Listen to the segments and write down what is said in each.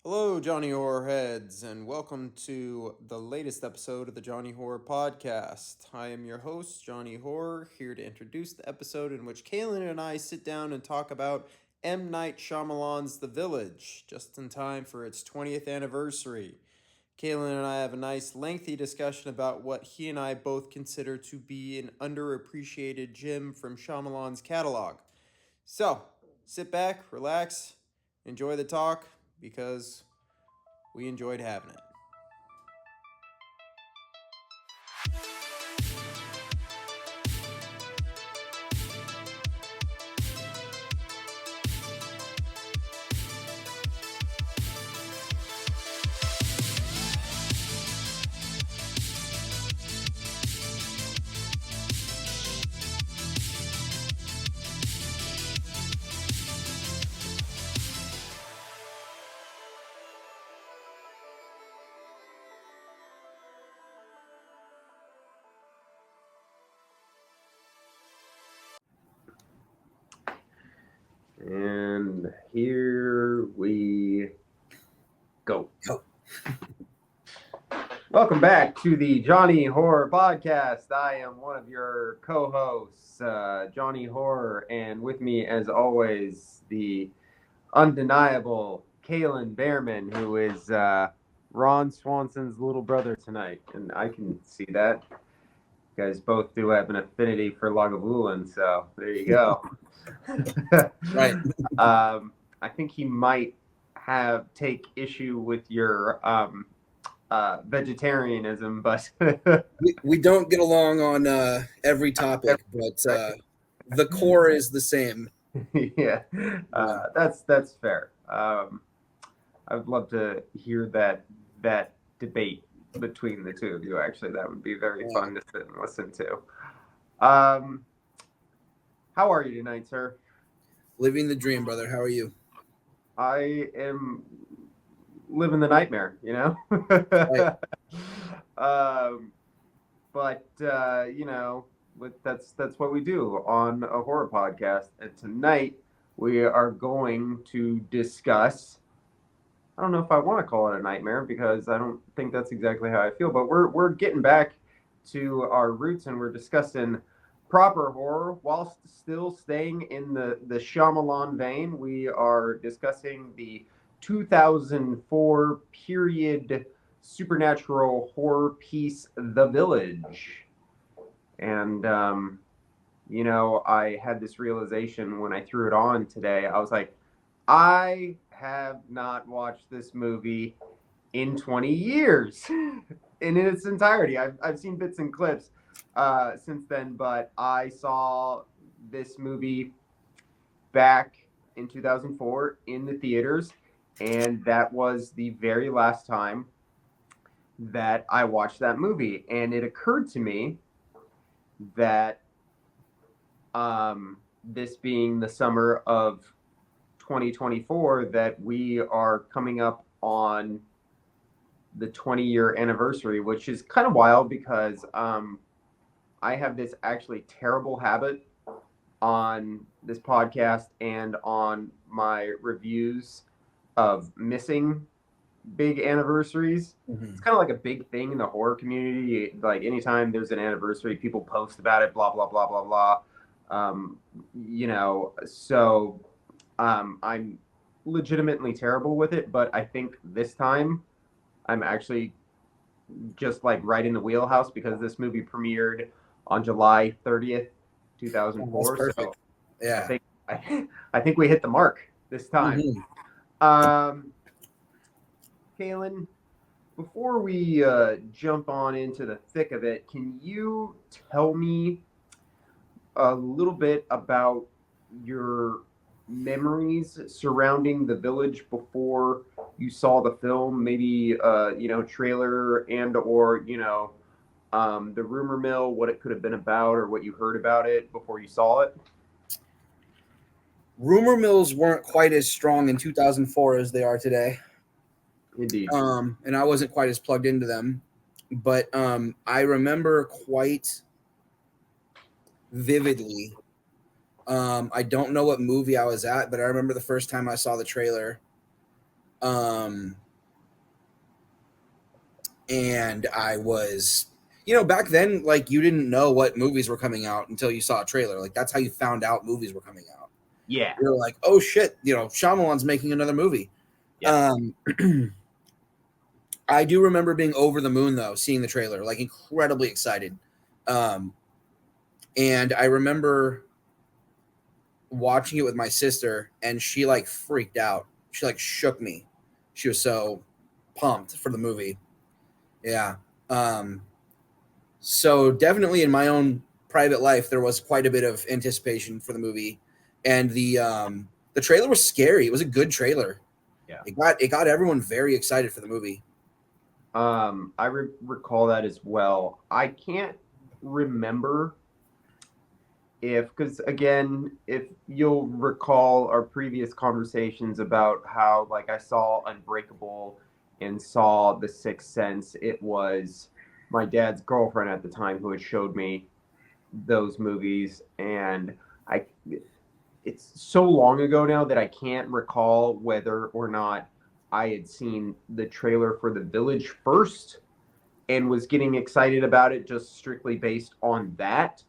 Hello, Johnny Horror Heads, and welcome to the latest episode of the Johnny Horror Podcast. I am your host, Johnny Horror, here to introduce the episode in which Kalen and I sit down and talk about M. Night Shyamalan's The Village, just in time for its 20th anniversary. Kalen and I have a nice, lengthy discussion about what he and I both consider to be an underappreciated gem from Shyamalan's catalog. So, sit back, relax, enjoy the talk, because we enjoyed having it. And here we go. Welcome back to the Johnny Horror Podcast. I am one of your co-hosts, Johnny Horror, and with me, as always, the undeniable Kalen Behrman, who is Ron Swanson's little brother tonight, and I can see that. You guys both do have an affinity for Lagavulin, so there you go. Right. I think he might take issue with your vegetarianism, but we don't get along on every topic, but the core is the same. yeah, that's fair. I would love to hear that debate between the two of you. Actually, that would be very fun to sit and listen to. How are you tonight, sir? Living the dream, brother. How are you? I am living the nightmare, you know. Right. But you know, that's what we do on a horror podcast. And tonight we are going to discuss. I don't know if I want to call it a nightmare because I don't think that's exactly how I feel. But we're getting back to our roots and we're discussing proper horror while still staying in the Shyamalan vein. We are discussing the 2004 period supernatural horror piece, The Village. And, you know, I had this realization when I threw it on today. I was like, I have not watched this movie in 20 years in its entirety. I've seen bits and clips since then, but I saw this movie back in 2004 in the theaters, and that was the very last time that I watched that movie. And it occurred to me that this being the summer of 2024, that we are coming up on the 20-year anniversary, which is kind of wild because I have this actually terrible habit on this podcast and on my reviews of missing big anniversaries. Mm-hmm. It's kind of like a big thing in the horror community. Like anytime there's an anniversary, people post about it, blah, blah, blah, blah, blah. You know, so I'm legitimately terrible with it, but I think this time I'm actually just like right in the wheelhouse because this movie premiered on July 30th, 2004. That's perfect. So Yeah. I think we hit the mark this time. Mm-hmm. Kalen, before we jump on into the thick of it, can you tell me a little bit about your memories surrounding The Village before you saw the film? Maybe you know, trailer and or you know, the rumor mill, what it could have been about, or what you heard about it before you saw it. Rumor mills weren't quite as strong in 2004 as they are today. Indeed. And I wasn't quite as plugged into them, but I remember quite vividly. I don't know what movie I was at, but I remember the first time I saw the trailer. Um, and I was, back then, like, you didn't know what movies were coming out until you saw a trailer. Like, that's how you found out movies were coming out. Yeah. You're like, oh shit, Shyamalan's making another movie. Yeah. I do remember being over the moon though, seeing the trailer, like incredibly excited. Um, and I remember watching it with my sister, and she like freaked out. She like shook me. She was so pumped for the movie. Yeah. So definitely in my own private life, there was quite a bit of anticipation for the movie, and the trailer was scary. It was a good trailer. Yeah. It got everyone very excited for the movie. I recall that as well. I can't remember because again, if you'll recall our previous conversations about how, like, I saw Unbreakable and saw The Sixth Sense, it was my dad's girlfriend at the time who had showed me those movies, and I it's so long ago now that I can't recall whether or not I had seen the trailer for The Village first and was getting excited about it just strictly based on that,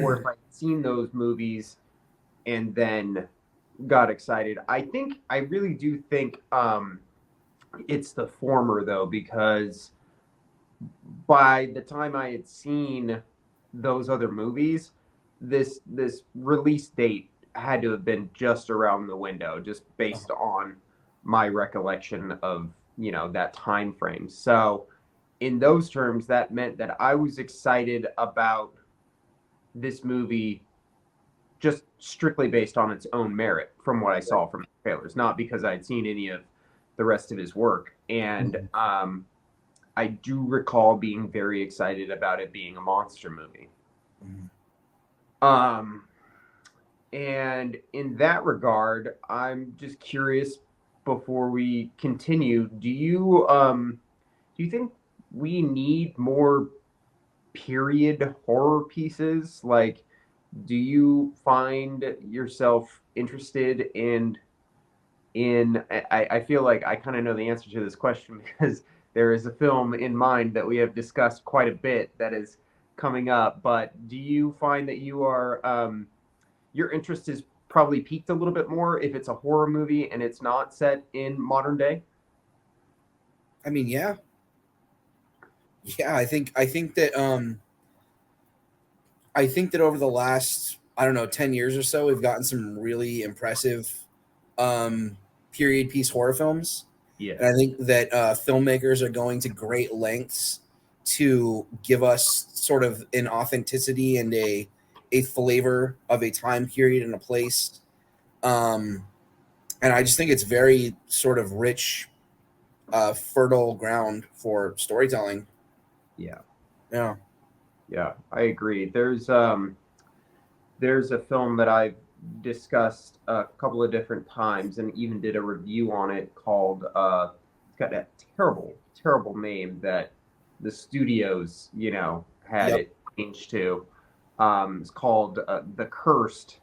or if I'd seen those movies and then got excited. I really do think it's the former though, because by the time I had seen those other movies, this release date had to have been just around the window, just based on my recollection of that time frame. So in those terms, that meant that I was excited about this movie just strictly based on its own merit from what I saw from the trailers, not because I'd seen any of the rest of his work. And I do recall being very excited about it being a monster movie. And in that regard, I'm just curious before we continue, do you think we need more period horror pieces? Like, do you find yourself interested I feel like I kind of know the answer to this question because there is a film in mind that we have discussed quite a bit that is coming up, but do you find that your interest is probably peaked a little bit more if it's a horror movie and it's not set in modern day? I mean, yeah. I think that over the last, I don't know, 10 years or so, we've gotten some really impressive period piece horror films. Yeah. And I think that filmmakers are going to great lengths to give us sort of an authenticity and a flavor of a time period and a place. And I just think it's very sort of rich, fertile ground for storytelling. Yeah. Yeah. Yeah, I agree. There's a film that I've discussed a couple of different times and even did a review on it called it's got a terrible name that the studios had Yep. it changed to. It's called The Cursed.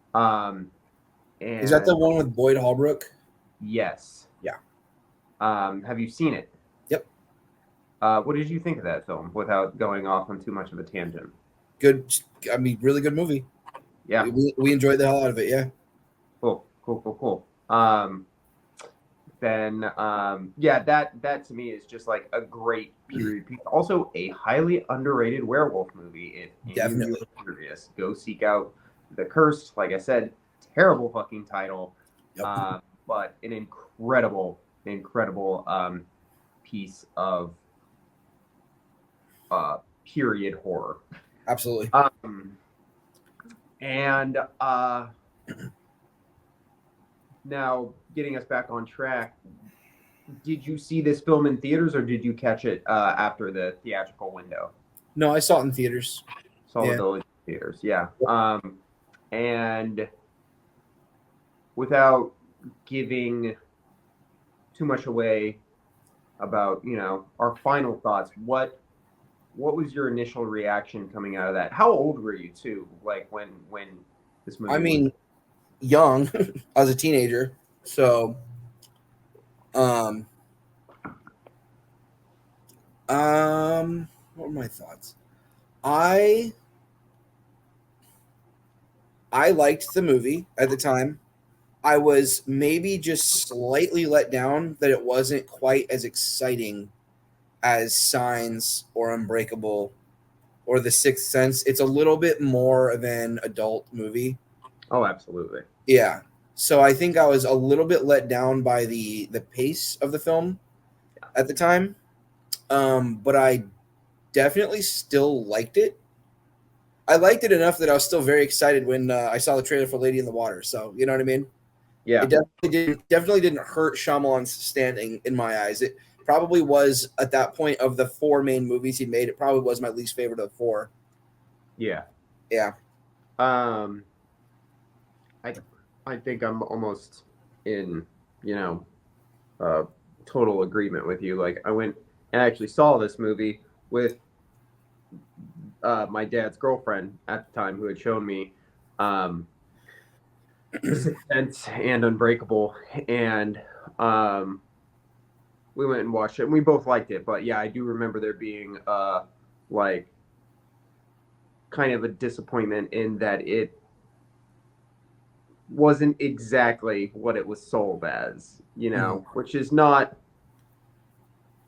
Is that the And one with Boyd Holbrook? yes. Yeah. Have you seen it? Yep. What did you think of that film without going off on too much of a tangent? Good. I mean, really good movie. Yeah. We enjoyed the hell out of it. Yeah. Cool. Then that to me is just like a great period piece. Also a highly underrated werewolf movie. If Definitely. you're curious, go seek out The Cursed. Like I said, terrible fucking title. Yep. But an incredible piece of period horror. Absolutely. And now getting us back on track, did you see this film in theaters or did you catch it after the theatrical window? No, I saw it in theaters. Saw Yeah. the Village theaters, yeah. And without giving too much away about our final thoughts, what was your initial reaction coming out of that? How old were you too? Like when this movie? I mean, young. I was a teenager, so Um, what were my thoughts? I liked the movie at the time. I was maybe just slightly let down that it wasn't quite as exciting as Signs or Unbreakable or The Sixth Sense. It's a little bit more of an adult movie. Oh, absolutely. Yeah. So I think I was a little bit let down by the pace of the film at the time. But I definitely still liked it. I liked it enough that I was still very excited when I saw the trailer for Lady in the Water. So you know what I mean? Yeah. It definitely didn't hurt Shyamalan's standing in my eyes. It probably was at that point of the four main movies he made. It probably was my least favorite of the four. Yeah. Yeah. Um, I think I'm almost in, you know, total agreement with you. Like I went and actually saw this movie with my dad's girlfriend at the time, who had shown me um, The Sixth Sense and Unbreakable, and um, we went and watched it, and we both liked it. But yeah, I do remember there being like kind of a disappointment in that it wasn't exactly what it was sold as, which is not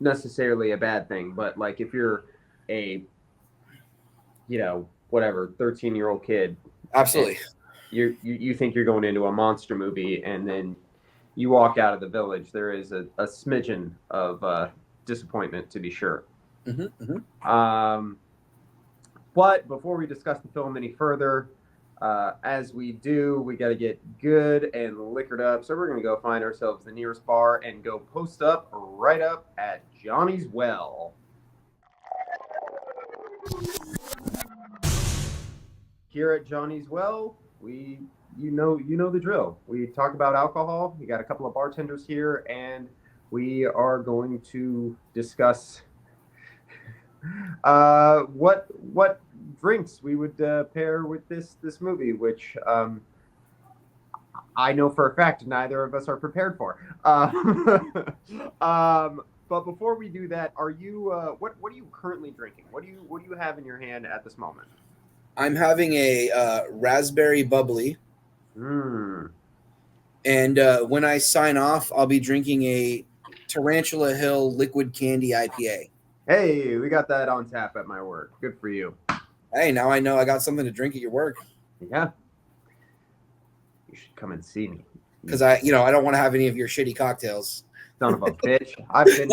necessarily a bad thing. But like if you're a, whatever, 13-year-old kid, Absolutely. you think you're going into a monster movie, and then you walk out of the village, there is a smidgen of disappointment, to be sure. Mm-hmm, mm-hmm. But before we discuss the film any further, as we do, we got to get good and liquored up. So we're going to go find ourselves the nearest bar and go post up right up at Johnny's Well. Here at Johnny's Well, you know the drill. We talk about alcohol. We got a couple of bartenders here, and we are going to discuss what drinks we would pair with this movie, which I know for a fact neither of us are prepared for. But before we do that, are you what are you currently drinking? What do you have in your hand at this moment? I'm having a raspberry bubbly. And when I sign off, I'll be drinking a Tarantula Hill liquid candy IPA. Hey, we got that on tap at my work. Good for you. Hey, now I know I got something to drink at your work. Yeah. You should come and see me. Because I don't want to have any of your shitty cocktails. Son of a bitch. I've been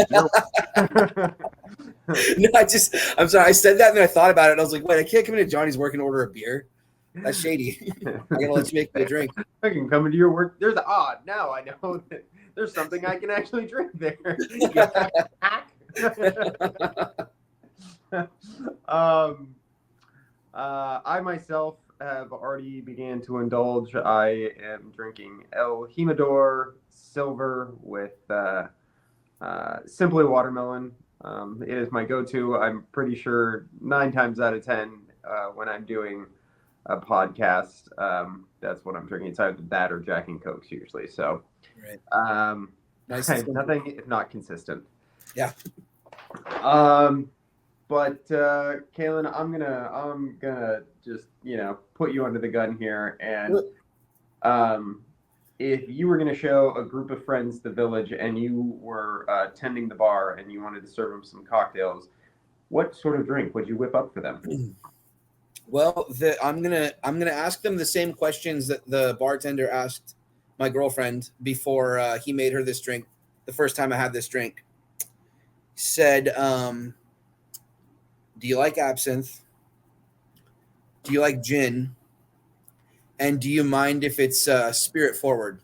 No, I'm sorry. I said that and then I thought about it and I was like, wait, I can't come into Johnny's work and order a beer. That's shady. I gotta let you make me a drink. I can come into your work. There's now I know that there's something I can actually drink there. I myself have already began to indulge. I am drinking El Jimador Silver with simply watermelon. It is my go-to. I'm pretty sure 9 times out of 10 when I'm doing a podcast, that's what I'm drinking. It's either that or Jack and Cokes usually. So, right. Nice. Nothing if not consistent. Yeah. But Kalen, I'm gonna just put you under the gun here, and if you were gonna show a group of friends the village and you were tending the bar and you wanted to serve them some cocktails, what sort of drink would you whip up for them? Well, I'm gonna ask them the same questions that the bartender asked my girlfriend before he made her this drink. The first time I had this drink, he said, "Do you like absinthe? Do you like gin? And do you mind if it's spirit forward?"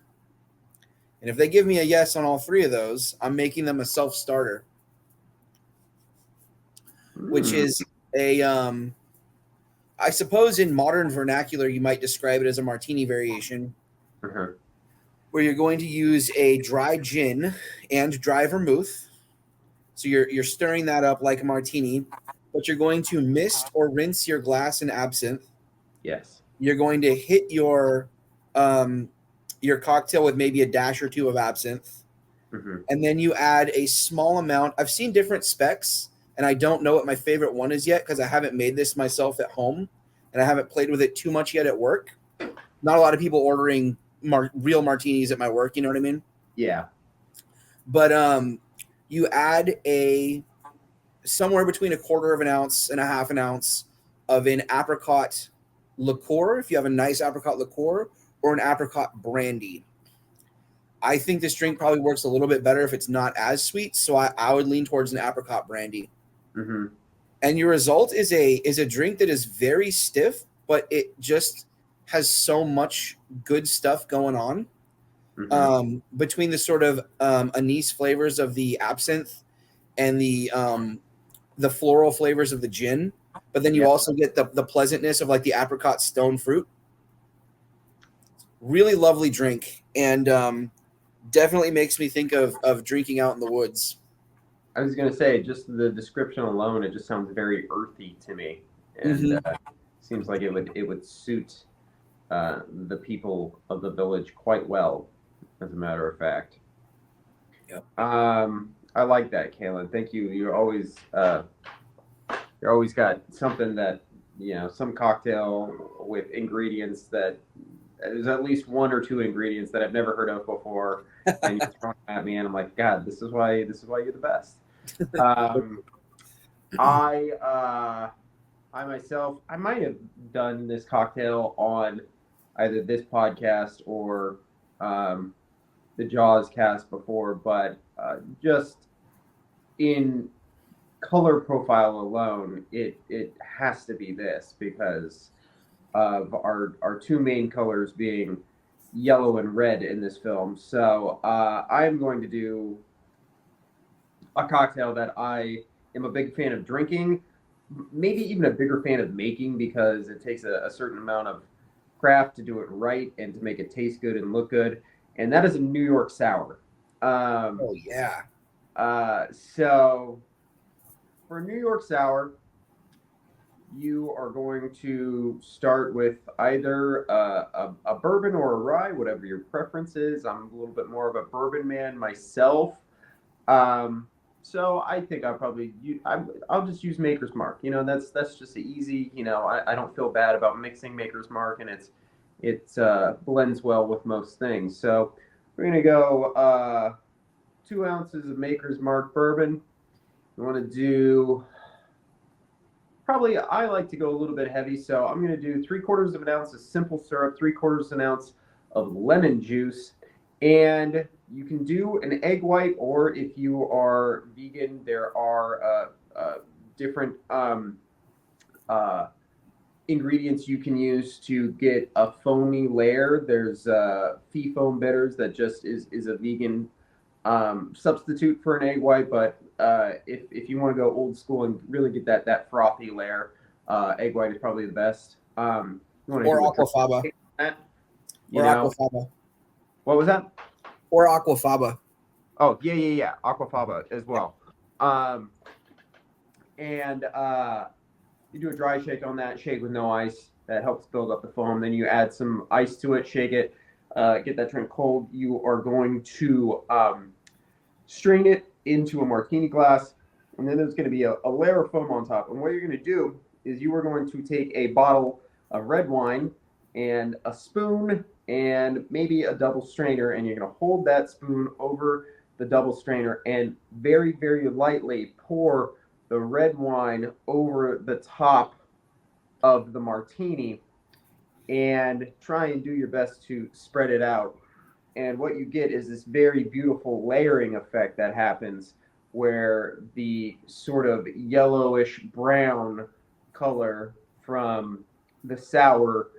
And if they give me a yes on all three of those, I'm making them a self-starter, which is a I suppose in modern vernacular, you might describe it as a martini variation, where you're going to use a dry gin and dry vermouth. So you're stirring that up like a martini, but you're going to mist or rinse your glass in absinthe. Yes. You're going to hit your cocktail with maybe a dash or two of absinthe. Mm-hmm. And then you add a small amount. I've seen different specs, and I don't know what my favorite one is yet because I haven't made this myself at home, and I haven't played with it too much yet at work. Not a lot of people ordering real martinis at my work. You know what I mean? Yeah. But you add a somewhere between a quarter of an ounce and a half an ounce of an apricot liqueur, if you have a nice apricot liqueur, or an apricot brandy. I think this drink probably works a little bit better if it's not as sweet, so I would lean towards an apricot brandy. Mm-hmm. And your result is a drink that is very stiff, but it just has so much good stuff going on. Mm-hmm. Between the sort of anise flavors of the absinthe and the floral flavors of the gin, but then you Yeah. also get the pleasantness of like the apricot stone fruit. Really lovely drink, and definitely makes me think of drinking out in the woods. I was gonna say, just the description alone, it just sounds very earthy to me, and Mm-hmm. seems like it would suit the people of the village quite well, as a matter of fact. Yep. I like that, Kalen. Thank you. You're always got something that, some cocktail with ingredients that there's at least one or two ingredients that I've never heard of before, and you're throwing them at me, and I'm like, God, this is why you're the best. Um, I myself, I might have done this cocktail on either this podcast or um, the Jaws cast before, but just in color profile alone, it has to be this because of our two main colors being yellow and red in this film. So I'm going to do a cocktail that I am a big fan of drinking, maybe even a bigger fan of making because it takes a certain amount of craft to do it right and to make it taste good and look good. And that is a New York sour. Um, Oh yeah. so for a New York sour, you are going to start with either a bourbon or a rye, whatever your preference is. I'm a little bit more of a bourbon man myself. Um, so I think I'll just use Maker's Mark. That's just easy. I don't feel bad about mixing Maker's Mark, and it blends well with most things. So we're gonna go 2 ounces of Maker's Mark bourbon. We want to do probably I like to go a little bit heavy, so I'm going to do 3/4 of an ounce of simple syrup, 3/4 of an ounce of lemon juice, and you can do an egg white, or if you are vegan, there are different uh, ingredients you can use to get a foamy layer. There's fee foam bitters that just is a vegan substitute for an egg white, but if you want to go old school and really get that frothy layer, egg white is probably the best. You want to Or do a aquafaba. drink that, Or aquafaba. what was that? Or aquafaba. Oh, yeah, aquafaba as well. Um, and you do a dry shake on that, shake with no ice. That helps build up the foam. Then you add some ice to it, shake it, get that drink cold. You are going to strain it into a martini glass, and then there's going to be a layer of foam on top. And what you're going to do is you are going to take a bottle of red wine and a spoon and maybe a double strainer, and you're going to hold that spoon over the double strainer and very, very lightly pour the red wine over the top of the martini and try and do your best to spread it out. And what you get is this very beautiful layering effect that happens where the sort of yellowish brown color from the sour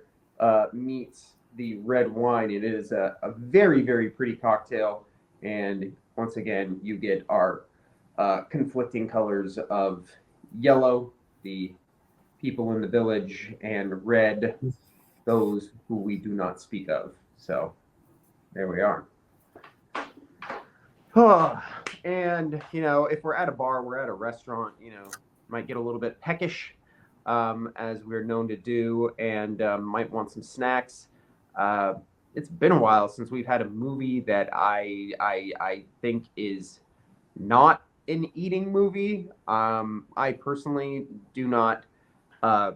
meets the red wine. And it is a very, very pretty cocktail. And once again, you get our conflicting colors of yellow, the people in the village, and red, those who we do not speak of. So there we are. And if we're at a bar, we're at a restaurant, might get a little bit peckish, as we're known to do, and might want some snacks. it's been a while since we've had a movie that I think is not an eating movie. I personally do not uh,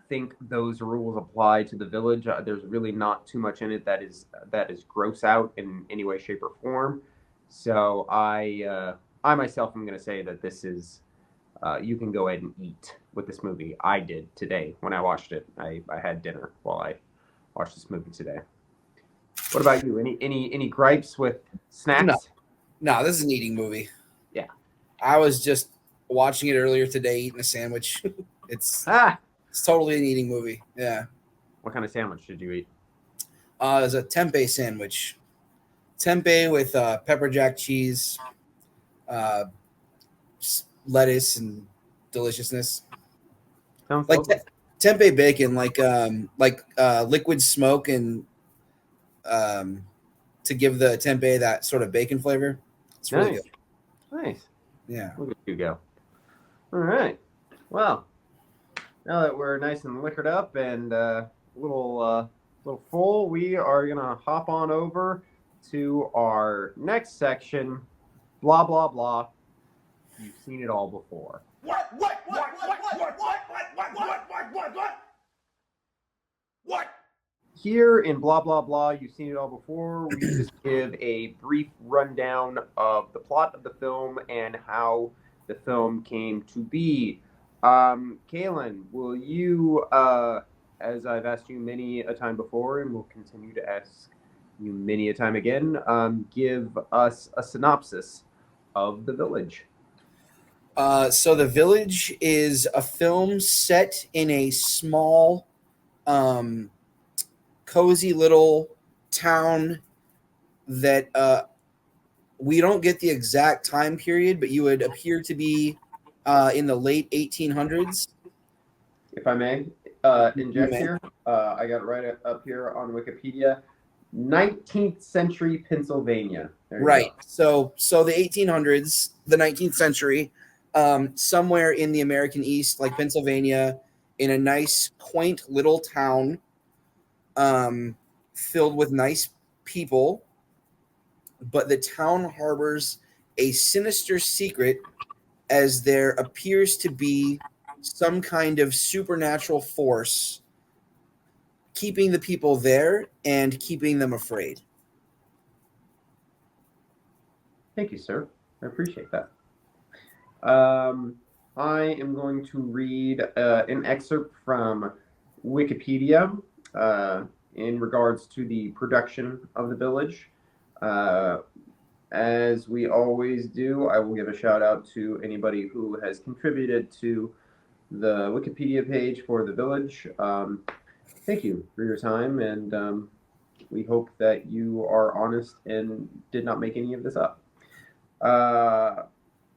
think those rules apply to The Village. There's really not too much in it that is gross out in any way, shape, or form. So I myself am going to say that this is you can go ahead and eat with this movie. I did today when I watched it. I had dinner while I watched this movie today. What about you? Any gripes with No, snacks? no, this is an eating movie. Yeah. I was just watching it earlier today, eating a sandwich. it's Ah, it's totally an eating movie. Yeah. what kind of sandwich did you eat? It was a tempeh sandwich. Tempeh with pepper jack cheese, uh, lettuce, and deliciousness. Sounds Like lovely. tempeh bacon, like liquid smoke and um, to give the tempeh that sort of bacon flavor. It's really Nice, good. nice. Yeah. Look at you go. All right. Well, now that we're nice and liquored up and little full, we are gonna hop on over to our next section. Blah blah blah. You've seen it all before. What? Here in blah blah blah, you've seen it all before. We just give a brief rundown of the plot of the film and how the film came to be. Kalen, will you, as I've asked you many a time before, and will continue to ask you many a time again, give us a synopsis of The Village? So The Village is a film set in a small, cozy little town that we don't get the exact time period, but you would appear to be in the late 1800s. If I may You inject may. here, I got it right up here on Wikipedia. 19th century Pennsylvania. There you Right. go. So the 1800s, the 19th century, somewhere in the American East, like Pennsylvania, in a nice, quaint little town, filled with nice people, but the town harbors a sinister secret as there appears to be some kind of supernatural force keeping the people there and keeping them afraid. Thank you, sir. I appreciate that. Um, I am going to read an excerpt from Wikipedia in regards to the production of The Village. Uh, as we always do, I will give a shout out to anybody who has contributed to the Wikipedia page for The Village. Thank you for your time, and we hope that you are honest and did not make any of this up. Uh,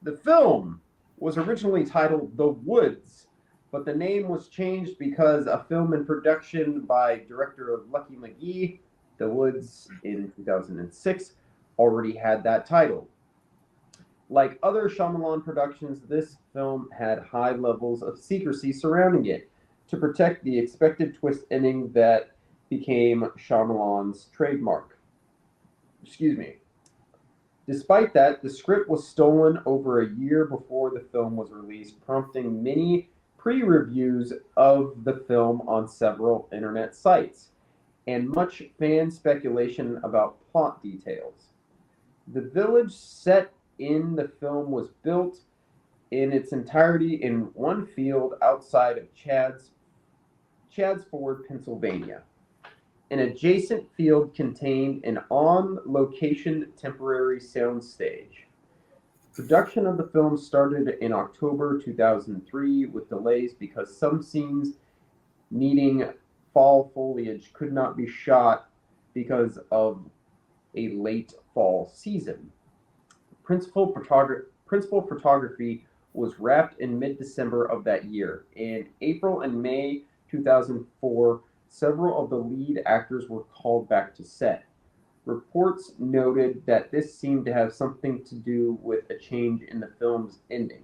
the film was originally titled The Woods, but the name was changed because a film in production by director of Lucky McGee, The Woods, in 2006, already had that title. Like other Shyamalan productions, this film had high levels of secrecy surrounding it to protect the expected twist ending that became Shyamalan's trademark. Excuse me. Despite that, the script was stolen over a year before the film was released, prompting many pre reviews of the film on several internet sites, and much fan speculation about plot details. The village set in the film was built in its entirety in one field outside of Chadds Ford, Pennsylvania. An adjacent field contained an on-location temporary soundstage. Production of the film started in October 2003 with delays because some scenes needing fall foliage could not be shot because of a late fall season. Principal photography was wrapped in mid-December of that year. In April and May 2004, several of the lead actors were called back to set. Reports noted that this seemed to have something to do with a change in the film's ending.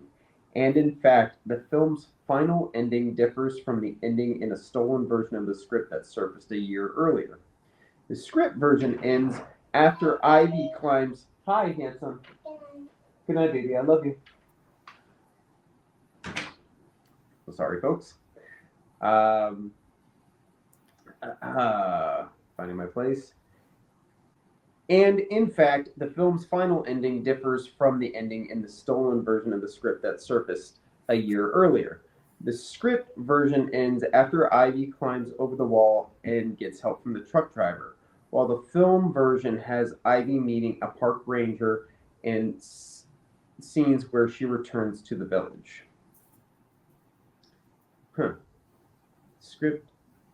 And in fact, the film's final ending differs from the ending in a stolen version of the script that surfaced a year earlier. The script version ends after Ivy climbs. Hi, handsome. Good night, baby. I love you. So sorry, folks. Um, finding my place. And in fact, the film's final ending differs from the ending in the stolen version of the script that surfaced a year earlier. The script version ends after Ivy climbs over the wall and gets help from the truck driver, while the film version has Ivy meeting a park ranger and scenes where she returns to the village. Script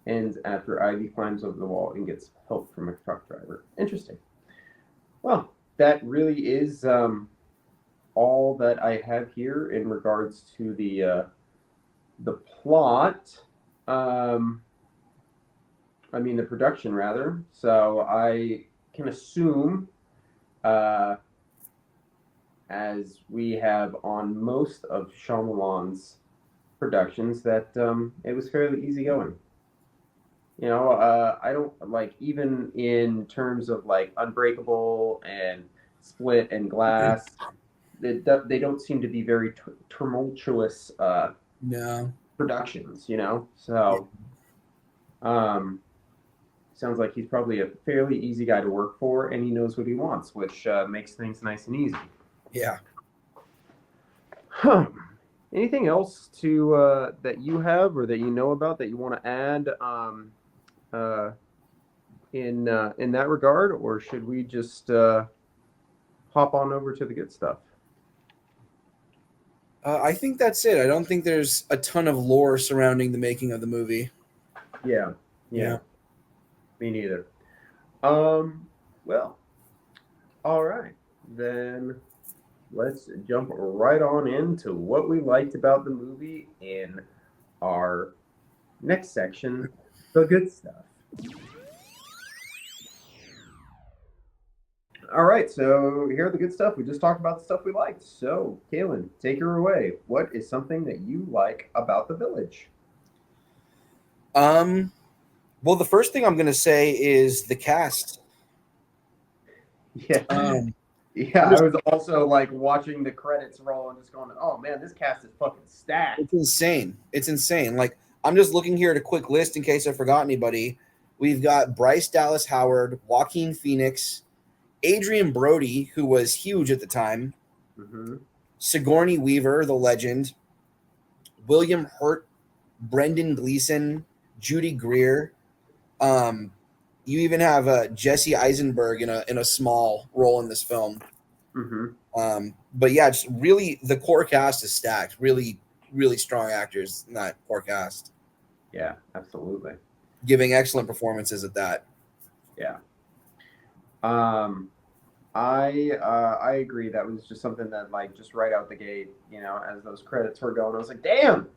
ends after Ivy climbs over the wall and gets help from a truck driver. Interesting. Well, that really is all that I have here in regards to the plot. The production rather. So I can assume, as we have on most of Shyamalan's productions, that it was fairly easygoing. I don't like, even in terms of like Unbreakable and Split and Glass, they don't seem to be very tumultuous No. productions. So sounds like he's probably a fairly easy guy to work for, and he knows what he wants, which makes things nice and easy. Yeah. Huh. Anything else to that you have or that you know about that you want to add in that regard, or should we just hop on over to the good stuff? I think that's it. I don't think there's a ton of lore surrounding the making of the movie. Yeah. Yeah. Me neither. Well, all right. Then let's jump right on into what we liked about the movie in our next section, the good stuff. All right, so here are the good stuff. We just talked about the stuff we liked. So, Kalen, take her away. What is something that you like about the village? Well, the first thing I'm going to say is the cast. Yeah. Yeah, I was also like watching the credits roll and just going, oh man, this cast is fucking stacked. It's insane. It's insane. Like, I'm just looking here at a quick list in case I forgot anybody. We've got Bryce Dallas Howard, Joaquin Phoenix, Adrian Brody, who was huge at the time, Sigourney Weaver, the legend, William Hurt, Brendan Gleeson, Judy Greer. You even have Jesse Eisenberg in a small role in this film. But yeah, just really the core cast is stacked. Really, really strong actors in that core cast. Yeah, absolutely. Giving excellent performances at that. Yeah. I agree. That was just something that, like, just right out the gate, as those credits were going, I was like, damn,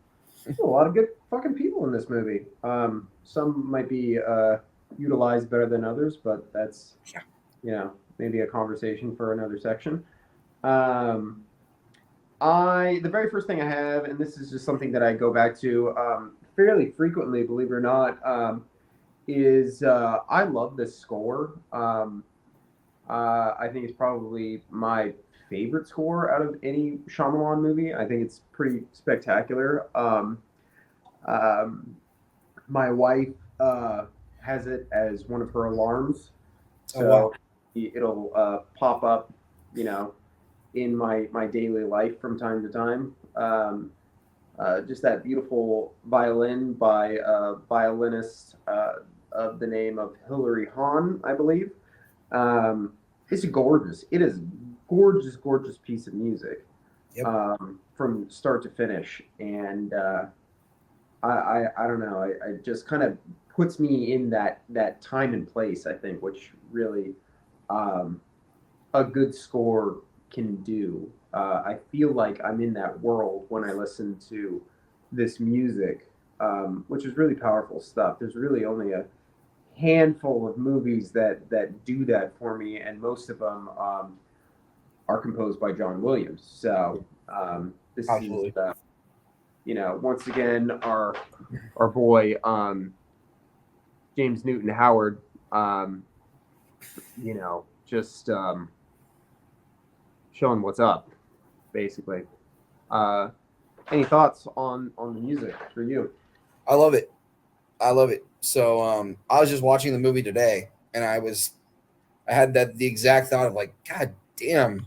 there's a lot of good fucking people in this movie. Some might be utilized better than others, but that's, maybe a conversation for another section. The very first thing I have, and this is just something that I go back to fairly frequently, believe it or not, is I love this score. I think it's probably my favorite score out of any Shyamalan movie. I think it's pretty spectacular. My wife has it as one of her alarms, so wow. It'll pop up, in my daily life from time to time. Just that beautiful violin by a violinist of the name of Hilary Hahn, I believe. It's gorgeous. It is gorgeous, gorgeous piece of music. Yep. From start to finish, and I don't know. I just kind of puts me in that time and place, I think, which really a good score can do. I feel like I'm in that world when I listen to this music, which is really powerful stuff. There's really only a handful of movies that do that for me, and most of them are composed by John Williams. So this Absolutely. is once again our boy James Newton Howard just showing what's up, basically. Uh, any thoughts on the music for you? I love it. I love it. So I was just watching the movie today, and I had the exact thought of like, God damn,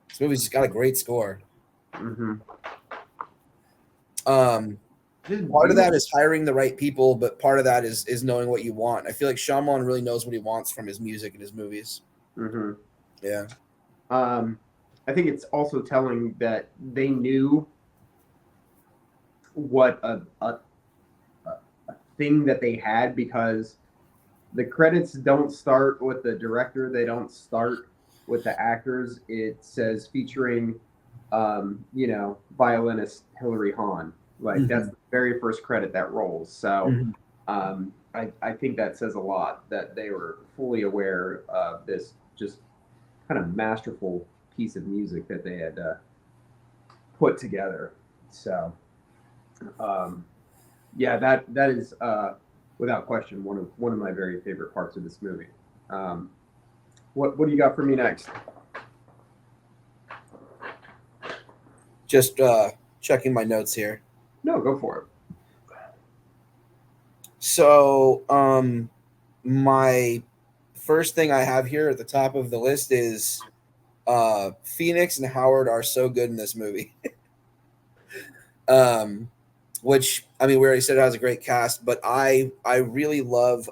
this movie's just got a great score. Mm-hmm. Just Part of that beautiful. is hiring the right people, but part of that is knowing what you want. I feel like Shyamalan really knows what he wants from his music and his movies. Mm-hmm. Yeah. I think it's also telling that they knew what a thing that they had, because the credits don't start with the director. They don't start with the actors. It says featuring, violinist Hilary Hahn. Like, that's the very first credit that rolls. So Mhm. I think that says a lot, that they were fully aware of this just kind of masterful piece of music that they had put together. So um, yeah, that is without question one of my very favorite parts of this movie. Um, what do you got for me next? Just checking my notes here. No, go for it. So, my first thing I have here at the top of the list is Phoenix and Howard are so good in this movie. um, which I mean, we already said it has a great cast, but I really love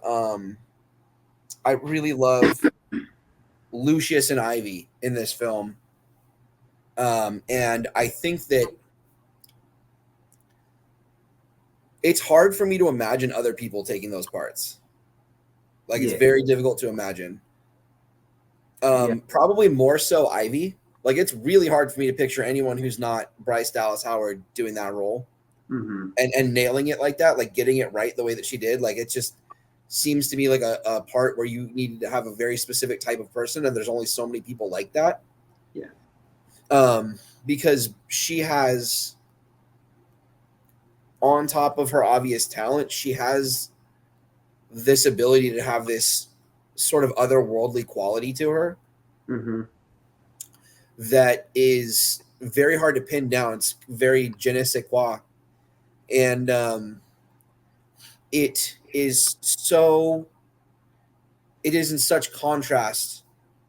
Lucius and Ivy in this film, and I think that it's hard for me to imagine other people taking those parts. Like it's Yeah, very difficult to imagine. yeah, Probably more so Ivy. Like it's really hard for me to picture anyone who's not Bryce Dallas Howard doing that role mm-hmm. and nailing it like that, like getting it right the way that she did. Like it just seems to me like a part where you needed to have a very specific type of person, and there's only so many people like that. Yeah, Because she has, on top of her obvious talent, she has this ability to have this sort of otherworldly quality to her mm-hmm. that is very hard to pin down. It's very je ne sais quoi. And it is so, it is in such contrast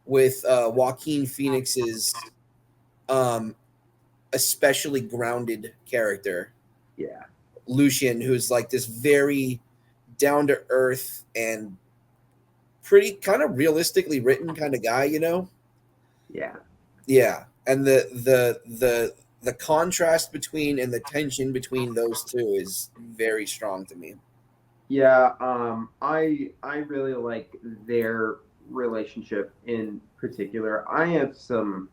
with Joaquin Phoenix's um, especially grounded character, Yeah, Lucian, who's like this very down to earth and pretty kind of realistically written kind of guy, you know? yeah, Yeah. And the contrast between and the tension between those two is very strong to me. yeah. I really like their relationship in particular. I have some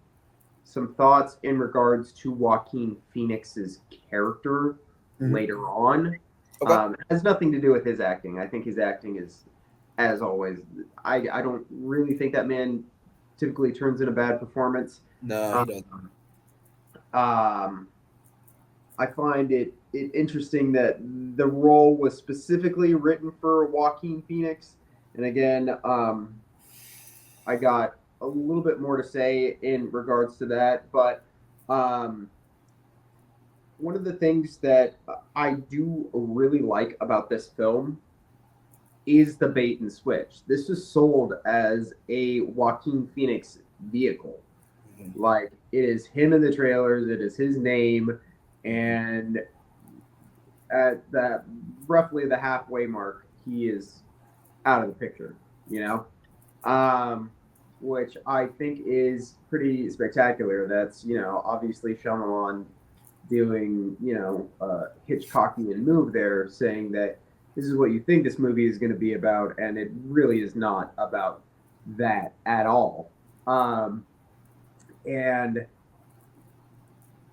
thoughts in regards to Joaquin Phoenix's character Mhm. later on. Okay. It has nothing to do with his acting. I think his acting is, as always, I don't really think that man typically turns in a bad performance. No, he Um, doesn't. um, I find it interesting that the role was specifically written for Joaquin Phoenix. And again, I got a little bit more to say in regards to that, but um, one of the things that I do really like about this film is the bait and switch. This was sold as a Joaquin Phoenix vehicle. Mhm. Like, it is him in the trailers, it is his name, and at that roughly the halfway mark, he is out of the picture, you know? Um, which I think is pretty spectacular. That's, obviously Shyamalan doing, Hitchcockian move there, saying that this is what you think this movie is going to be about, and it really is not about that at all. And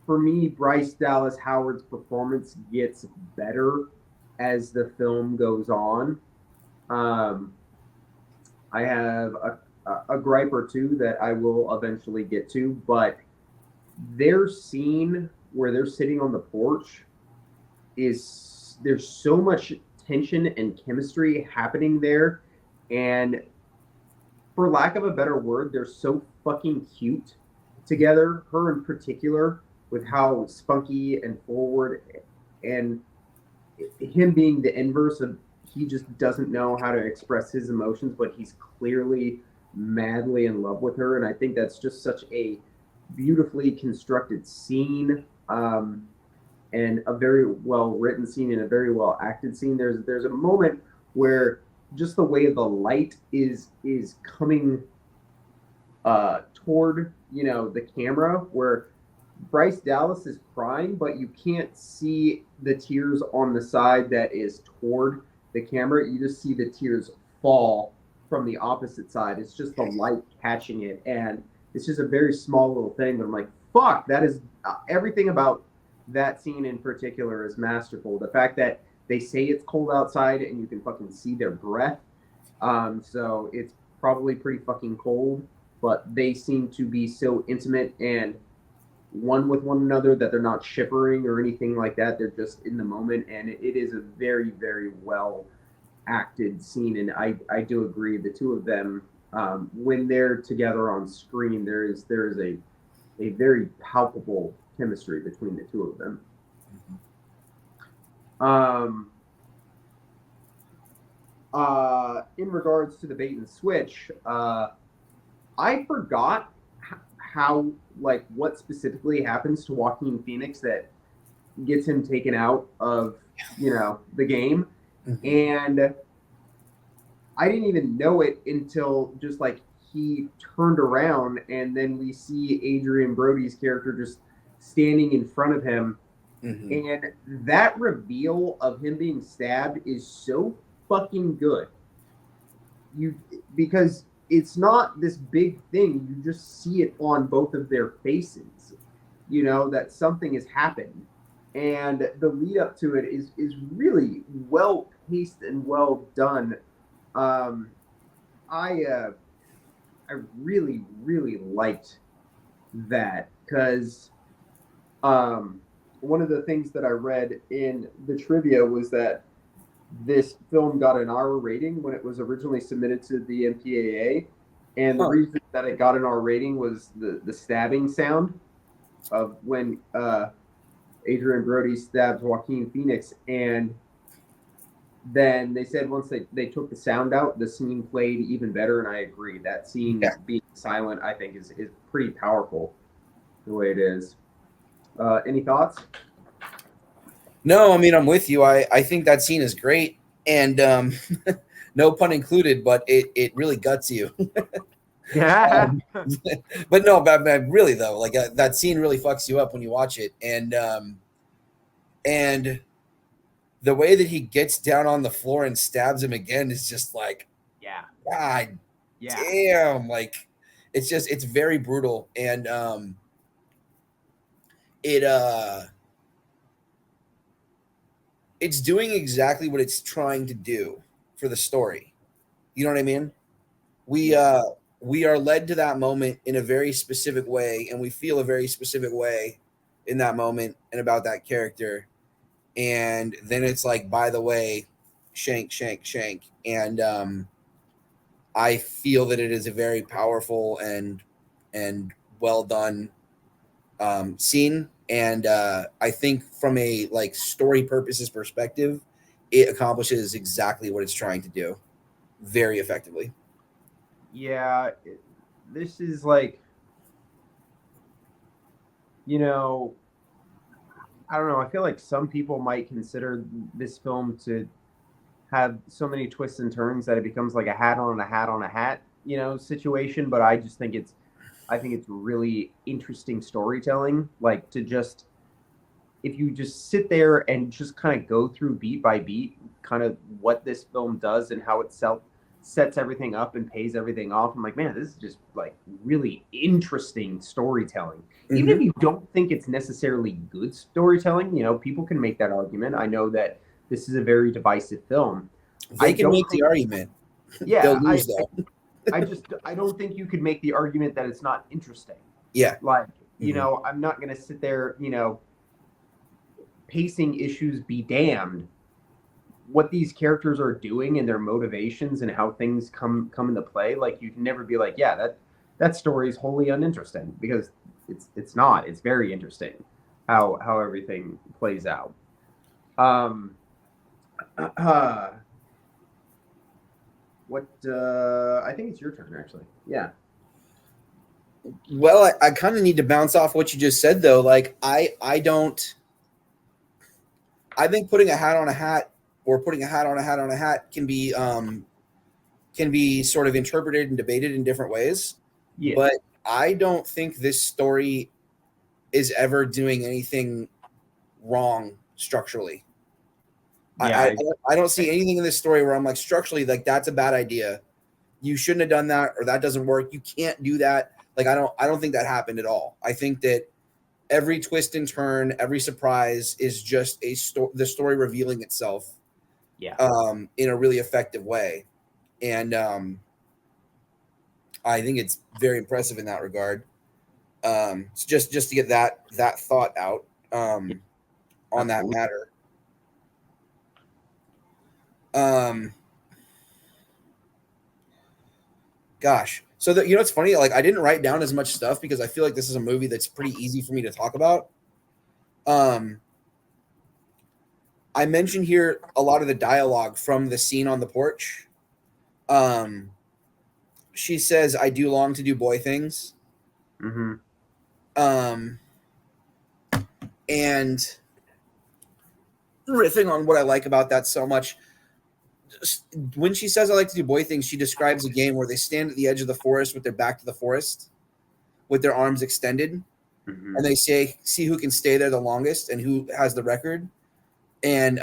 for me, Bryce Dallas Howard's performance gets better as the film goes on. Um, I have a gripe or two that I will eventually get to, but their scene where they're sitting on the porch is, there's so much tension and chemistry happening there, and for lack of a better word, they're so fucking cute together. Her in particular, with how spunky and forward, and him being the inverse of, he just doesn't know how to express his emotions, but he's clearly madly in love with her, and I think that's just such a beautifully constructed scene, and a very well written scene and a very well acted scene. There's a moment where just the way the light is coming toward the camera, where Bryce Dallas is crying, but you can't see the tears on the side that is toward the camera. You just see the tears fall from the opposite side. It's just the light catching it, and it's just a very small little thing. But I'm like, fuck, that is everything about that scene in particular is masterful. The fact that they say it's cold outside and you can fucking see their breath, so it's probably pretty fucking cold, but they seem to be so intimate and one with one another that they're not shivering or anything like that. They're just in the moment, and it is a very, very well acted scene. And I do agree, the two of them, when they're together on screen, there is a very palpable chemistry between the two of them. In regards to the bait and switch, I forgot how, like, what specifically happens to Joaquin Phoenix that gets him taken out of the game. And I didn't even know it until just like he turned around, and then we see Adrian Brody's character just standing in front of him. And that reveal of him being stabbed is so fucking good. Because it's not this big thing. You just see it on both of their faces, that something has happened. And the lead up to it is really well paced and well done. I really, really liked that, because one of the things that I read in the trivia was that this film got an R rating when it was originally submitted to the MPAA, and the reason that it got an R rating was the stabbing sound of when Adrian Brody stabbed Joaquin Phoenix, and then they said once they took the sound out, the scene played even better, and I agree. That scene being silent, I think, is pretty powerful the way it is. Any thoughts? No, I mean, I'm with you. I think that scene is great, and no pun included, but it really guts you. Yeah. But no, but really though, like that scene really fucks you up when you watch it, and the way that he gets down on the floor and stabs him again is just like, God damn, like it's very brutal, and it's doing exactly what it's trying to do for the story. You know what I mean? We are led to that moment in a very specific way, and we feel a very specific way in that moment and about that character. And then it's like, by the way, shank, shank, shank. And I feel that it is a very powerful and well done scene. And I think from a like story purposes perspective, it accomplishes exactly what it's trying to do very effectively. Yeah, this is like, I don't know. I feel like some people might consider this film to have so many twists and turns that it becomes like a hat on a hat on a hat, situation. But I just think I think it's really interesting storytelling. Like, to just, if you just sit there and just kind of go through beat by beat, kind of what this film does and how it sets everything up and pays everything off. I'm like, man, this is just like really interesting storytelling. Even if you don't think it's necessarily good storytelling, people can make that argument. I know that this is a very divisive film. They can make the argument. Yeah, they'll lose though. I don't think you could make the argument that it's not interesting. Yeah. Like, I'm not going to sit there, pacing issues be damned. what these characters are doing and their motivations and how things come into play, like you can never be like, yeah, that story is wholly uninteresting, because it's not. It's very interesting how everything plays out. Um, what I think it's your turn actually. Yeah. Well, I kind of need to bounce off what you just said though. Like I don't. I think putting a hat on a hat or putting a hat on a hat on a hat can be sort of interpreted and debated in different ways. Yeah. But I don't think this story is ever doing anything wrong structurally. Yeah. I don't see anything in this story where I'm like, structurally, like that's a bad idea. You shouldn't have done that, or that doesn't work. You can't do that. Like I don't think that happened at all. I think that every twist and turn, every surprise is just the story revealing itself. Yeah. In a really effective way. And I think it's very impressive in that regard. So just to get that thought out on that matter. Gosh, so that, it's funny. Like I didn't write down as much stuff because I feel like this is a movie that's pretty easy for me to talk about. I mentioned here a lot of the dialogue from the scene on the porch. She says, "I do long to do boy things." Mm-hmm. And riffing on what I like about that so much, when she says I like to do boy things, she describes a game where they stand at the edge of the forest with their back to the forest, with their arms extended, Mm-hmm. and they see who can stay there the longest and who has the record. And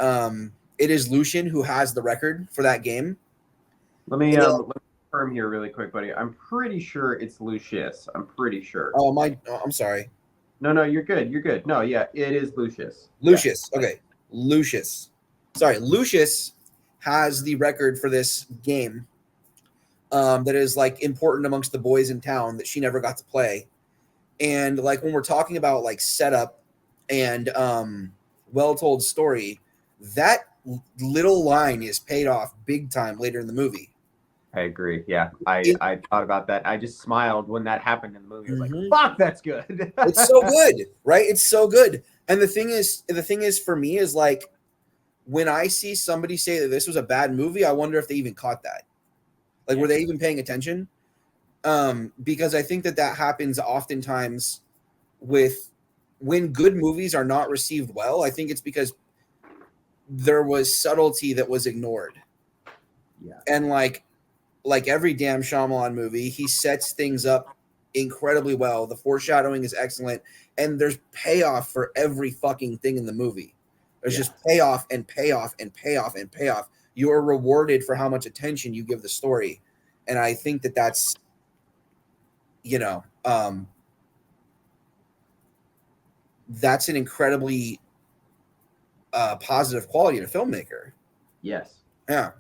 it is Lucian who has the record for that game. Let me confirm here really quick, buddy. I'm pretty sure it's Lucius. I'm pretty sure. I'm sorry. No, you're good. You're good. No, yeah, it is Lucius. Lucius. Yes. Okay. Lucius. Sorry. Lucius has the record for this game that is like important amongst the boys in town that she never got to play. And like when we're talking about like setup and well-told story, that little line is paid off big time later in the movie. I agree. Yeah, I thought about that. I just smiled when that happened in the movie. I was like, "Fuck, that's good." It's so good, right? It's so good. And the thing is, for me, is like when I see somebody say that this was a bad movie, I wonder if they even caught that. Like, were they even paying attention? Because I think that happens oftentimes with when good movies are not received well. I think it's because there was subtlety that was ignored. Yeah. And like every damn Shyamalan movie, he sets things up incredibly well. The foreshadowing is excellent, and there's payoff for every fucking thing in the movie. There's just payoff and payoff and payoff and payoff. You are rewarded for how much attention you give the story, and I think that's that's an incredibly positive quality in a filmmaker. Yes. Yeah.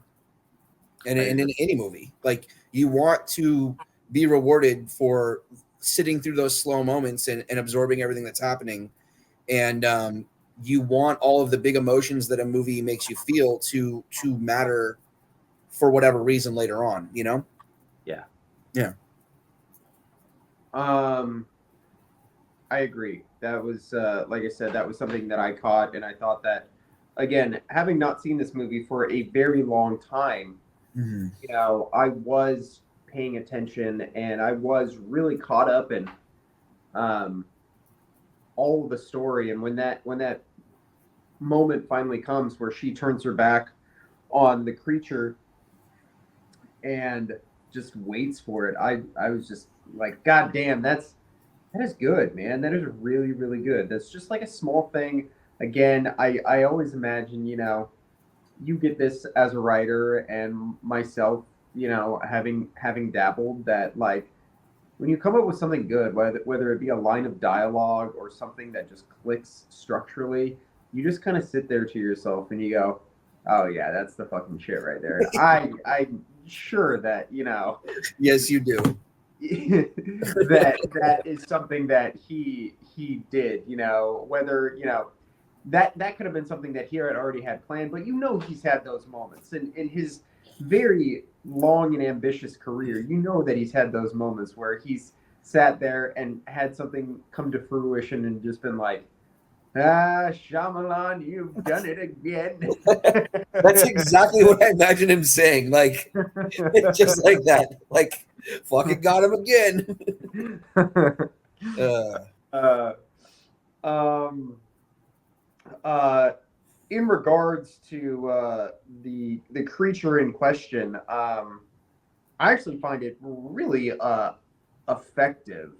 And in any movie, like you want to be rewarded for sitting through those slow moments and absorbing everything that's happening. And you want all of the big emotions that a movie makes you feel to matter for whatever reason later on, Yeah. Yeah. I agree. That was, like I said, that was something that I caught, and I thought that, again, having not seen this movie for a very long time, I was paying attention, and I was really caught up in all of the story. And when that moment finally comes where she turns her back on the creature and just waits for it, I was just like, God damn, that is good, man. That is really, really good. That's just like a small thing. Again, I always imagine, you get this as a writer, and myself, having dabbled, that like when you come up with something good, whether it be a line of dialogue or something that just clicks structurally, you just kind of sit there to yourself and you go, "Oh yeah, that's the fucking shit right there." I'm sure that Yes, you do. that is something that he did. Whether that could have been something that he had already had planned, but he's had those moments in his very long and ambitious career. That he's had those moments where he's sat there and had something come to fruition and just been like, Shyamalan, you've done it again. That's exactly what I imagine him saying. Like, just like that. Like, fucking got him again. uh, um, in regards to the creature in question, I actually find it really effective.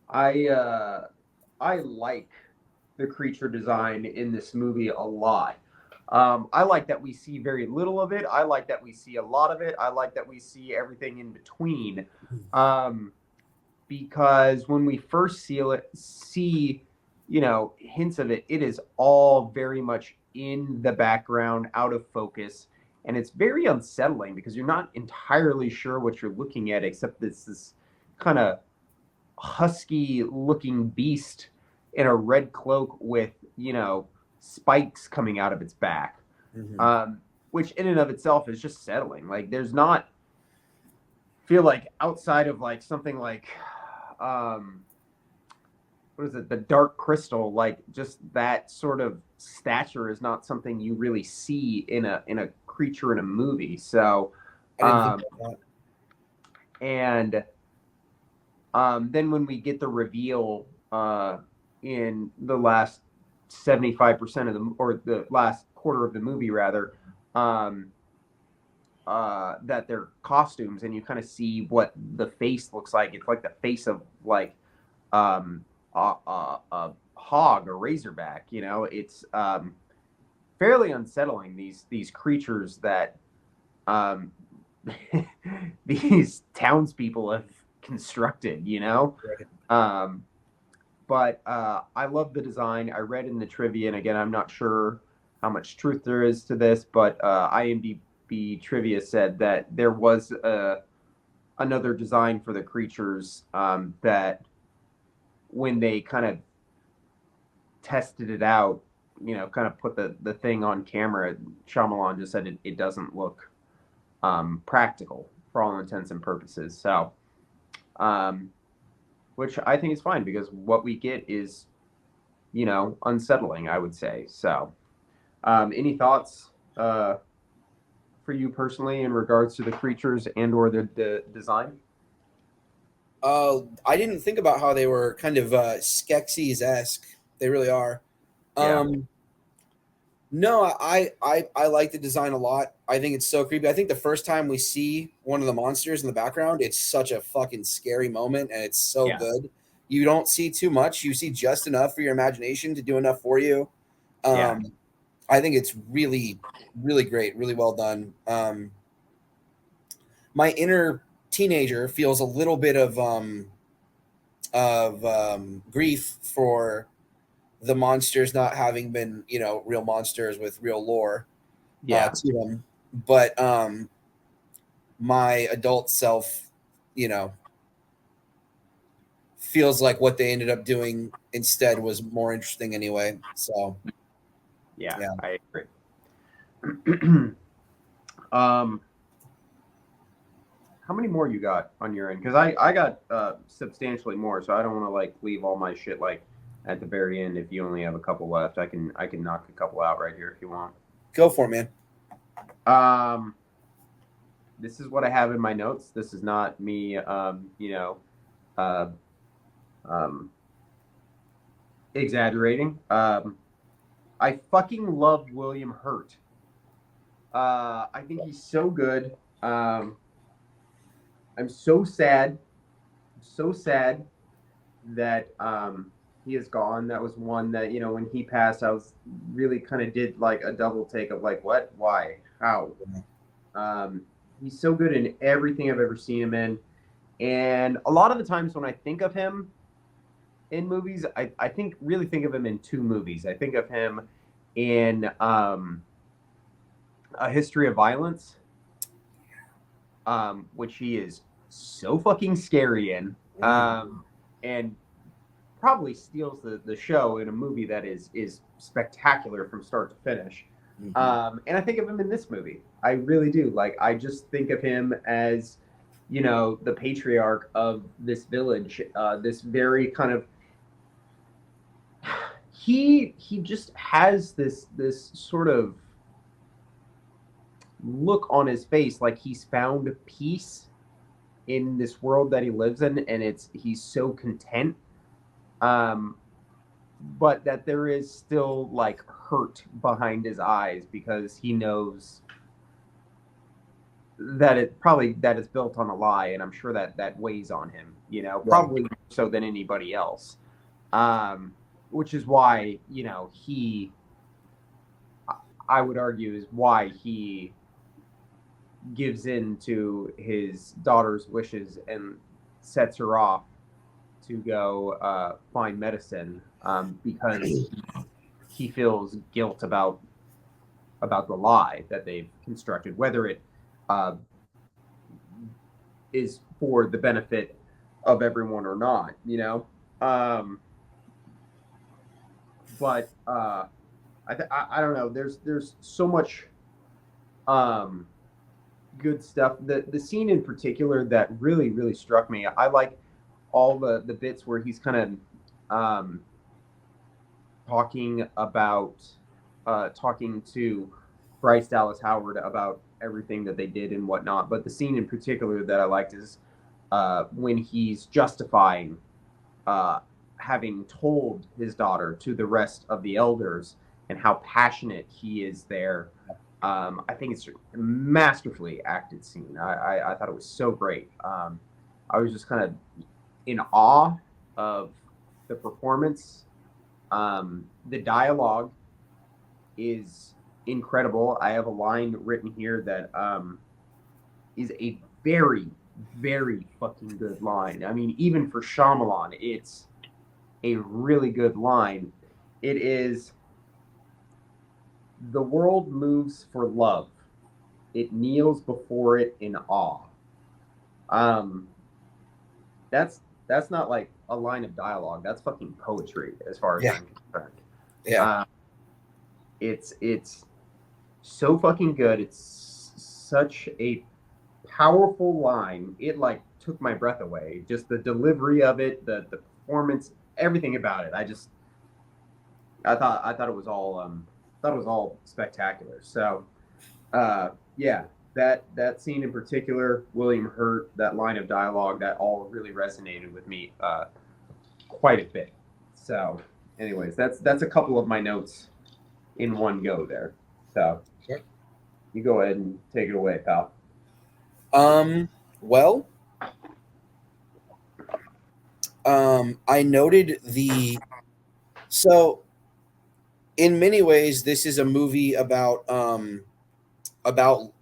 I like the creature design in this movie a lot. I like that we see very little of it. I like that we see a lot of it. I like that we see everything in between. Because when we first see hints of it, it is all very much in the background, out of focus, and it's very unsettling because you're not entirely sure what you're looking at, except this kind of husky looking beast in a red cloak with spikes coming out of its back, which in and of itself is just settling. Like there's not feel like outside of like something like what is it, the Dark Crystal, like just that sort of stature is not something you really see in a creature in a movie. So I didn't think about that. and then when we get the reveal in the last 75% of or the last quarter of the movie rather, that they're costumes, and you kind of see what the face looks like. It's like the face of like a hog, a razorback. It's fairly unsettling. These creatures that these townspeople have constructed. But I love the design. I read in the trivia, and again, I'm not sure how much truth there is to this, but IMDb trivia said that there was another design for the creatures that when they kind of tested it out, kind of put the thing on camera, Shyamalan just said it doesn't look practical for all intents and purposes. So, which I think is fine because what we get is, unsettling, I would say. So, any thoughts for you personally in regards to the creatures and or the design? I didn't think about how they were kind of Skeksis-esque. They really are. Yeah. No, I like the design a lot. I think it's so creepy. I think the first time we see one of the monsters in the background, it's such a fucking scary moment, and it's so good. You don't see too much. You see just enough for your imagination to do enough for you. I think it's really, really great, really well done. My inner teenager feels a little bit of grief for the monsters not having been, real monsters with real lore to them. But my adult self, feels like what they ended up doing instead was more interesting anyway. So yeah. I agree. How many more you got on your end? Because I got substantially more, so I don't want to like leave all my shit like at the very end. If you only have a couple left, I can knock a couple out right here if you want. Go for it, man. This is what I have in my notes. This is not me, exaggerating. I fucking love William Hurt. I think he's so good. I'm so sad that he is gone. That was one that, when he passed, I was really kind of did like a double take of like, what, why, how? He's so good in everything I've ever seen him in. And a lot of the times when I think of him in movies, I really think of him in two movies. I think of him in A History of Violence, which he is so fucking scary in. And probably steals the show in a movie that is spectacular from start to finish. And I think of him in this movie. I really do. Like, I just think of him as, the patriarch of this village. This very kind of he just has this sort of look on his face, like he's found peace in this world that he lives in, and he's so content. But that there is still like hurt behind his eyes because he knows that it's built on a lie, and I'm sure that weighs on him, probably more so than anybody else. Which is why, I would argue is why he gives in to his daughter's wishes and sets her off to go find medicine, because he feels guilt about the lie that they've constructed, whether it is for the benefit of everyone or not, But I don't know. There's so much good stuff. The scene in particular that really struck me. I like all the bits where he's kind of talking to Bryce Dallas Howard about everything that they did and whatnot. But the scene in particular that I liked is when he's justifying having told his daughter to the rest of the elders and how passionate he is there. I think it's a masterfully acted scene. I thought it was so great. I was just kind of in awe of the performance. The dialogue is incredible. I have a line written here that is a very, very fucking good line. I mean, even for Shyamalan, it's a really good line. It is, "The world moves for love. It kneels before it in awe." That's not like a line of dialogue. That's fucking poetry as far as I'm concerned. Yeah. It's so fucking good. It's such a powerful line. It like took my breath away. Just the delivery of it, the performance, everything about it. I thought it was all spectacular. So yeah, that scene in particular, William Hurt, that line of dialogue, that all really resonated with me quite a bit. So anyways, that's a couple of my notes in one go there. So sure. You go ahead and take it away, pal. Well, I noted so in many ways this is a movie about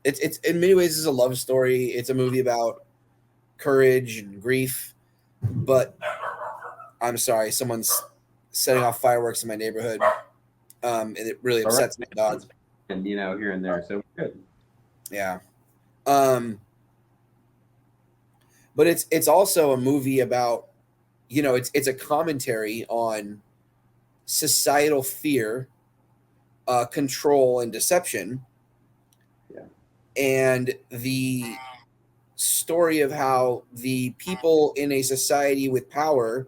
it's in many ways is a love story. It's a movie about courage and grief, but I'm sorry, someone's setting off fireworks in my neighborhood. And it really upsets my dog. And here and there, so we're good. Yeah. But it's also a movie about, it's a commentary on societal fear, control, and deception. Yeah. And the story of how the people in a society with power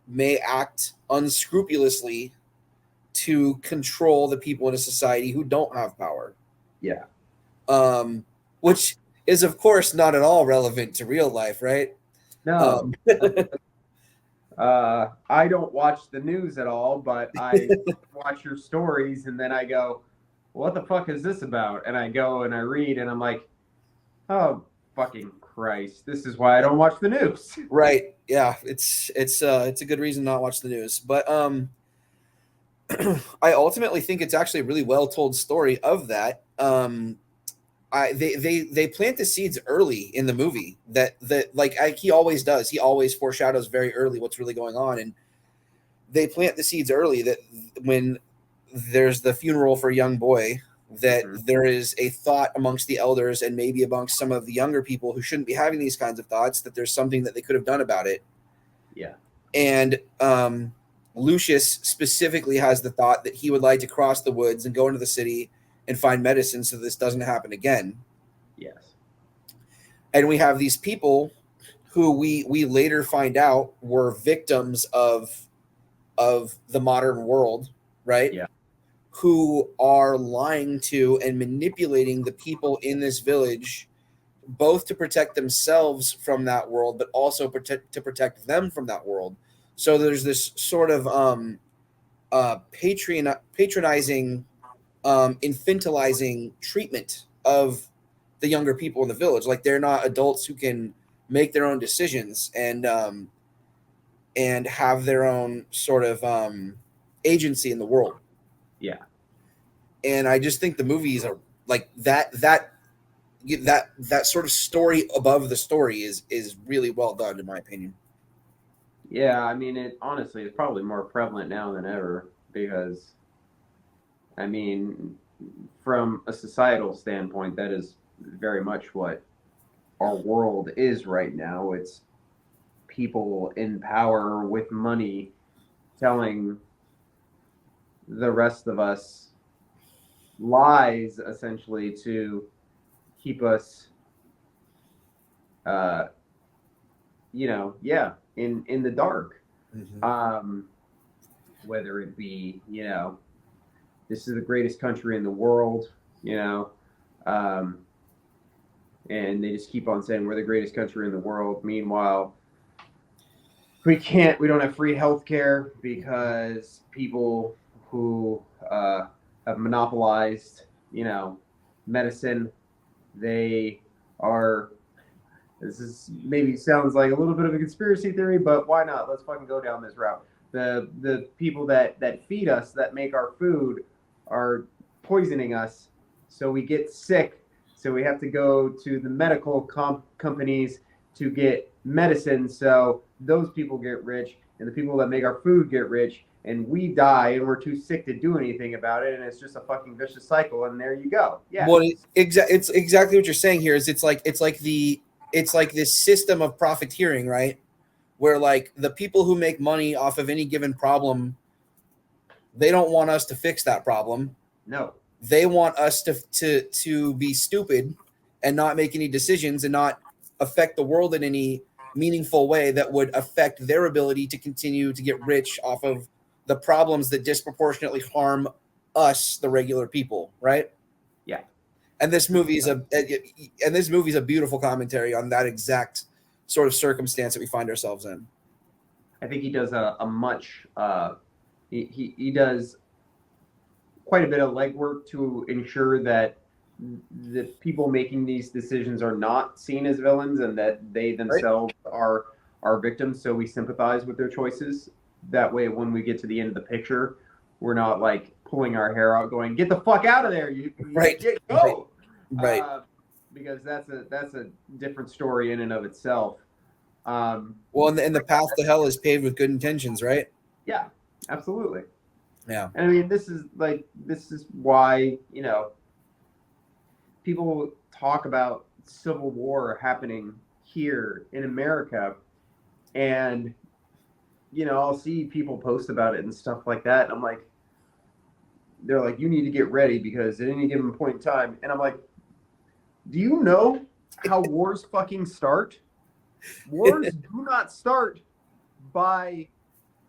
may act unscrupulously to control the people in a society who don't have power. Yeah. Which is, of course, not at all relevant to real life, right? No. I don't watch the news at all, but I watch your stories, and then I go, what the fuck is this about? And I go and I read, and I'm like, oh, fucking Christ, this is why I don't watch the news. Right. Yeah. It's a good reason not to watch the news. But I ultimately think it's actually a really well told story of that. They plant the seeds early in the movie that he always does. He always foreshadows very early what's really going on, and they plant the seeds early that when there's the funeral for a young boy, that there is a thought amongst the elders and maybe amongst some of the younger people who shouldn't be having these kinds of thoughts, that there's something that they could have done about it. Yeah. And Lucius specifically has the thought that he would like to cross the woods and go into the city and find medicine so this doesn't happen again. Yes. And we have these people who we later find out were victims of the modern world, right? Yeah. Who are lying to and manipulating the people in this village, both to protect themselves from that world, but also to protect them from that world. So there's this sort of patronizing, infantilizing treatment of the younger people in the village. Like they're not adults who can make their own decisions and have their own sort of agency in the world. Yeah. And I just think the movies are like that sort of story above the story is really well done, in my opinion. Yeah, I mean, it honestly is probably more prevalent now than ever because, I mean, from a societal standpoint, that is very much what our world is right now. It's people in power with money telling the rest of us lies, essentially, to keep us, in the dark. Mm-hmm. Whether it be, this is the greatest country in the world, and they just keep on saying we're the greatest country in the world. Meanwhile, we don't have free healthcare because people who have monopolized, medicine, they are. This is maybe sounds like a little bit of a conspiracy theory, but why not? Let's fucking go down this route. The people that feed us, that make our food, are poisoning us, so we get sick. So we have to go to the medical companies to get medicine. So those people get rich, and the people that make our food get rich, and we die, and we're too sick to do anything about it, and it's just a fucking vicious cycle. And there you go. Yeah. Well, it's exactly what you're saying here. Is it's like this system of profiteering, right? Where like the people who make money off of any given problem, they don't want us to fix that problem. No. They want us to be stupid and not make any decisions and not affect the world in any meaningful way that would affect their ability to continue to get rich off of the problems that disproportionately harm us, the regular people, right? Yeah. And this movie is a beautiful commentary on that exact sort of circumstance that we find ourselves in. I think he does a much he does quite a bit of legwork to ensure that the people making these decisions are not seen as villains and that they themselves are victims. So we sympathize with their choices. That way, when we get to the end of the picture, we're not like pulling our hair out, going, "Get the fuck out of there! You right? Go!" Right. Because that's a different story in and of itself. Well, and the path to hell is paved with good intentions, right? Yeah, absolutely. Yeah. And I mean, this is why, people talk about civil war happening here in America, and I'll see people post about it and stuff like that, and I'm like, they're like, you need to get ready because at any given point in time, and I'm like, do you know how wars fucking start? Wars do not start by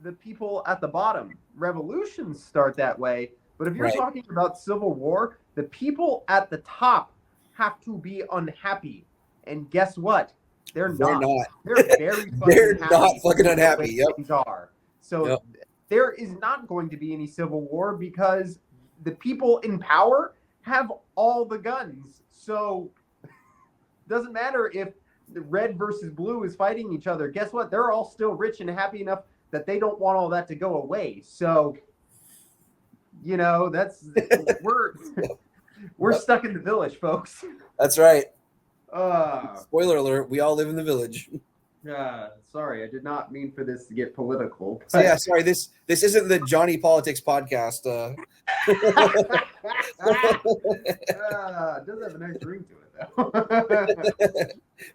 the people at the bottom. Revolutions start that way. But if you're talking about civil war, the people at the top have to be unhappy. And guess what? They're not. They're very fucking They're happy. Not fucking unhappy. Yep. Things are. So there is not going to be any civil war because the people in power have all the guns. So it doesn't matter if the red versus blue is fighting each other. Guess what? They're all still rich and happy enough that they don't want all that to go away. So, that's we're stuck in the village, folks. That's right. Spoiler alert: we all live in the village. Sorry, I did not mean for this to get political. So yeah, sorry. This isn't the Johnny Politics podcast. It does have a nice ring to it, though.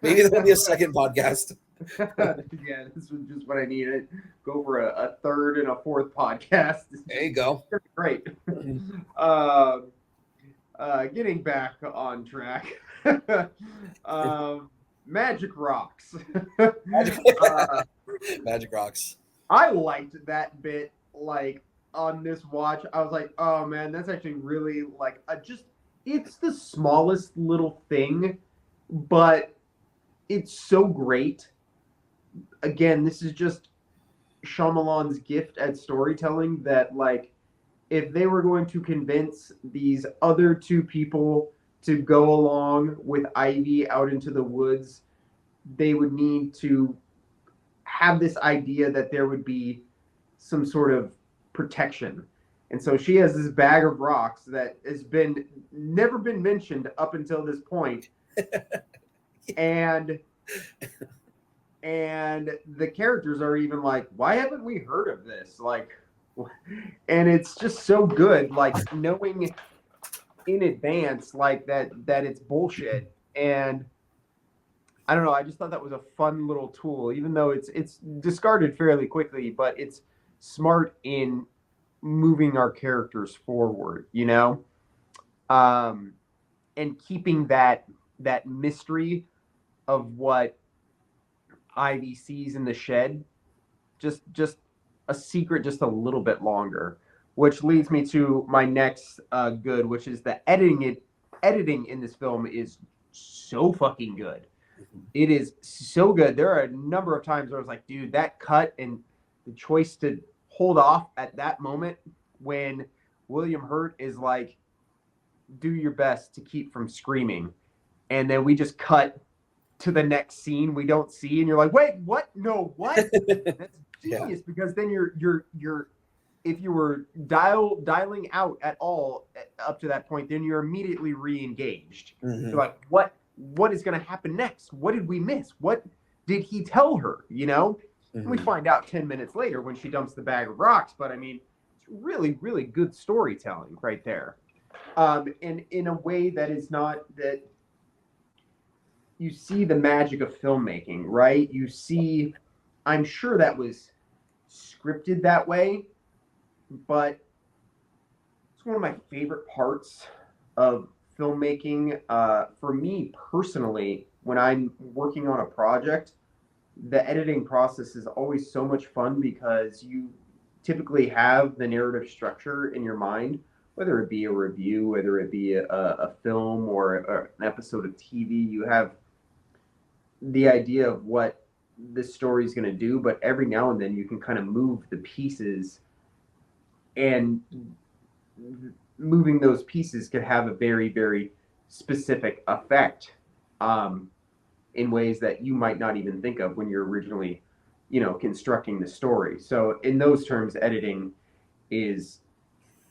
Maybe there'll be a second podcast. Yeah, this was just what I needed. Go for a third and a fourth podcast. There you go. Great. Getting back on track. Magic rocks. Magic rocks. I liked that bit. Like on this watch, I was like, "Oh man, that's actually really like it's the smallest little thing, but it's so great." Again, this is just Shyamalan's gift at storytelling that, like, if they were going to convince these other two people to go along with Ivy out into the woods, they would need to have this idea that there would be some sort of protection. And so she has this bag of rocks that has been never been mentioned up until this point. and the characters are even like, why haven't we heard of this? Like, and it's just so good, like knowing in advance like that it's bullshit. And I don't know, I just thought that was a fun little tool, even though it's discarded fairly quickly, but it's smart in moving our characters forward, you know? And keeping that mystery of what Ivy sees in the shed just a secret just a little bit longer, which leads me to my next good, which is the editing. Editing in this film is so fucking good. It is so good. There are a number of times where I was like, dude, that cut and the choice to hold off at that moment when William Hurt is like, do your best to keep from screaming. And then we just cut to the next scene we don't see, and you're like, wait, what? No, what? That's genius, because then you're if you were dialing out at all up to that point, then you're immediately re-engaged. Mm-hmm. You're like, what is going to happen next? What did we miss? What did he tell her? You know, Mm-hmm. We find out 10 minutes later when she dumps the bag of rocks. But I mean, it's really, really good storytelling right there, and in a way that is not that. You see the magic of filmmaking, right? You see, I'm sure that was scripted that way, but it's one of my favorite parts of filmmaking. For me personally, when I'm working on a project, the editing process is always so much fun because you typically have the narrative structure in your mind, whether it be a review, whether it be a film or an episode of TV. You have the idea of what this story is going to do, but every now and then you can kind of move the pieces, and moving those pieces could have a very, very specific effect in ways that you might not even think of when you're originally, constructing the story. So in those terms, editing is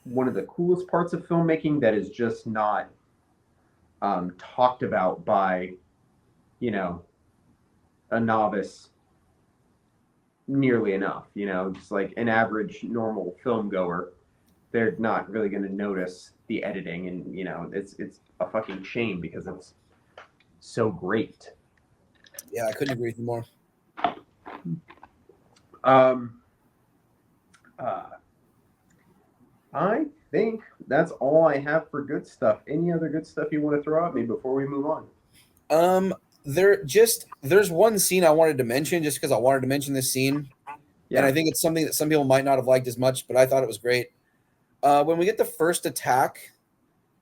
one of the coolest parts of filmmaking that is just not talked about by, a novice nearly enough. Just like an average normal film goer, they're not really going to notice the editing, and it's a fucking shame because it's so great. Yeah, I couldn't agree with you more. I think that's all I have for good stuff. Any other good stuff you want to throw at me before we move on? There's one scene I wanted to mention just because I wanted to mention this scene. Yeah. And I think it's something that some people might not have liked as much, but I thought it was great. When we get the first attack,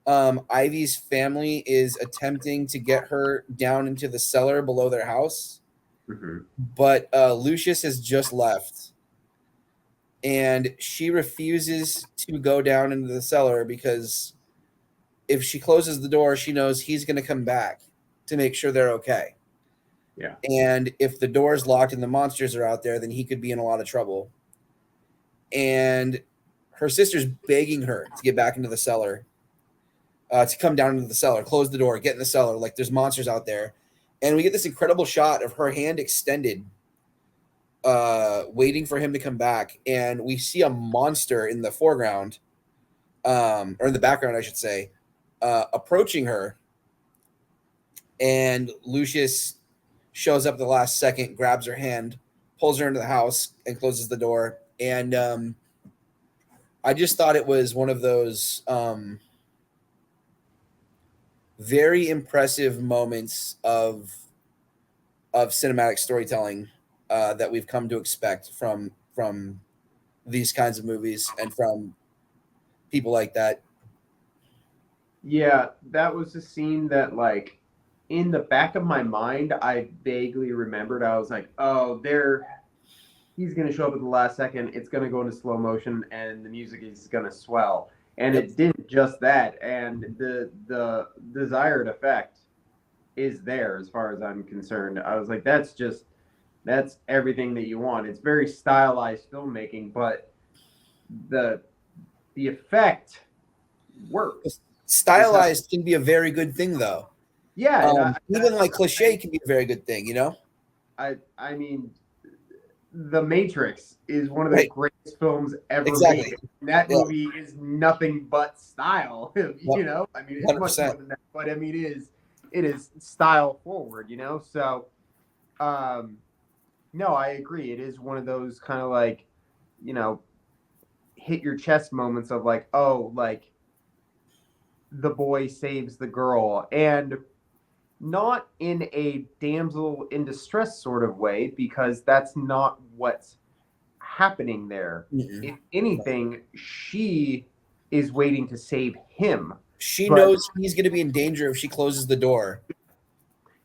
Ivy's family is attempting to get her down into the cellar below their house. Mm-hmm. But Lucius has just left. And she refuses to go down into the cellar because if she closes the door, she knows he's going to come back to make sure they're okay. Yeah. And if the door is locked and the monsters are out there, then he could be in a lot of trouble. And her sister's begging her to get back into the cellar, to come down into the cellar, close the door, get in the cellar. Like there's monsters out there. And we get this incredible shot of her hand extended, waiting for him to come back. And we see a monster in the foreground, or in the background, I should say, approaching her. and Lucius shows up at the last second, grabs her hand, pulls her into the house, and closes the door. And I just thought it was one of those very impressive moments of cinematic storytelling that we've come to expect from these kinds of movies and from people like that. Yeah, that was a scene that, like, in the back of my mind, I vaguely remembered. I was like, oh, he's going to show up at the last second. It's going to go into slow motion, and the music is going to swell. And Yep. it did just that. And the desired effect is there, as far as I'm concerned. I was like, that's everything that you want. It's very stylized filmmaking, but the effect works. Stylized can be a very good thing, though. Yeah, and even like cliche can be a very good thing, you know? I mean, The Matrix is one of the Right. greatest films ever Exactly. made. And that movie is nothing but style, you know? I mean, it's 100%. much more than that, but I mean, it is style forward, you know? So, no, I agree. It is one of those kind of like, you know, hit your chest moments of like, oh, like the boy saves the girl. And not in a damsel in distress sort of way, because that's not what's happening there. Mm-mm. If anything, she is waiting to save him. She But- knows he's going to be in danger if she closes the door.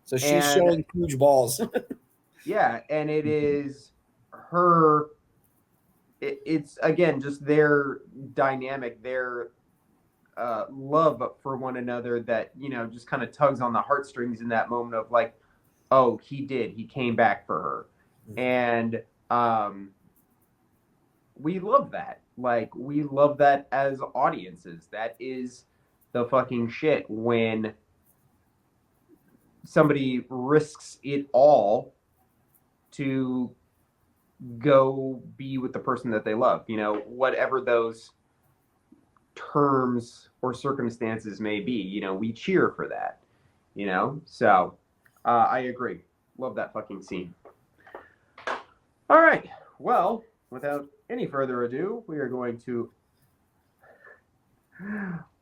So she's And- showing huge balls. Yeah, and it is her. It's again just their dynamic, their love for one another that, you know, just kind of tugs on the heartstrings in that moment of like, oh, he came back for her. And we love that. Like, we love that as audiences. That is the fucking shit when somebody risks it all to go be with the person that they love, you know, whatever those terms or circumstances may be. You know, we cheer for that, you know. So I agree, love that fucking scene. All right, well, without any further ado, we are going to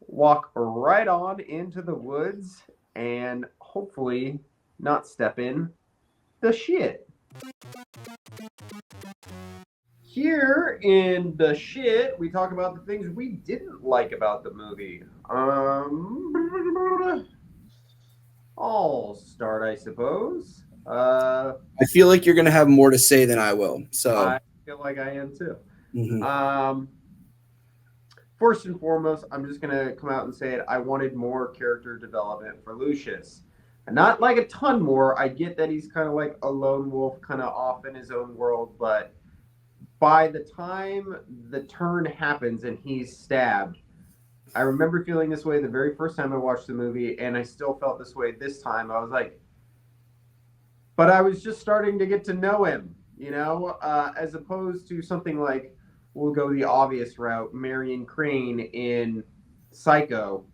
walk right on into the woods and hopefully not step in the shit. Here in the shit, we talk about the things we didn't like about the movie. I'll start, I suppose. I feel like you're going to have more to say than I will. So I feel like I am too. Mhm. First and foremost, I'm just going to come out and say it. I wanted more character development for Lucius. And not like a ton more. I get that he's kind of like a lone wolf, kind of off in his own world, but by the time the turn happens and he's stabbed, I remember feeling this way the very first time I watched the movie, and I still felt this way this time. I was like, but I was just starting to get to know him, you know, as opposed to something like, we'll go the obvious route, Marion Crane in Psycho.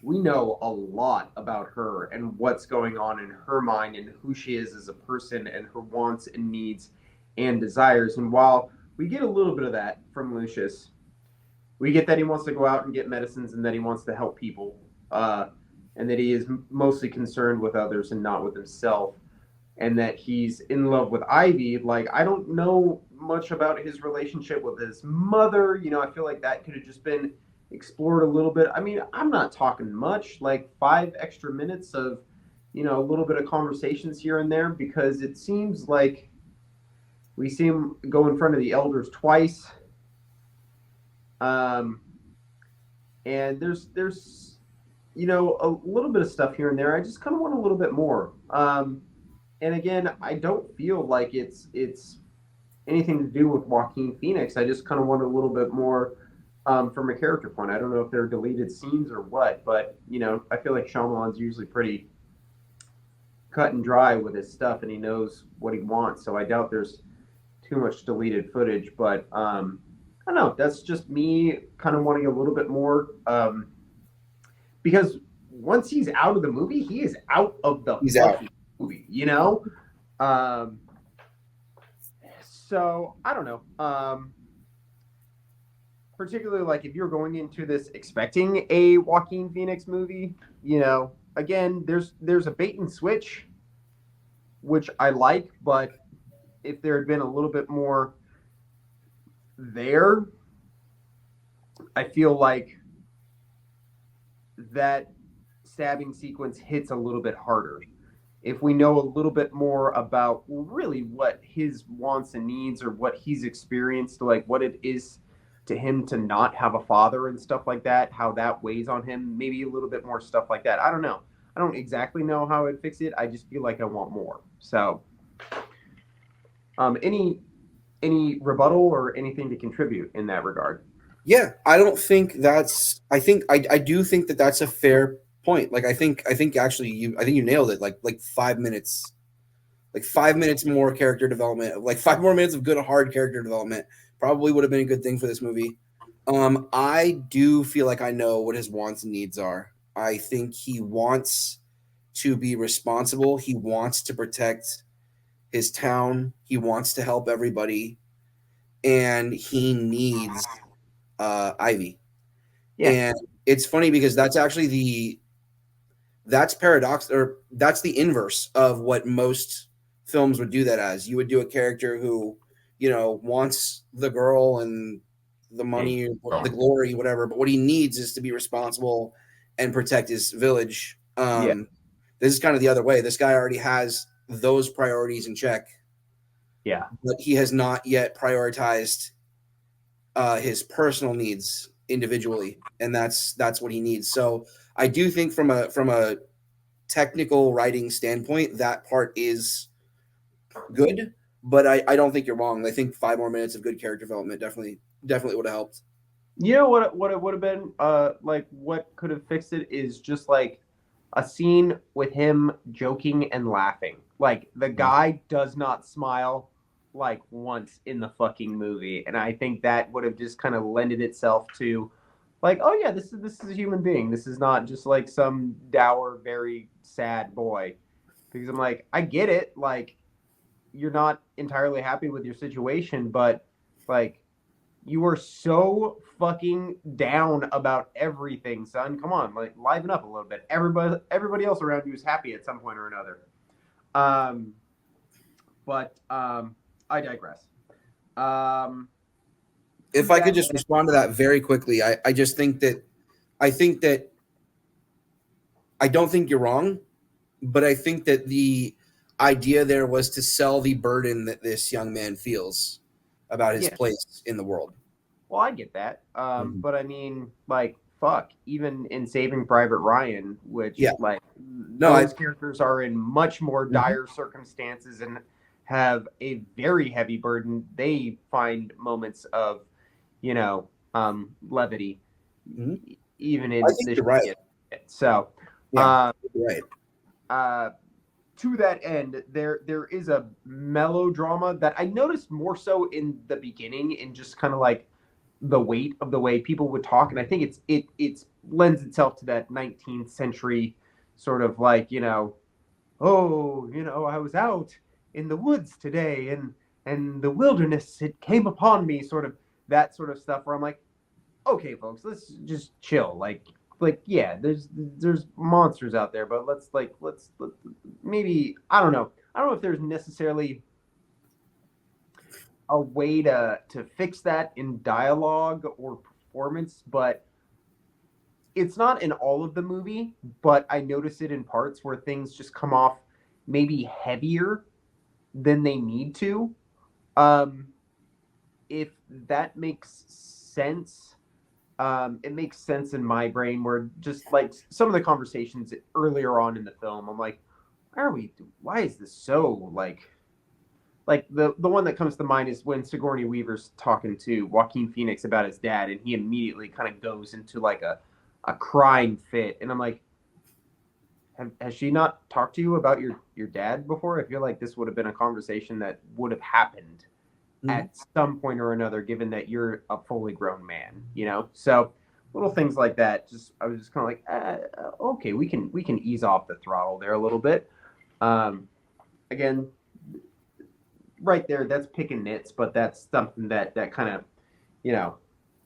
We know a lot about her and what's going on in her mind and who she is as a person and her wants and needs and desires. And while we get a little bit of that from Lucius, we get that he wants to go out and get medicines and that he wants to help people, and that he is mostly concerned with others and not with himself, and that he's in love with Ivy. Like, I don't know much about his relationship with his mother. You know, I feel like that could have just been explored a little bit. I mean, I'm not talking much, like 5 extra minutes of, you know, a little bit of conversations here and there, because it seems like we see him go in front of the elders twice. And there's you know, a little bit of stuff here and there. I just kind of want a little bit more. And again, I don't feel like it's anything to do with Joaquin Phoenix. I just kind of want a little bit more from a character point. I don't know if they're deleted scenes or what, but, you know, I feel like Shyamalan's usually pretty cut and dry with his stuff, and he knows what he wants. So I doubt there's too much deleted footage, but I don't know. That's just me kind of wanting a little bit more, because once he's out of the movie, he is out of the He's out. fucking movie, you know? So I don't know. Particularly like if you're going into this expecting a Joaquin Phoenix movie, you know, again, there's a bait and switch, which I like, but if there had been a little bit more there, I feel like that stabbing sequence hits a little bit harder. If we know a little bit more about really what his wants and needs or what he's experienced, like what it is to him to not have a father and stuff like that, how that weighs on him, maybe a little bit more stuff like that. I don't know. I don't exactly know how I'd fix it. I just feel like I want more. So, any rebuttal or anything to contribute in that regard? Yeah, I don't think that's. I do think that that's a fair point. Like I think actually I think you nailed it. Like 5 minutes, like 5 minutes more character development, like 5 more minutes of good hard character development probably would have been a good thing for this movie. I do feel like I know what his wants and needs are. I think he wants to be responsible. He wants to protect his town. He wants to help everybody, and he needs Ivy. Yeah. And it's funny because that's actually that's paradox, or that's the inverse of what most films would do that as. You would do a character who, wants the girl and the money, the glory, whatever, but what he needs is to be responsible and protect his village. This is kind of the other way. This guy already has those priorities in check. Yeah. But he has not yet prioritized his personal needs individually, and that's what he needs. So I do think from a technical writing standpoint, that part is good, but I don't think you're wrong. I think 5 more minutes of good character development definitely would have helped. You know what it would have been? Like what could have fixed it is just like a scene with him joking and laughing. Like the guy does not smile like once in the fucking movie, and I think that would have just kind of lended itself to like, oh yeah, this is a human being. This is not just like some dour, very sad boy. Because I'm like, I get it. Like you're not entirely happy with your situation, but like you are so fucking down about everything, son. Come on, like liven up a little bit. Everybody else around you is happy at some point or another. But I digress. If I could just respond to that very quickly, I just think that I don't think you're wrong, but I think that the idea there was to sell the burden that this young man feels about his place in the world. Well, I get that. But I mean, like, fuck, even in Saving Private Ryan, which, those characters are in much more dire circumstances and have a very heavy burden, they find moments of, levity, even in I think you're right. So, right. To that end, there is a melodrama that I noticed more so in the beginning, in just kind of like the weight of the way people would talk, and I think it lends itself to that 19th century sort of like, I was out in the woods today and the wilderness, it came upon me, sort of that sort of stuff where I'm like, okay, folks, let's just chill. Like yeah, there's monsters out there, but let's maybe I don't know if there's necessarily a way to fix that in dialogue or performance, but it's not in all of the movie, but I notice it in parts where things just come off maybe heavier than they need to. If that makes sense, it makes sense in my brain, where just like some of the conversations earlier on in the film, I'm like, why is this so like the one that comes to mind is when Sigourney Weaver's talking to Joaquin Phoenix about his dad, and he immediately kind of goes into like a crying fit, and I'm like, has she not talked to you about your dad before? I feel like this would have been a conversation that would have happened at some point or another, given that you're a fully grown man, So little things like that. Just I was just kind of like, okay, we can ease off the throttle there a little bit. Again, right there, that's picking nits, but that's something that kind of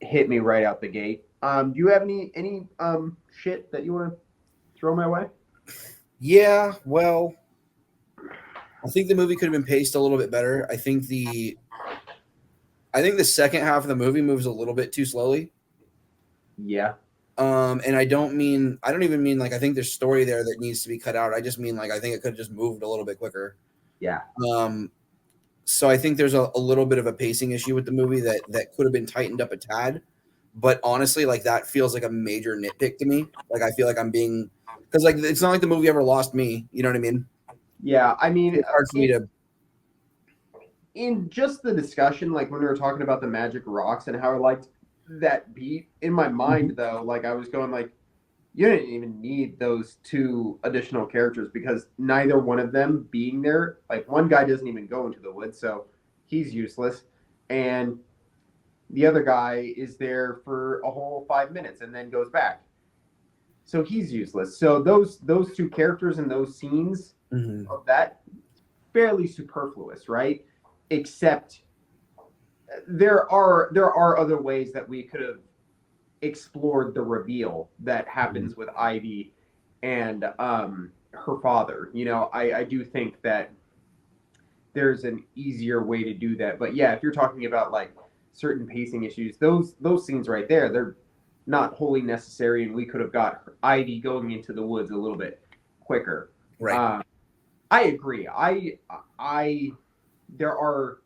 hit me right out the gate. Do you have any shit that you want to throw my way? Yeah, well, I think the movie could have been paced a little bit better. I think the second half of the movie moves a little bit too slowly. Yeah. And I don't even mean like I think there's story there that needs to be cut out. I just mean like I think it could have just moved a little bit quicker. Yeah. So I think there's a little bit of a pacing issue with the movie that could have been tightened up a tad. But honestly, like that feels like a major nitpick to me. Like I feel like I'm being because like it's not like the movie ever lost me. You know what I mean? Yeah. I mean, It's hard for me to. in just the discussion, like when we were talking about the magic rocks and how I liked that beat in my mind, though, like I was going like, you didn't even need those two additional characters because neither one of them being there, like one guy doesn't even go into the woods, so he's useless, and the other guy is there for a whole 5 minutes and then goes back, so he's useless. So those two characters and those scenes of that fairly superfluous, right? Except there are other ways that we could have explored the reveal that happens with Ivy and her father. I do think that there's an easier way to do that. But yeah, if you're talking about like certain pacing issues, those scenes right there, they're not wholly necessary, and we could have got Ivy going into the woods a little bit quicker. Right. I agree. I there are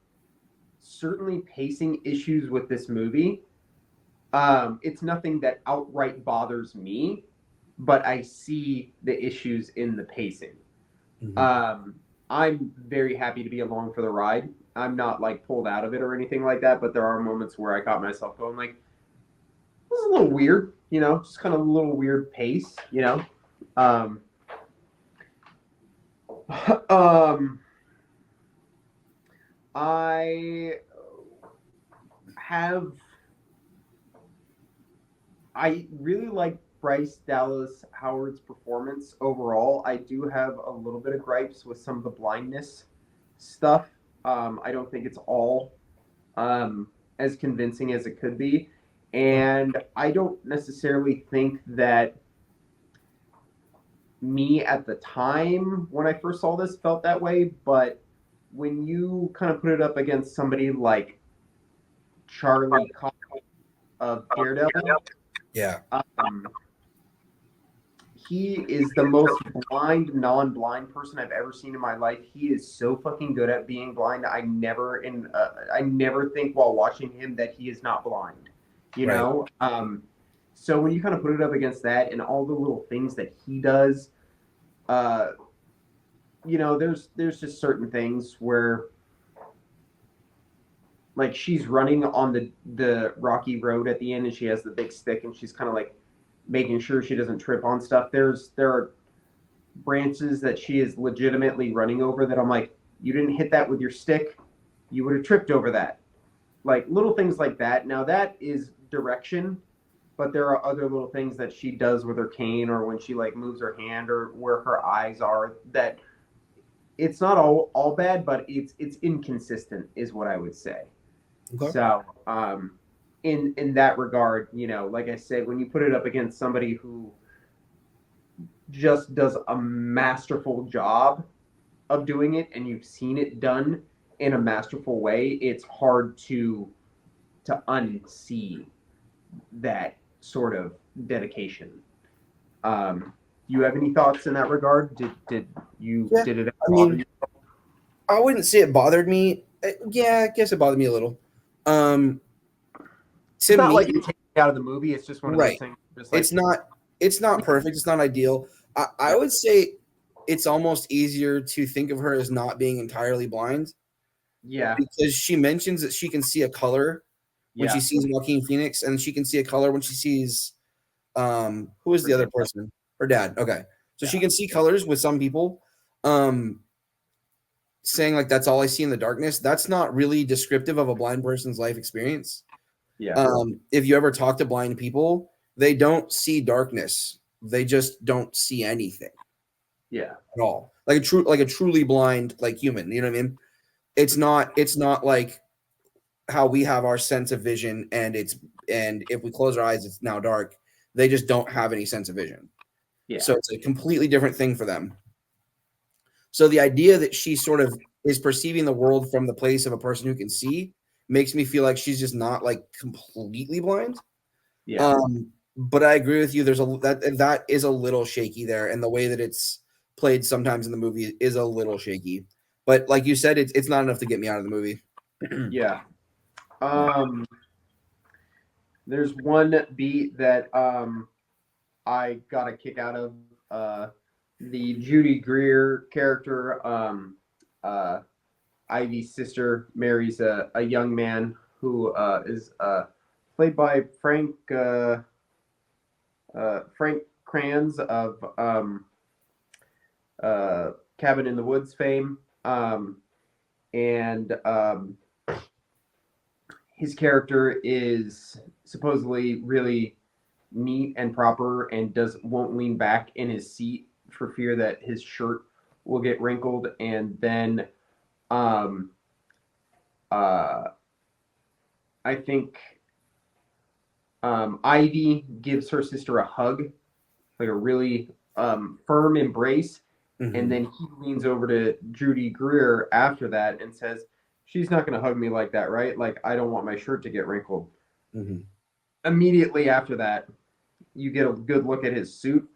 certainly pacing issues with this movie. It's nothing that outright bothers me, but I see the issues in the pacing. I'm very happy to be along for the ride. I'm not like pulled out of it or anything like that, but there are moments where I caught myself going like, this is a little weird, just kind of a little weird pace, Um, um, I have. I really like Bryce Dallas Howard's performance overall. I do have a little bit of gripes with some of the blindness stuff. I don't think it's all as convincing as it could be. And I don't necessarily think that me at the time when I first saw this felt that way. But when you kind of put it up against somebody like Charlie Cox of Daredevil, Yeah. he is the most blind, non-blind person I've ever seen in my life. He is so fucking good at being blind. I never think while watching him that he is not blind. Right. So when you kind of put it up against that and all the little things that he does, there's just certain things where, like, she's running on the rocky road at the end and she has the big stick and she's kind of like making sure she doesn't trip on stuff. There are branches that she is legitimately running over that I'm like, you didn't hit that with your stick, you would have tripped over that. Like little things like that. Now that is direction, but there are other little things that she does with her cane or when she like moves her hand or where her eyes are that it's not all bad, but it's inconsistent is what I would say. Okay. So in that regard, like I said, when you put it up against somebody who just does a masterful job of doing it and you've seen it done in a masterful way, it's hard to unsee that sort of dedication. You have any thoughts in that regard? Did it bother you? I wouldn't say it bothered me. Yeah, I guess it bothered me a little. It's not like you take it out of the movie. It's just one of those things. Just like, it's not perfect. It's not ideal. I would say it's almost easier to think of her as not being entirely blind. Yeah. Because she mentions that she can see a color when she sees Joaquin Phoenix, and she can see a color when she sees who is the other person? Her dad. Okay. So she can see colors with some people. Saying like that's all I see in the darkness, that's not really descriptive of a blind person's life experience. Yeah. If you ever talk to blind people, they don't see darkness. They just don't see anything Yeah. at all. Like a truly blind like human. You know what I mean? It's not like how we have our sense of vision and if we close our eyes, it's now dark. They just don't have any sense of vision. Yeah. So it's a completely different thing for them. So the idea that she sort of is perceiving the world from the place of a person who can see makes me feel like she's just not like completely blind. Yeah. But I agree with you. There's that is a little shaky there, and the way that it's played sometimes in the movie is a little shaky. But like you said, it's not enough to get me out of the movie. Yeah. There's one beat that I got a kick out of. The Judy Greer character, Ivy's sister, marries a young man who is played by Frank Kranz of Cabin in the Woods fame, and his character is supposedly really neat and proper and won't lean back in his seat for fear that his shirt will get wrinkled. And then I think Ivy gives her sister a hug, like a really firm embrace. Mm-hmm. And then he leans over to Judy Greer after that and says, "She's not going to hug me like that, right? Like, I don't want my shirt to get wrinkled." Mm-hmm. Immediately after that, you get a good look at his suit.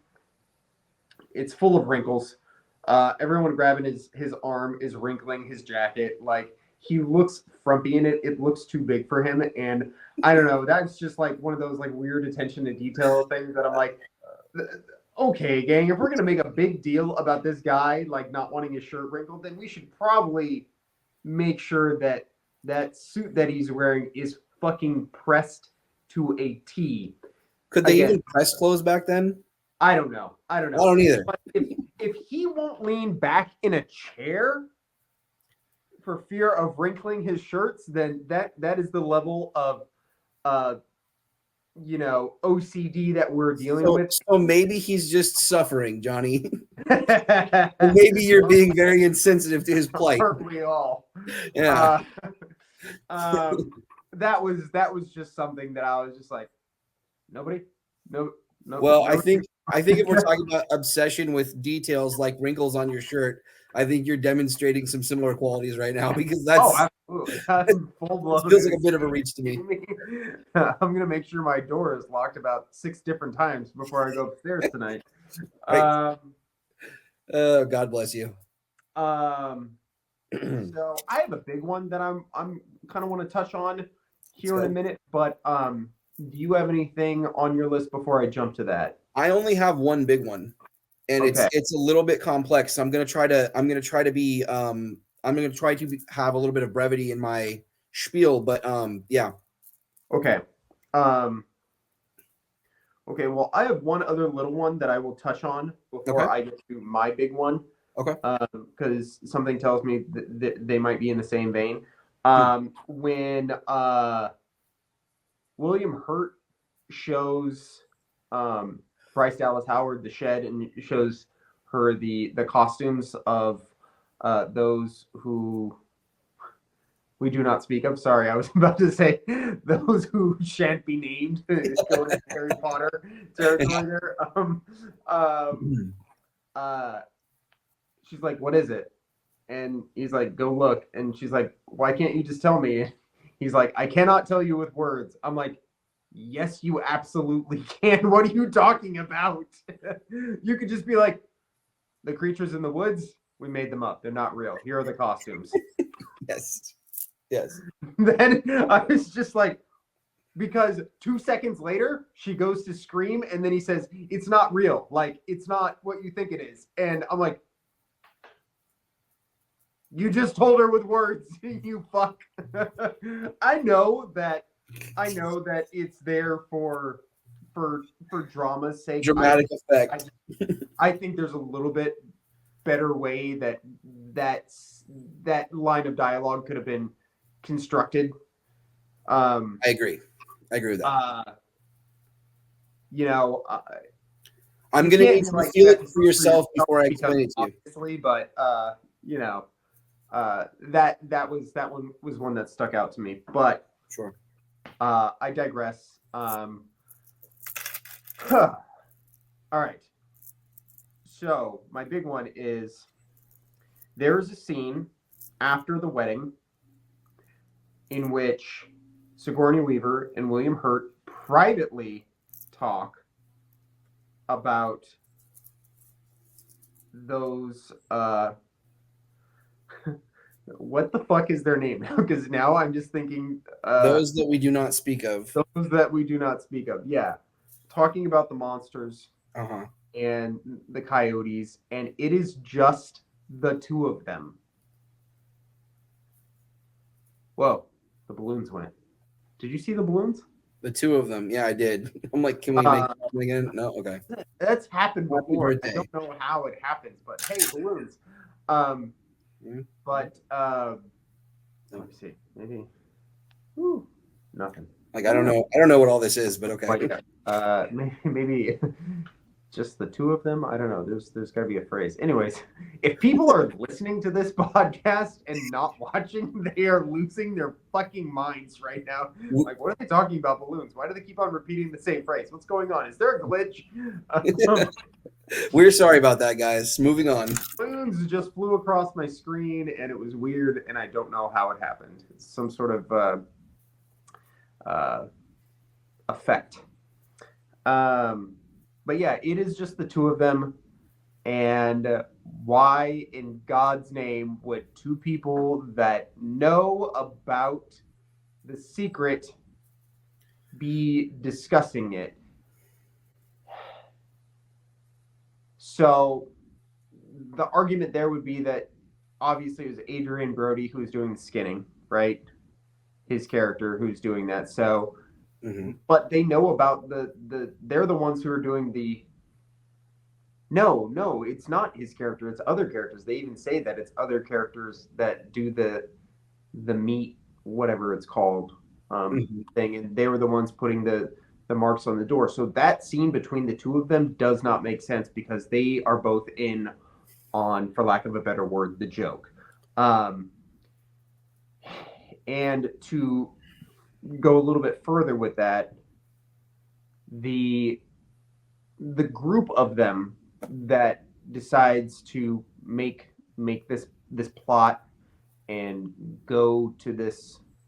It's full of wrinkles. Everyone grabbing his arm is wrinkling his jacket. Like, he looks frumpy in it. It looks too big for him. And I don't know. That's just like one of those like weird attention to detail things that I'm like, okay, gang, if we're going to make a big deal about this guy like not wanting his shirt wrinkled, then we should probably make sure that that suit that he's wearing is fucking pressed to a T. Could they even press clothes back then? I don't know. I don't either. But if he won't lean back in a chair for fear of wrinkling his shirts, then that is the level of OCD that we're dealing with. So maybe he's just suffering, Johnny. Maybe you're being very insensitive to his plight. Aren't we all? Yeah. That was just something that I was just like, no. Well, I think if we're talking about obsession with details like wrinkles on your shirt, I think you're demonstrating some similar qualities right now, because that's absolutely. That's full-blown. It feels like a bit of a reach to me. I'm gonna make sure my door is locked about 6 different times before I go upstairs tonight. Right. God bless you. So I have a big one that I'm kind of want to touch on here in a minute, but do you have anything on your list before I jump to that? I only have one big one, and it's a little bit complex. So I'm gonna try to have a little bit of brevity in my spiel, but yeah. Okay. Okay. Well, I have one other little one that I will touch on before I get to my big one. Okay. Because something tells me that they might be in the same vein. When William Hurt shows Bryce Dallas Howard the shed and shows her the costumes of those who we do not speak of. Sorry, I was about to say those who shan't be named. Going to Harry Potter territory there. She's like, "What is it?" And he's like, "Go look." And she's like, "Why can't you just tell me?" He's like, "I cannot tell you with words." I'm like, "Yes, you absolutely can. What are you talking about?" You could just be like, "The creatures in the woods, we made them up. They're not real. Here are the costumes." Yes. Then I was just like, because 2 seconds later, she goes to scream, and then he says, "It's not real. Like, it's not what you think it is." And I'm like, you just told her with words, you fuck. I know that it's there for drama's sake. Dramatic effect. I think there's a little bit better way that line of dialogue could have been constructed. I agree with that. you know, I'm you gonna can't need be you to like, feel yeah, it for yourself before I because explain it to you. obviously, but you know, that one was one that stuck out to me. But Sure. I digress. All right. So my big one is there's a scene after the wedding in which Sigourney Weaver and William Hurt privately talk about those what the fuck is their name now? Because now I'm just thinking Those that we do not speak of. those that we do not speak of. Yeah. Talking about the monsters Uh-huh. and the coyotes, and it is just the two of them. Whoa, the balloons went. Did you see the balloons? The two of them. Yeah, I did. I'm like, can we make Uh, that happen again? No? Okay. That's happened Happy before. I birthday. don't know how it happens, but hey, balloons. Um, but let me see. Maybe. Whew, nothing. Like I don't know what all this is, but okay. Like, maybe just the two of them. I don't know. There's got to be a phrase. Anyways, if people are listening to this podcast and not watching, they are losing their fucking minds right now. Like, what are they talking about balloons? Why do they keep on repeating the same phrase? What's going on? Is there a glitch? We're sorry about that, guys. Moving on. Balloons just flew across my screen, and it was weird, and I don't know how it happened. It's some sort of effect. But yeah, it is just the two of them. And why in God's name would two people that know about the secret be discussing it? So the argument there would be that obviously it was Adrian Brody who was doing the skinning, right? His character who's doing that. So, but they know about they're the ones who are doing the. No, it's not his character. It's other characters. They even say that it's other characters that do the meat, whatever it's called, thing, and they were the ones putting the marks on the door. So that scene between the two of them does not make sense because they are both in on, for lack of a better word, the joke. And to go a little bit further with that, the group of them that decides to make this plot and go to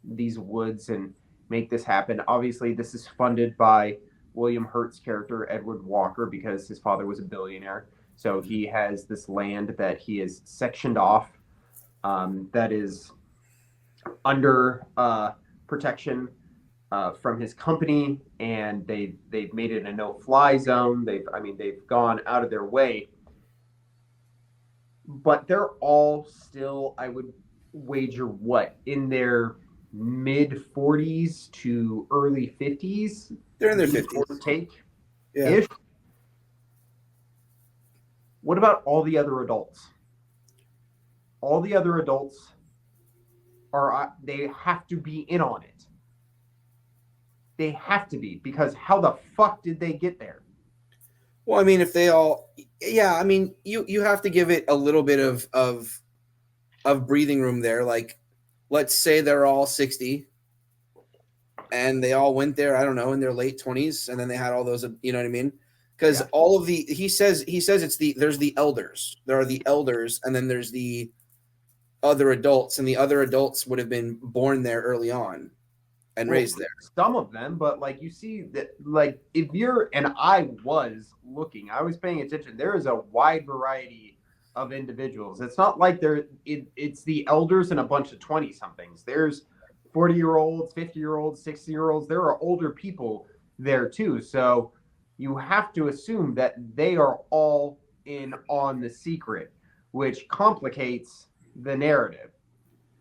these woods and make this happen. Obviously, this is funded by William Hurt's character, Edward Walker, because his father was a billionaire. So he has this land that he has sectioned off that is under protection from his company, and they've made it a no-fly zone. They've gone out of their way, but they're all still, I would wager, what, in their mid 40s to early 50s. They're in their 50s. Take. Yeah. What about all the other adults? All the other adults they have to be in on it. They have to be, because how the fuck did they get there? Well, I mean, if they all, yeah, I mean, you have to give it a little bit of breathing room there. Like, let's say they're all 60 and they all went there, I don't know, in their late 20s, and then they had all those, you know what I mean? Because all of he says there's the elders. There are the elders, and then there's the other adults, and the other adults would have been born there early on and raised there. Some of them, but like you see that, like if you're, and I was paying attention. There is a wide variety of individuals. It's not like it's the elders and a bunch of 20 somethings. There's 40-year-olds, 50-year-olds, 60-year-olds. There are older people there too. So you have to assume that they are all in on the secret, which complicates the narrative.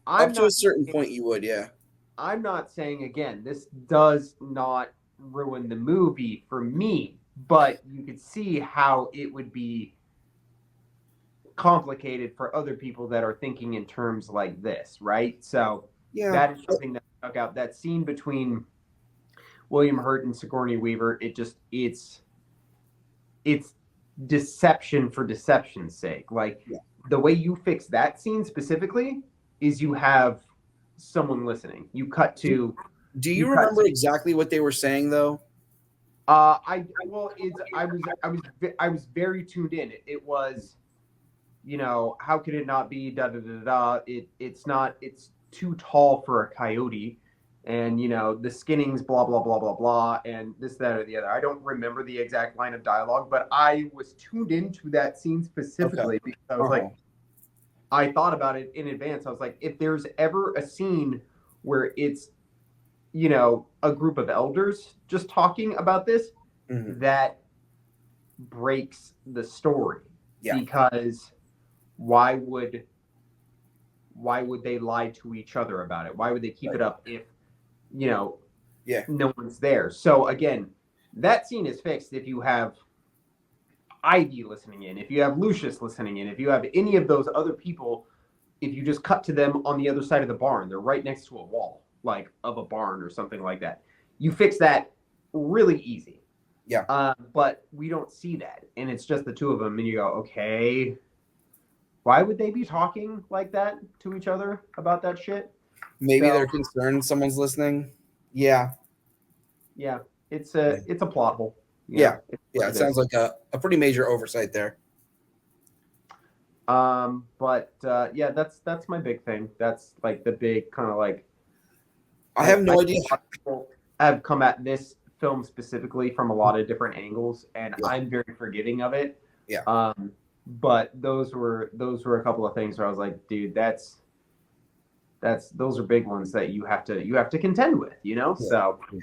Up to a certain point, you would, yeah. I'm not saying, again, this does not ruin the movie for me, but you could see how it would be complicated for other people that are thinking in terms like this, right? So that is something that stuck out. That scene between William Hurt and Sigourney Weaver. It's deception for deception's sake. Like Yeah. the way you fix that scene specifically is you have someone listening. You cut to. Do you remember exactly what they were saying though? I was very tuned in. It was, how could it not be da da da da? It's too tall for a coyote, and the skinning's blah blah blah blah blah, and this that or the other. I don't remember the exact line of dialogue, but I was tuned into that scene specifically because I was like, I thought about it in advance. I was like, if there's ever a scene where it's a group of elders just talking about this, that breaks the story. Yeah. Because why would they lie to each other about it? Why would they keep it up if no one's there? So again, that scene is fixed if you have Ivy listening in, if you have Lucius listening in, if you have any of those other people, if you just cut to them on the other side of the barn, they're right next to a wall, like of a barn or something like that. You fix that really easy. Yeah. But we don't see that, and it's just the two of them, and you go, okay, why would they be talking like that to each other about that shit? Maybe they're concerned someone's listening. Yeah. Yeah. It's a plot hole. Yeah. It sounds like a pretty major oversight there. But that's my big thing. That's like the big kind of like. I have no idea. People have come at this film specifically from a lot of different angles, and I'm very forgiving of it. Yeah. But those were a couple of things where I was like, dude, those are big ones that you have to contend with, Yeah. So. Yeah.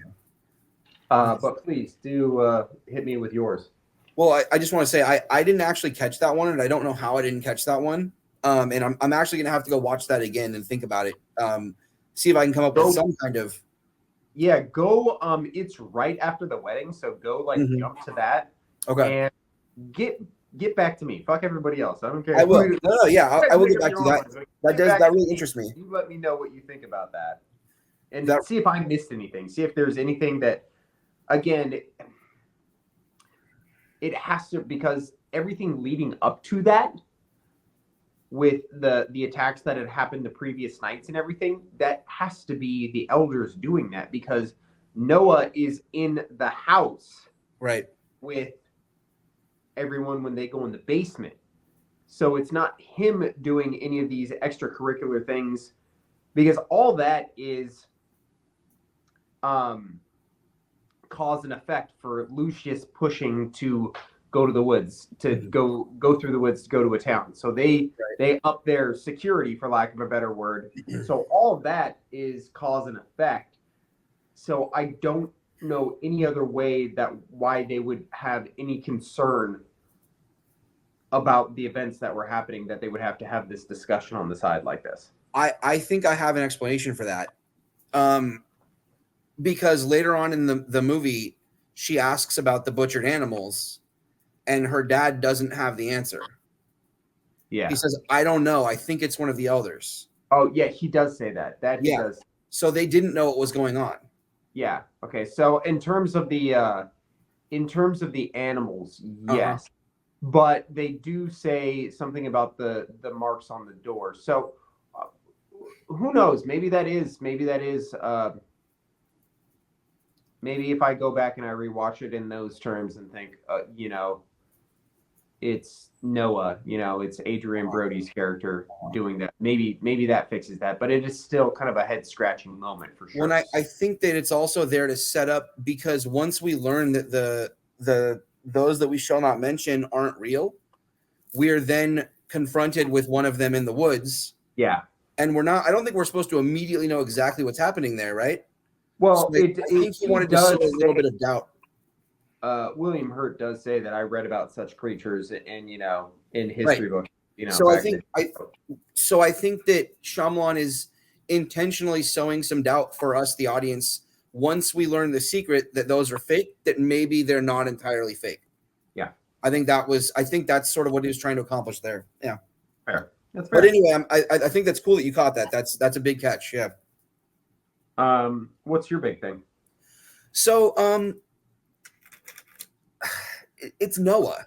But please do hit me with yours. Well, I just want to say I didn't actually catch that one, and I don't know how I didn't catch that one. And I'm actually gonna have to go watch that again and think about it. See if I can come up with some kind of. Yeah, go. It's right after the wedding, so go jump to that. Okay. And get back to me. Fuck everybody else. I don't care. I will. No, yeah, I will get back to that. That really interests me. You let me know what you think about that, and see if I missed anything. See if there's anything that, again, it has to, because everything leading up to that, with the attacks that had happened the previous nights and everything, that has to be the elders doing that, because Noah is in the house right with everyone when they go in the basement. So it's not him doing any of these extracurricular things, because all that is cause and effect for Lucius pushing to go to the woods, to go through the woods to go to a town. So they up their security, for lack of a better word. So all of that is cause and effect. So I don't know any other way why they would have any concern about the events that were happening, that they would have to have this discussion on the side like this. I think I have an explanation for that. Because later on in the movie, she asks about the butchered animals, and her dad doesn't have the answer. Yeah. He says, I don't know. I think it's one of the elders. Oh, yeah, he does say that. He does. So they didn't know what was going on. Yeah. Okay. So in terms of the animals, yes. But they do say something about the marks on the door. So who knows? Maybe that is maybe if I go back and I rewatch it in those terms and think, it's Noah, it's Adrian Brody's character doing that. Maybe that fixes that, but it is still kind of a head scratching moment for sure. When I think that it's also there to set up, because once we learn that those that we shall not mention aren't real, we're then confronted with one of them in the woods. Yeah. And I don't think we're supposed to immediately know exactly what's happening there, right? Well, so I think he wanted to sow a little bit of doubt. William Hurt does say that I read about such creatures in history books. So I think that Shyamalan is intentionally sowing some doubt for us, the audience, once we learn the secret that those are fake, that maybe they're not entirely fake. Yeah. I think that's sort of what he was trying to accomplish there. Yeah. Fair. That's fair. But anyway, I think that's cool that you caught that. That's a big catch. Yeah. What's your big thing? So it's Noah.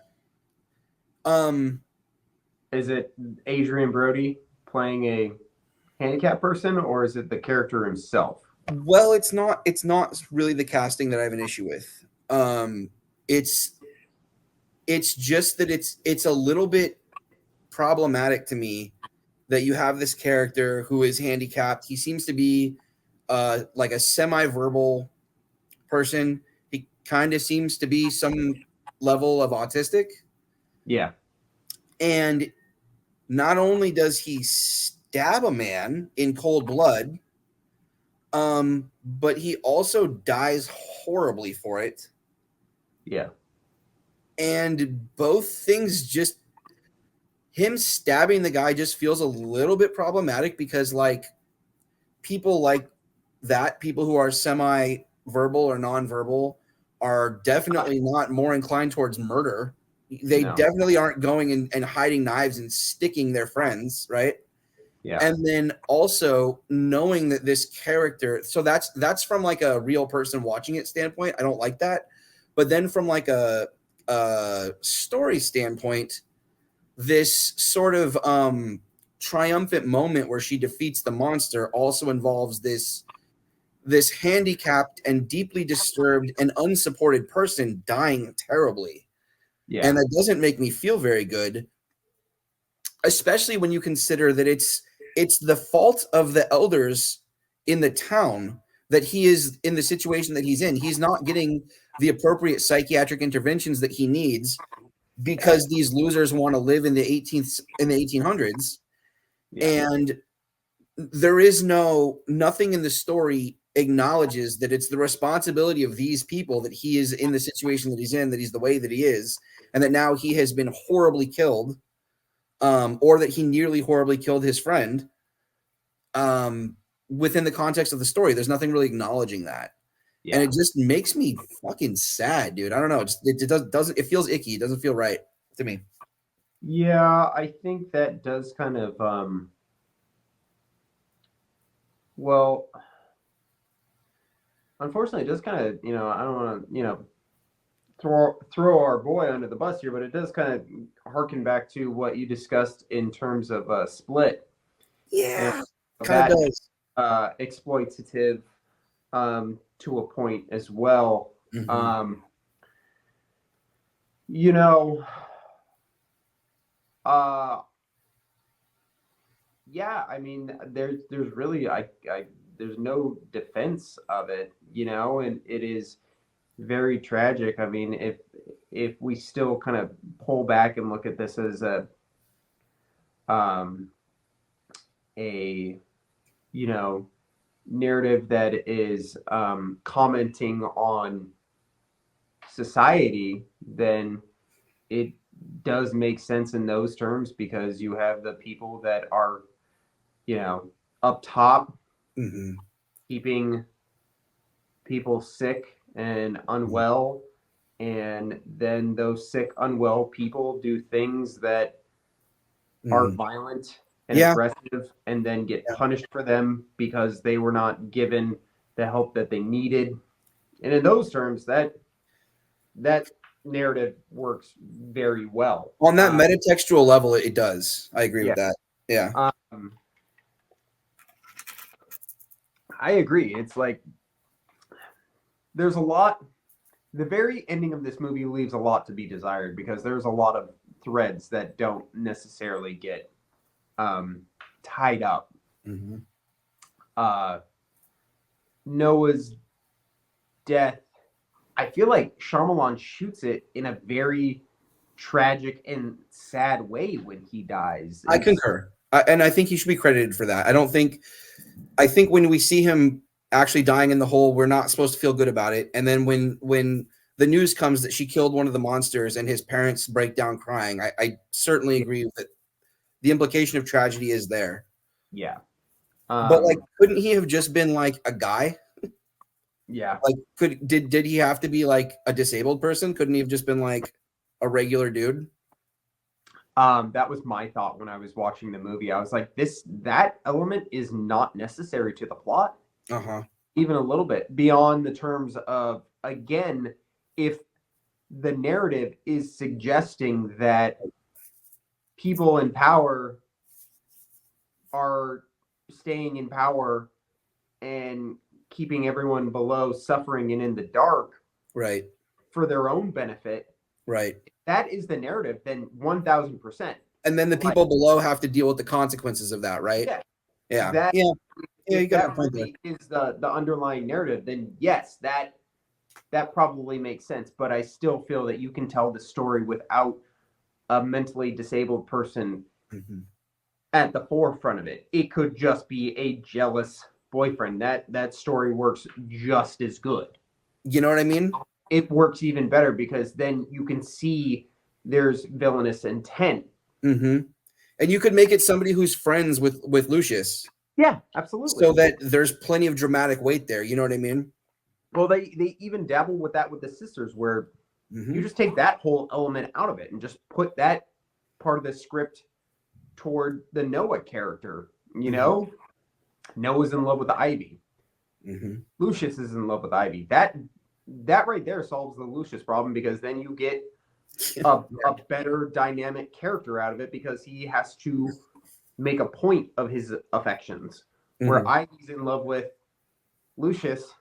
Is it Adrian Brody playing a handicapped person, or is it the character himself? Well, it's not really the casting that I have an issue with. It's just that it's a little bit problematic to me that you have this character who is handicapped. He seems to be like a semi-verbal person. He kind of seems to be some level of autistic. Yeah. And not only does he stab a man in cold blood, but he also dies horribly for it. Yeah. And both things just him stabbing the guy just feels a little bit problematic because like people like that, people who are semi-verbal or non-verbal are definitely not more inclined towards murder. They definitely aren't going and hiding knives and sticking their friends, right? Yeah. And then also knowing that this character, so that's from like a real person watching it standpoint. I don't like that. But then from like a story standpoint, this sort of triumphant moment where she defeats the monster also involves this handicapped and deeply disturbed and unsupported person dying terribly. Yeah. And that doesn't make me feel very good, especially when you consider that it's the fault of the elders in the town that he is in the situation that he's in. He's not getting the appropriate psychiatric interventions that he needs because these losers want to live in the 1800s. Yeah. And there is nothing in the story acknowledges that it's the responsibility of these people that he is in the situation that he's in, that he's the way that he is, and that now he has been horribly killed, or that he nearly horribly killed his friend. Within the context of the story, there's nothing really acknowledging that. Yeah. And it just makes me fucking sad, dude. I don't know. It feels icky. It doesn't feel right to me. Yeah, I think that does kind of well, unfortunately, it does kind of, I don't want to, throw our boy under the bus here, but it does kind of harken back to what you discussed in terms of Split. Yeah, And kind of that does. exploitative to a point as well. Mm-hmm. You know, yeah, I mean, there's really there's no defense of it, and it is very tragic. I mean, if we still kind of pull back and look at this as um a narrative that is commenting on society, then it does make sense in those terms because you have the people that are up top, Mm-hmm. keeping people sick and unwell, and then those sick, unwell people do things that are violent and aggressive and then get punished for them because they were not given the help that they needed. And in those terms, that narrative works very well. On that metatextual level, it does. I agree with that. Yeah. I agree. It's like there's a lot. The very ending of this movie leaves a lot to be desired because there's a lot of threads that don't necessarily get tied up. Mm-hmm. Noah's death, I feel like Shyamalan shoots it in a very tragic and sad way when he dies. I concur. And I think he should be credited for that. I think when we see him actually dying in the hole, we're not supposed to feel good about it. And then when the news comes that she killed one of the monsters and his parents break down crying, I certainly agree that the implication of tragedy is there. Yeah. But like, couldn't he have just been like a guy? Yeah. Like, did he have to be like a disabled person? Couldn't he have just been like a regular dude? That was my thought when I was watching the movie. I was like, that element is not necessary to the plot. Uh-huh. even a little bit beyond the terms of, again, if the narrative is suggesting that people in power are staying in power and keeping everyone below suffering and in the dark Right. for their own benefit, Right. that is the narrative, then 1000%. And then the people below have to deal with the consequences of that, right? Yeah. Yeah. That, yeah. Yeah, you if got a that point there. really is the underlying narrative, then yes, that probably makes sense. But I still feel that you can tell the story without a mentally disabled person Mhm. at the forefront of it. It could just be a jealous boyfriend. That story works just as good. You know what I mean? It works even better because then you can see there's villainous intent. Mm-hmm. And you could make it somebody who's friends with Lucius, Yeah, absolutely. so that there's plenty of dramatic weight there. You know what I mean? Well, they even dabble with that with the sisters, where you just take that whole element out of it and just put that part of the script toward the Noah character. You know, Noah's in love with Ivy. Lucius is in love with Ivy. That right there solves the Lucius problem, because then you get a better dynamic character out of it, because he has to make a point of his affections. Where Ivy's in love with Lucius,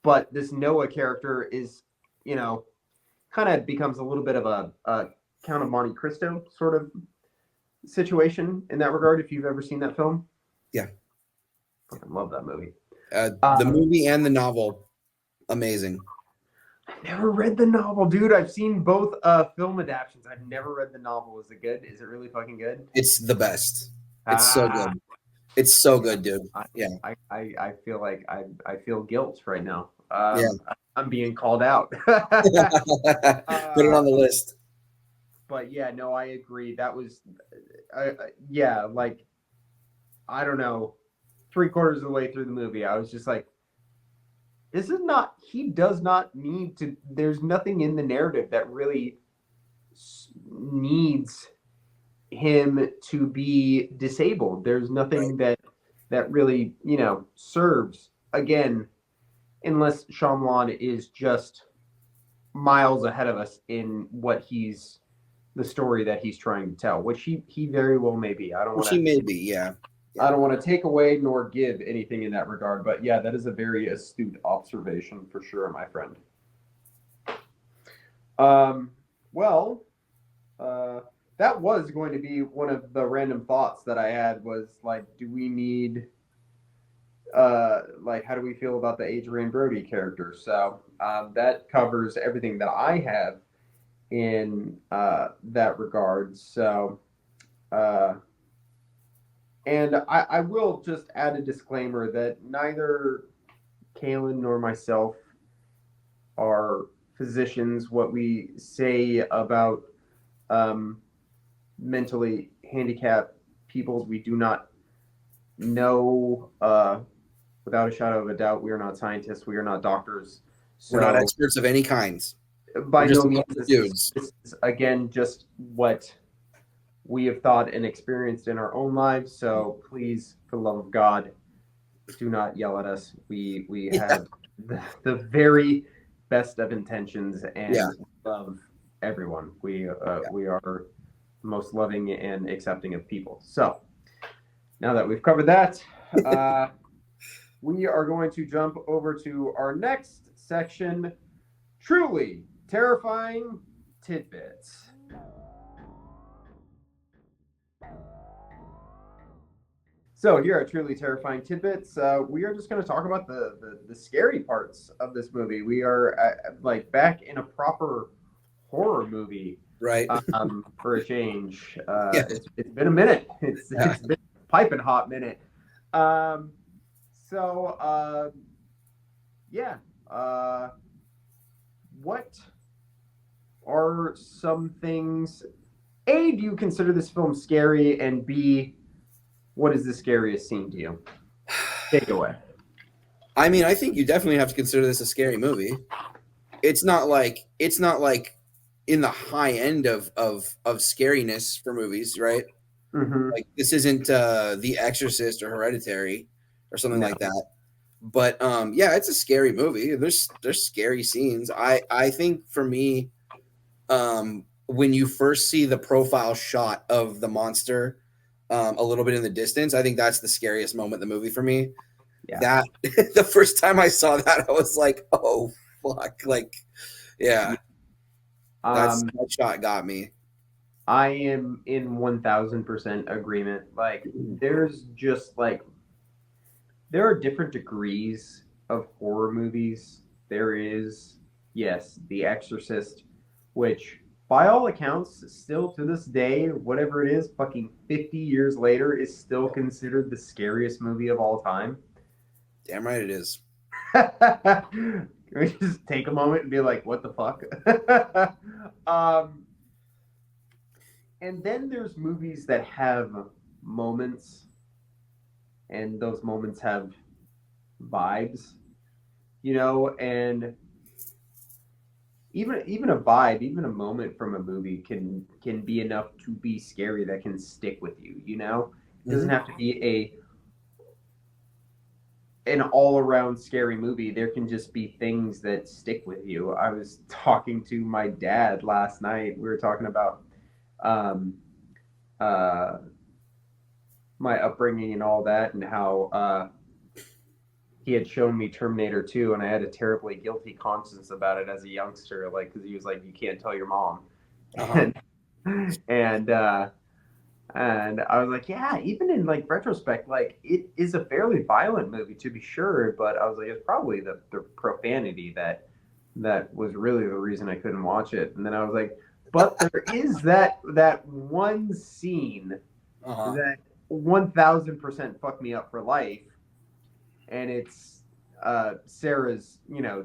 but this Noah character is, kind of becomes a little bit of a Count of Monte Cristo sort of situation in that regard, if you've ever seen that film. Yeah. I love that movie. The movie and the novel, amazing. I've never read the novel, dude. I've seen both film adaptations. I've never read the novel. Is it good? Is it really fucking good? It's the best. It's so good. It's so good, dude. Yeah. I feel like I feel guilt right now. Yeah. I'm being called out. Put it on the list. But yeah, no, I agree. That was, yeah, like, I don't know, 3/4 of the way through the movie, I was just like, this is not, he does not need to, there's nothing in the narrative that really needs him to be disabled. There's nothing that really, serves, again, unless Shyamalan is just miles ahead of us in the story that he's trying to tell, which he very well may be. I don't want to. He may be, yeah. I don't want to take away nor give anything in that regard, but yeah, that is a very astute observation for sure, my friend. That was going to be one of the random thoughts that I had, was like, do we need, like, how do we feel about the Adrian Brody character? So that covers everything that I have in that regard. So, and I will just add a disclaimer that neither Kalen nor myself are physicians. What we say about mentally handicapped people, we do not know without a shadow of a doubt. We are not scientists. We are not doctors. So, we're not experts of any kinds. By no means. This is, again, just what we have thought and experienced in our own lives. So please, for the love of God, do not yell at us. We have the very best of intentions and love everyone. We are most loving and accepting of people. So now that we've covered that, we are going to jump over to our next section, Truly Terrifying Tidbits. So here at Truly Terrifying Tidbits, we are just going to talk about the scary parts of this movie. We are like back in a proper horror movie, right? For a change. It's been a minute. It's been a piping hot minute. What are some things? A, do you consider this film scary? And B, what is the scariest scene to you? Take it away. I mean, I think you definitely have to consider this a scary movie. It's not like in the high end of scariness for movies, right? Mm-hmm. Like, this isn't The Exorcist or Hereditary or something like that. But yeah, it's a scary movie. There's scary scenes. I think for me, when you first see the profile shot of the monster a little bit in the distance, I think that's the scariest moment in the movie for me. Yeah. That the first time I saw that, I was like, oh fuck. Like, yeah. That shot got me. I am in 1000% agreement. Like, there's just like, there are different degrees of horror movies. There is, yes, The Exorcist, which by all accounts, still to this day, whatever it is, fucking 50 years later, is still considered the scariest movie of all time. Damn right it is. Can we just take a moment and be like, what the fuck? And then there's movies that have moments, and those moments have vibes, and even a vibe, even a moment from a movie can be enough to be scary that can stick with you. It doesn't have to be an all around scary movie. There can just be things that stick with you. I was talking to my dad last night. We were talking about um, uh, my upbringing and all that, and how he had shown me Terminator 2, and I had a terribly guilty conscience about it as a youngster, like, because he was like, "You can't tell your mom," Uh-huh. and and I was like, "Yeah." Even in like retrospect, like it is a fairly violent movie to be sure, but I was like, it's probably the profanity that was really the reason I couldn't watch it. And then I was like, but there is that one scene that 1000% fucked me up for life, and it's Sarah's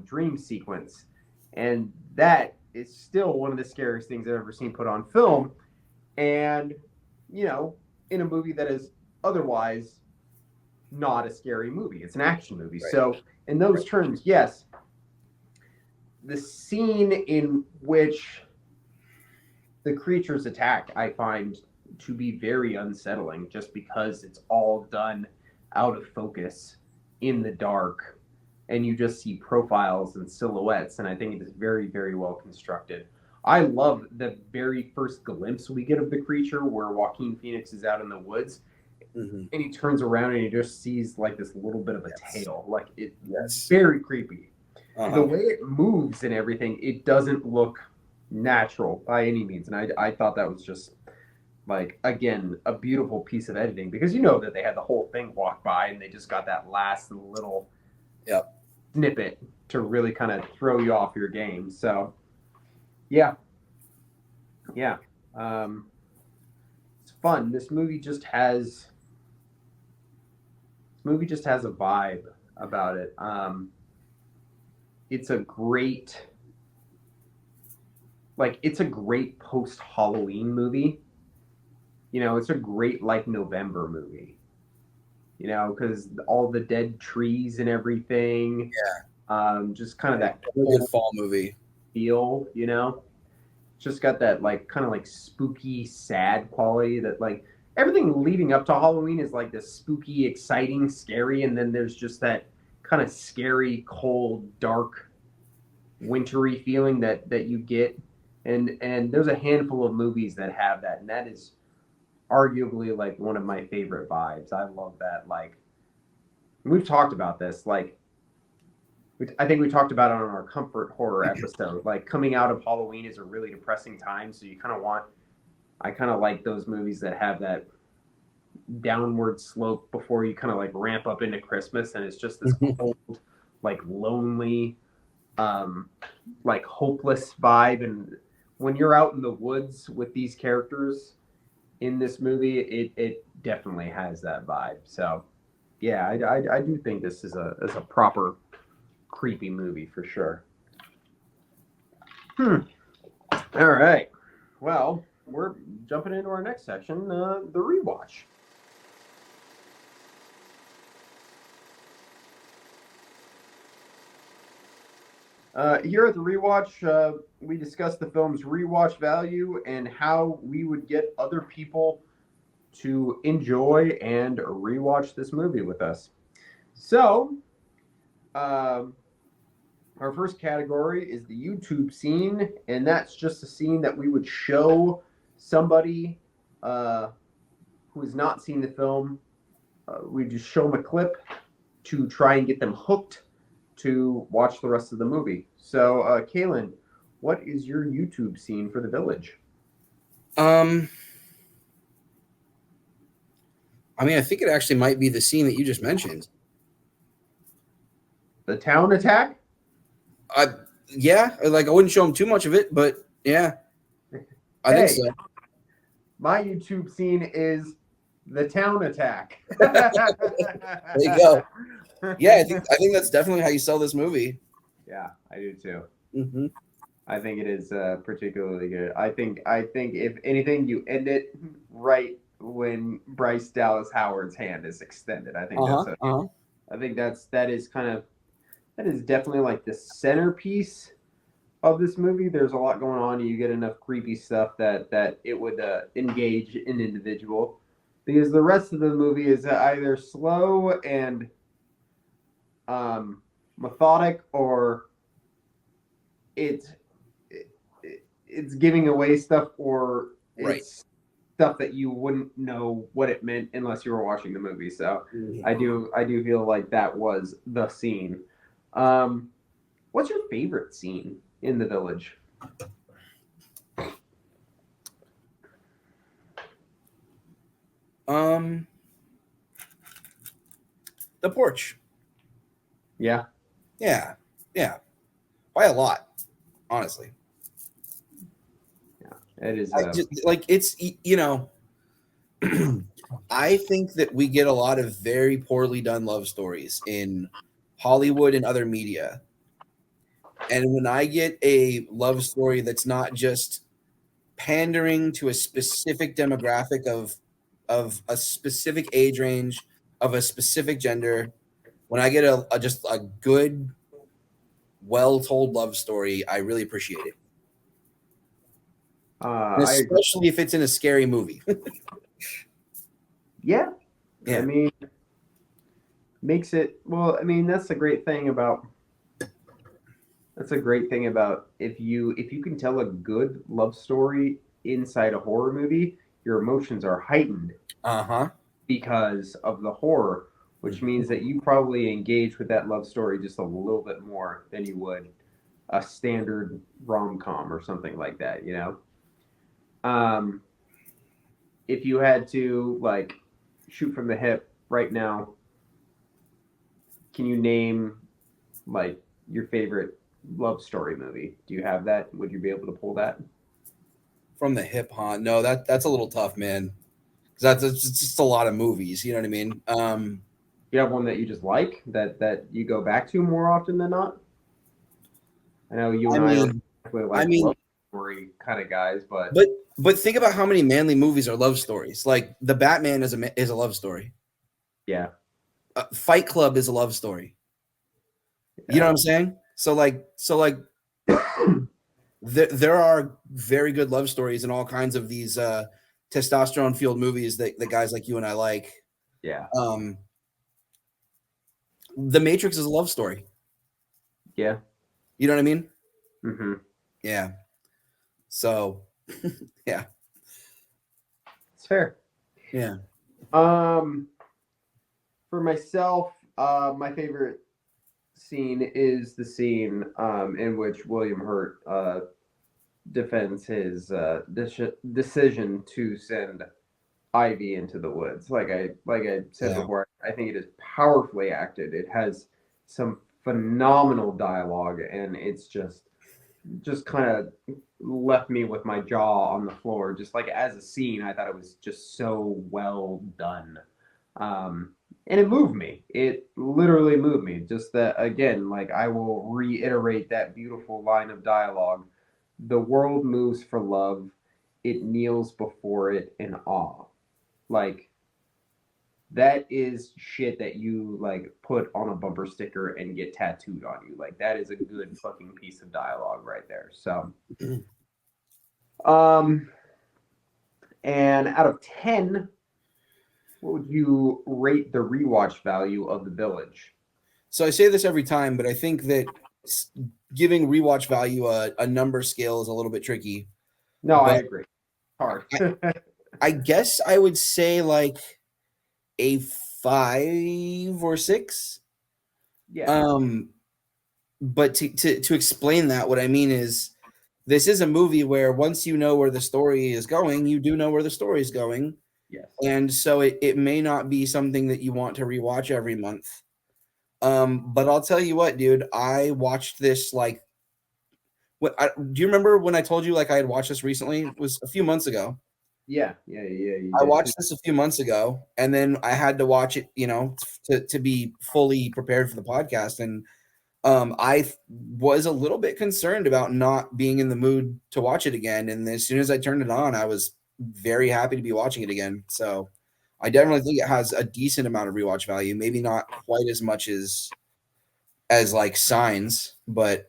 dream sequence, and that is still one of the scariest things I've ever seen put on film, and in a movie that is otherwise not a scary movie. It's an action movie. Right. So in those terms, yes, the scene in which the creatures attack, I find to be very unsettling, just because it's all done out of focus in the dark, and you just see profiles and silhouettes, and I think it is very, very well constructed. I love the very first glimpse we get of the creature, where Joaquin Phoenix is out in the woods, and he turns around and he just sees like this little bit of a tail. Like, it's very creepy. The way it moves and everything, it doesn't look natural by any means, and I thought that was just, like, again, a beautiful piece of editing, because that they had the whole thing walk by and they just got that last little snippet to really kind of throw you off your game. So yeah, it's fun. This movie just has a vibe about it. It's a great post Halloween movie. It's a great like November movie. Because all the dead trees and everything. Yeah. Just kind of that good fall movie feel. Just got that like kind of like spooky, sad quality that like everything leading up to Halloween is like this spooky, exciting, scary, and then there's just that kind of scary, cold, dark, wintry feeling that you get. And there's a handful of movies that have that, and that is arguably like one of my favorite vibes. I love that. Like, we've talked about this. Like, I think we talked about it on our comfort horror episode. Like, coming out of Halloween is a really depressing time, so I kind of like those movies that have that downward slope before you kind of like ramp up into Christmas, and it's just this cold, like lonely, like hopeless vibe. And when you're out in the woods with these characters in this movie, it definitely has that vibe. So yeah, I do think this is a proper creepy movie for sure. All right. Well, we're jumping into our next section, the rewatch. Here at the rewatch, we discuss the film's rewatch value and how we would get other people to enjoy and rewatch this movie with us. So, Um, our first category is the YouTube scene, and that's just a scene that we would show somebody who has not seen the film. We just show them a clip to try and get them hooked to watch the rest of the movie. So, Kalen, what is your YouTube scene for The Village? I mean, I think it actually might be the scene that you just mentioned. The town attack? Yeah, like I wouldn't show him too much of it, but yeah, I think so. My YouTube scene is the town attack. There you go. Yeah, I think that's definitely how you sell this movie. Yeah, I do too. Mm-hmm. I think it is particularly good. I think if anything, you end it right when Bryce Dallas Howard's hand is extended. I think I think that is definitely like the centerpiece of this movie. There's a lot going on. You get enough creepy stuff that it would engage an individual, because the rest of the movie is either slow and methodic, or it's it's giving away stuff, or it's stuff that you wouldn't know what it meant unless you were watching the movie. So I do feel like that was the scene. What's your favorite scene in The Village? The porch. Yeah. Yeah. By a lot, honestly. Yeah, it is. Like it's I think that we get a lot of very poorly done love stories in Hollywood and other media. And when I get a love story that's not just pandering to a specific demographic of a specific age range, of a specific gender, when I get just a good, well-told love story, I really appreciate it. And especially if it's in a scary movie. Yeah. I mean, makes it, well, I mean, that's a great thing about if you can tell a good love story inside a horror movie, your emotions are heightened. Because of the horror, which means that you probably engage with that love story just a little bit more than you would a standard rom-com or something like that, you know? If you had to like shoot from the hip right now, can you name like your favorite love story movie? Do you have that? Would you be able to pull that from the hip? No, that's a little tough, man. Because that's just a lot of movies. You know what I mean? You have one that you just like that you go back to more often than not? I know you and I are like love story kind of guys, but think about how many manly movies are love stories. Like The Batman is a love story. Yeah. Fight Club is a love story. Yeah. You know what I'm saying? So like there are very good love stories in all kinds of these testosterone fueled movies that guys like you and I like. Yeah. The Matrix is a love story. Yeah. You know what I mean? Mm-hmm. Yeah. So, yeah. It's fair. Yeah. For myself, my favorite scene is the scene in which William Hurt defends his decision to send Ivy into the woods. Like I said before, I think it is powerfully acted. It has some phenomenal dialogue, and it's just kind of left me with my jaw on the floor. Just like as a scene, I thought it was just so well done. And it moved me. It literally moved me. Just that, again, like I will reiterate that beautiful line of dialogue. The world moves for love. It kneels before it in awe. Like, that is shit that you like put on a bumper sticker and get tattooed on you. Like, that is a good fucking piece of dialogue right there. So, and out of 10, what would you rate the rewatch value of The Village? So I say this every time, but I think that giving rewatch value a number scale is a little bit tricky. No, I But agree. Hard. I guess I would say like a 5 or 6. Yeah. But to explain that, what I mean is this is a movie where once you know where the story is going, you do know where the story is going. Yes. And so it may not be something that you want to rewatch every month. But I'll tell you what, dude, I watched this like do you remember when I told you like I had watched this recently? It was a few months ago. Yeah. You I did. watched this a few months ago, and then I had to watch it, to be fully prepared for the podcast. And I was a little bit concerned about not being in the mood to watch it again. And as soon as I turned it on, I was very happy to be watching it again. So I definitely think it has a decent amount of rewatch value. Maybe not quite as much as like Signs, but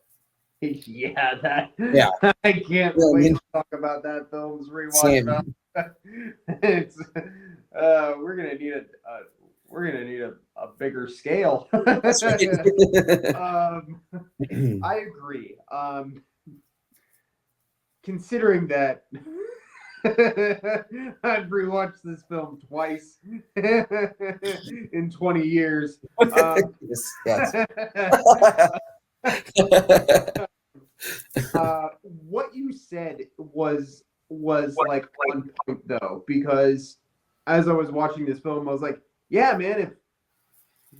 Yeah, that. yeah, I can't yeah, I wait mean, to talk about that film's rewatch same. value. It's we're gonna need a bigger scale. That's right. I agree. Considering that I've rewatched this film twice in 20 years. Yes. What you said was like on point though, because as I was watching this film, I was like, yeah, man, if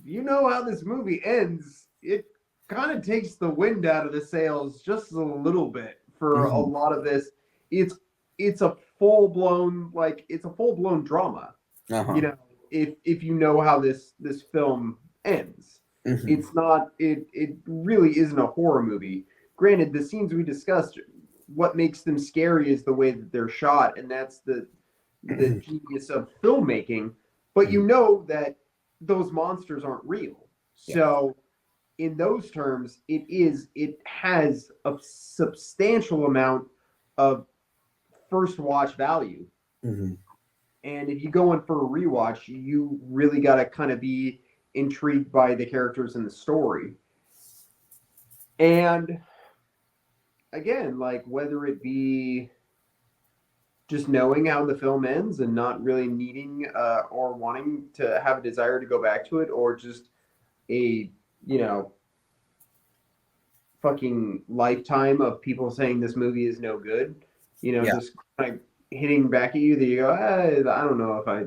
you know how this movie ends, it kind of takes the wind out of the sails just a little bit for a lot of this. It's a full blown drama. Uh-huh. You know, if you know how this film ends. Mhm. It's not it really isn't a horror movie. Granted, the scenes we discussed, what makes them scary is the way that they're shot, and that's the genius of filmmaking. But you know that those monsters aren't real. So in those terms, it has a substantial amount of first watch value. Mhm. And if you go in for a rewatch, you really got to kind of be intrigued by the characters and the story. And again, like whether it be just knowing how the film ends and not really needing or wanting to have a desire to go back to it, or just a, fucking lifetime of people saying this movie is no good, Yeah. just kind of hitting back at you that you go, I don't know if I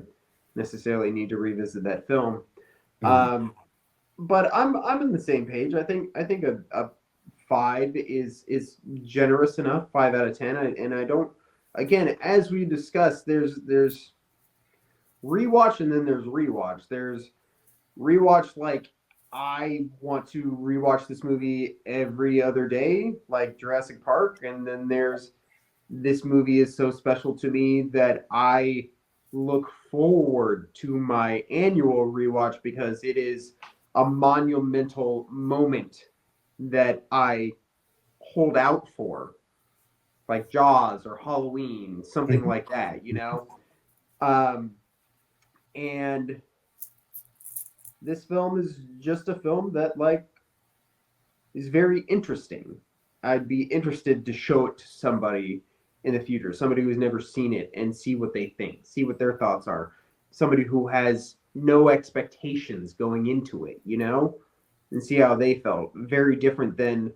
necessarily need to revisit that film. Mhm. But I'm in the same page. I think a 5 is generous enough. 5 out of 10. And I don't. Again, as we discussed, there's rewatch and then there's rewatch. There's rewatch like I want to rewatch this movie every other day, like Jurassic Park, and then there's this movie is so special to me that I look forward to my annual rewatch because it is a monumental moment that I hold out for, like Jaws or Halloween, something Mhm. like that. Um, and this film is just a film that like is very interesting. I'd be interested to show it to somebody in the future, somebody who's never seen it, and see what they think, see what their thoughts are. Somebody who has no expectations going into it, and see how they felt. Very different than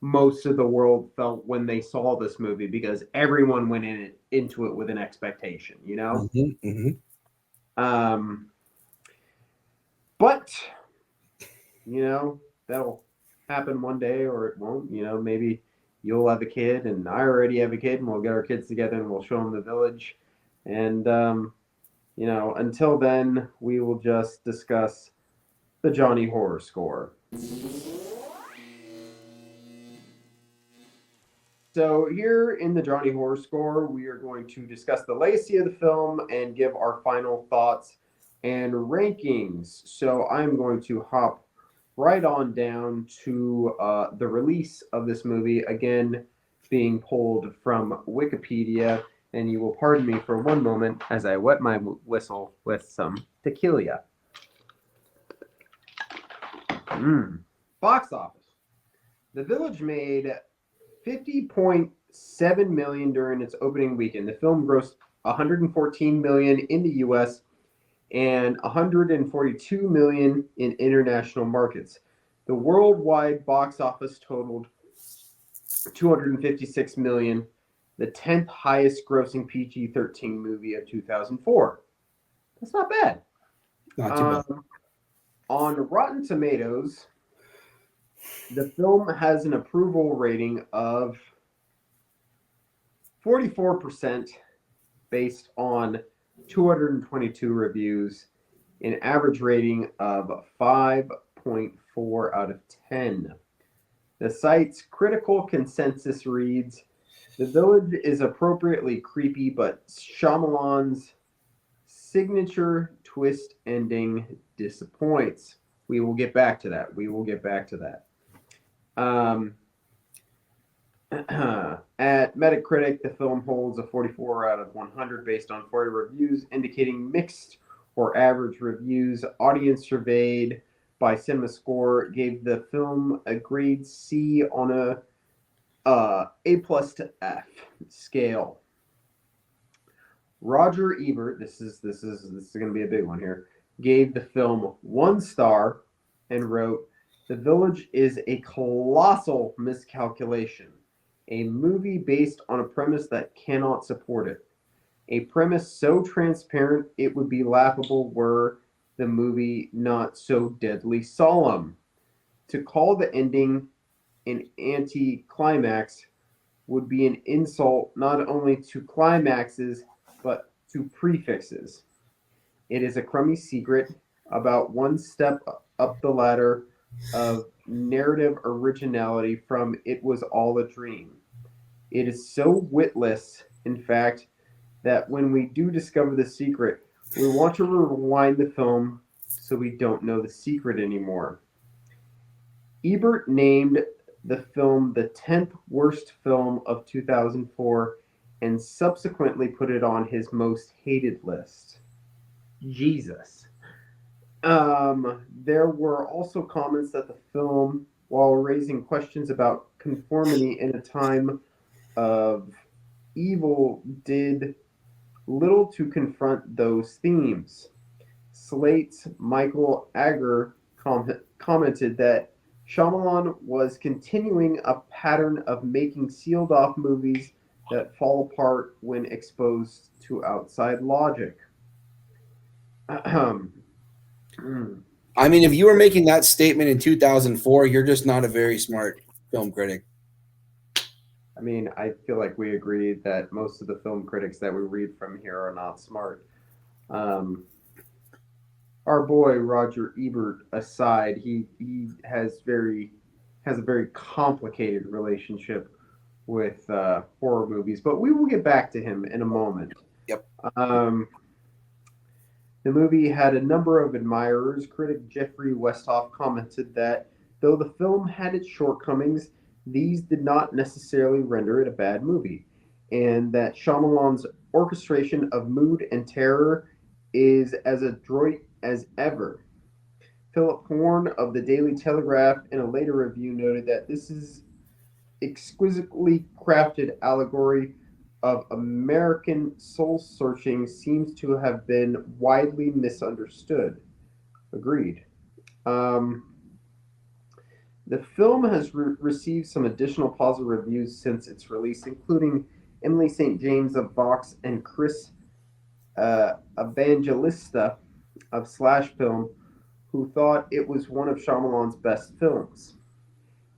most of the world felt when they saw this movie because everyone went into it with an expectation. Mhm. Mhm. Um, but that'll happen one day or it won't. Maybe you'll have a kid and I already have a kid and we'll get our kids together and we'll show them the village. And, until then, we will just discuss the Johnny Horror Score. So, here in the Johnny Horror Score, we are going to discuss the legacy of the film and give our final thoughts and rankings. So, I'm going to hop right on down to the release of this movie, again being pulled from Wikipedia. And you will pardon me for one moment as I wet my whistle with some tequila. Box office. The Village made $50.7 million during its opening weekend. The film grossed $114 million in the U.S. and $142 million in international markets. The worldwide box office totaled $256 million, the 10th highest grossing PG-13 movie of 2004. That's not bad. Not too bad. On Rotten Tomatoes, the film has an approval rating of 44% based on 222 reviews, an average rating of 5.4 out of 10. The site's critical consensus reads, "The Village is appropriately creepy, but Shyamalan's signature twist ending disappoints." We will get back to that. At Metacritic, the film holds a 44 out of 100 based on 40 reviews, indicating mixed or average reviews. Audience surveyed by CinemaScore gave the film a grade C on a A+ to F scale. Roger Ebert, this is going to be a big one here, gave the film 1 star and wrote, "The Village is a colossal miscalculation, a movie based on a premise that cannot support it. A premise so transparent it would be laughable were the movie not so deadly solemn. To call the ending an anti-climax would be an insult not only to climaxes but to prefixes. It is a crummy secret about one step up the ladder of narrative originality from It Was All a Dream. It is so witless, in fact, that when we do discover the secret, we want to rewind the film so we don't know the secret anymore." Ebert named the film the 10th worst film of 2004 and subsequently put it on his most hated list. Jesus. There were also comments that the film, while raising questions about conformity in a time of evil, did little to confront those themes. Slate's Michael Ager commented that Shyamalan was continuing a pattern of making sealed-off movies that fall apart when exposed to outside logic. I mean, if you were making that statement in 2004, you're just not a very smart film critic. I mean, I feel like we agree that most of the film critics that we read from here are not smart. Our boy Roger Ebert aside, he has a very complicated relationship with horror movies, but we will get back to him in a moment. Yep. The movie had a number of admirers. Critic Jeffrey Westhoff commented that though the film had its shortcomings, these did not necessarily render it a bad movie, and that Shyamalan's orchestration of mood and terror is as adroit as ever. Philip Horn of the Daily Telegraph, in a later review, noted that this is exquisitely crafted allegory of American soul searching seems to have been widely misunderstood. Agreed. The film has received some additional positive reviews since its release, including Emily St. James of Vox and Chris Evangelista of Slash Film, who thought it was one of Shyamalan's best films.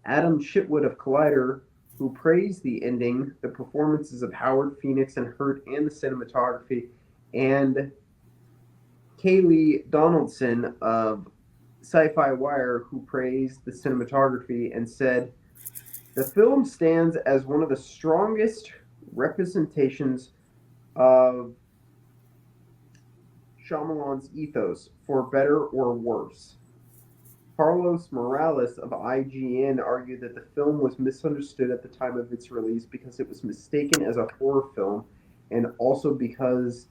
Adam Chitwood of Collider, who praised the ending, the performances of Howard Phoenix and Hurt, and the cinematography, and Kaylee Donaldson of Sci-Fi Wire, who praised the cinematography and said, "The film stands as one of the strongest representations of Shyamalan's ethos, for better or worse." Carlos Morales of IGN argued that the film was misunderstood at the time of its release because it was mistaken as a horror film, and also because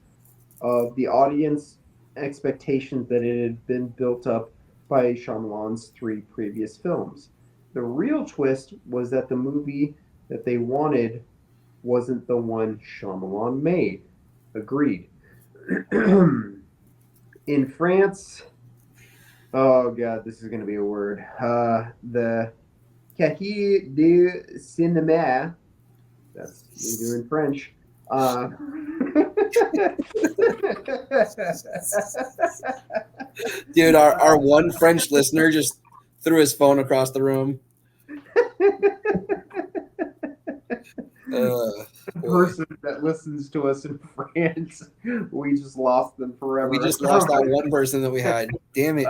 of the audience expectations that it had been built up by Shyamalan's 3 previous films. The real twist was that the movie that they wanted wasn't the one Shyamalan made. Agreed. In France, oh god, this is going to be a word. The Cahiers du Cinéma, that's me doing French. Dude, our one French listener just threw his phone across the room. The person that listens to us in France, we just lost them forever. We just lost that one person that we had. Damn it.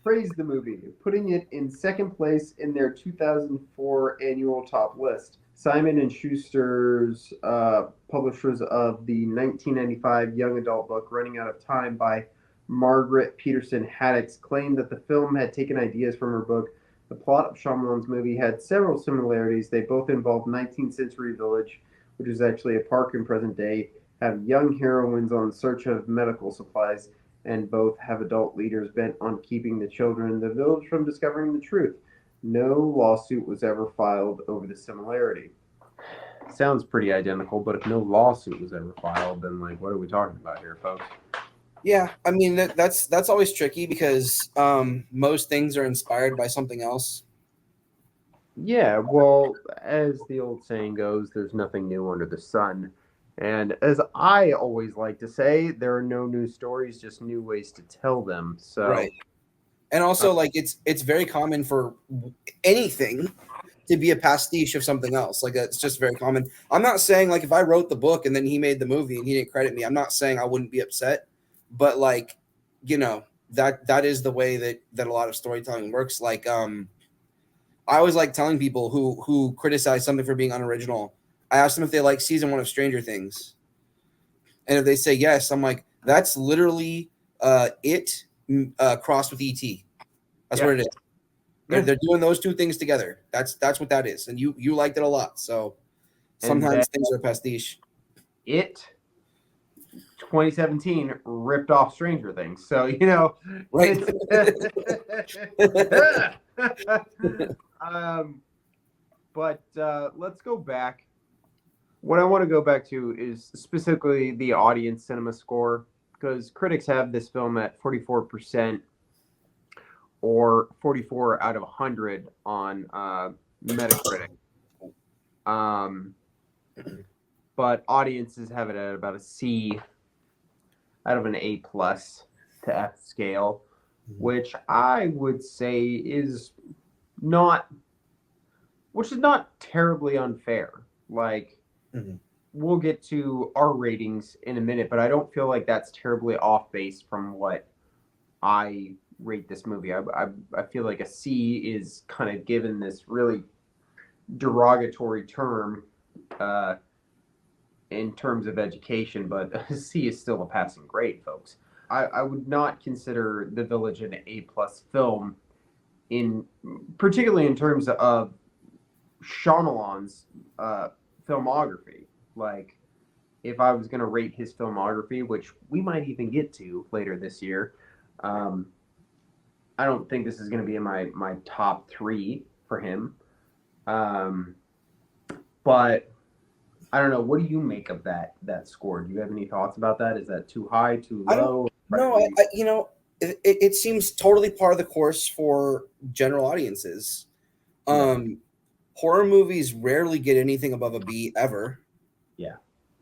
Praised the movie, putting it in second place in their 2004 annual top list. Simon and Schuster's publishers of the 1995 young adult book Running Out of Time by Margaret Peterson Haddix claimed that the film had taken ideas from her book. The plot of Shyamalan's movie had several similarities. They both involved 19th century village, which is actually a park in present day, have young heroines on search of medical supplies, and both have adult leaders bent on keeping the children in the village from discovering the truth. No lawsuit was ever filed over the similarity. Sounds pretty identical, but if no lawsuit was ever filed, then like, what are we talking about here, folks? Yeah, I mean that's always tricky because most things are inspired by something else. Yeah, well, as the old saying goes, there's nothing new under the sun. And as I always like to say, there are no new stories, just new ways to tell them. So, Right. And also, like it's very common for anything to be a pastiche of something else. Like it's just very common. I'm not saying like if I wrote the book and then he made the movie and he didn't credit me, I'm not saying I wouldn't be upset. But like, you know, that is the way that a lot of storytelling works. Like, I always like telling people who criticize something for being unoriginal. I ask them if they like season 1 of Stranger Things, and if they say yes, I'm like, that's literally it crossed with ET. That's what it is. They're doing those two things together. That's what that is. And you liked it a lot. So sometimes things are pastiche. It 2017 ripped off Stranger Things. So, you know, right. But let's go back. What I want to go back to is specifically the audience cinema score, because critics have this film at 44% or 44 out of 100 on Metacritic. But audiences have it at about a C out of an A plus to F scale, which I would say is not terribly unfair. Like, we'll get to our ratings in a minute, but I don't feel like that's terribly off base from what I rate this movie. I feel like a C is kind of given this really derogatory term in terms of education, but a C is still a passing grade, folks. I would not consider The Village an A plus film, particularly in terms of Shyamalan's filmography. Like, if I was going to rate his filmography, which we might even get to later this year, I don't think this is going to be in my top 3 for him. But I don't know. What do you make of that score? Do you have any thoughts about that? Is that too high, too low? You know, it seems totally par of the course for general audiences. Horror movies rarely get anything above a B ever. Yeah.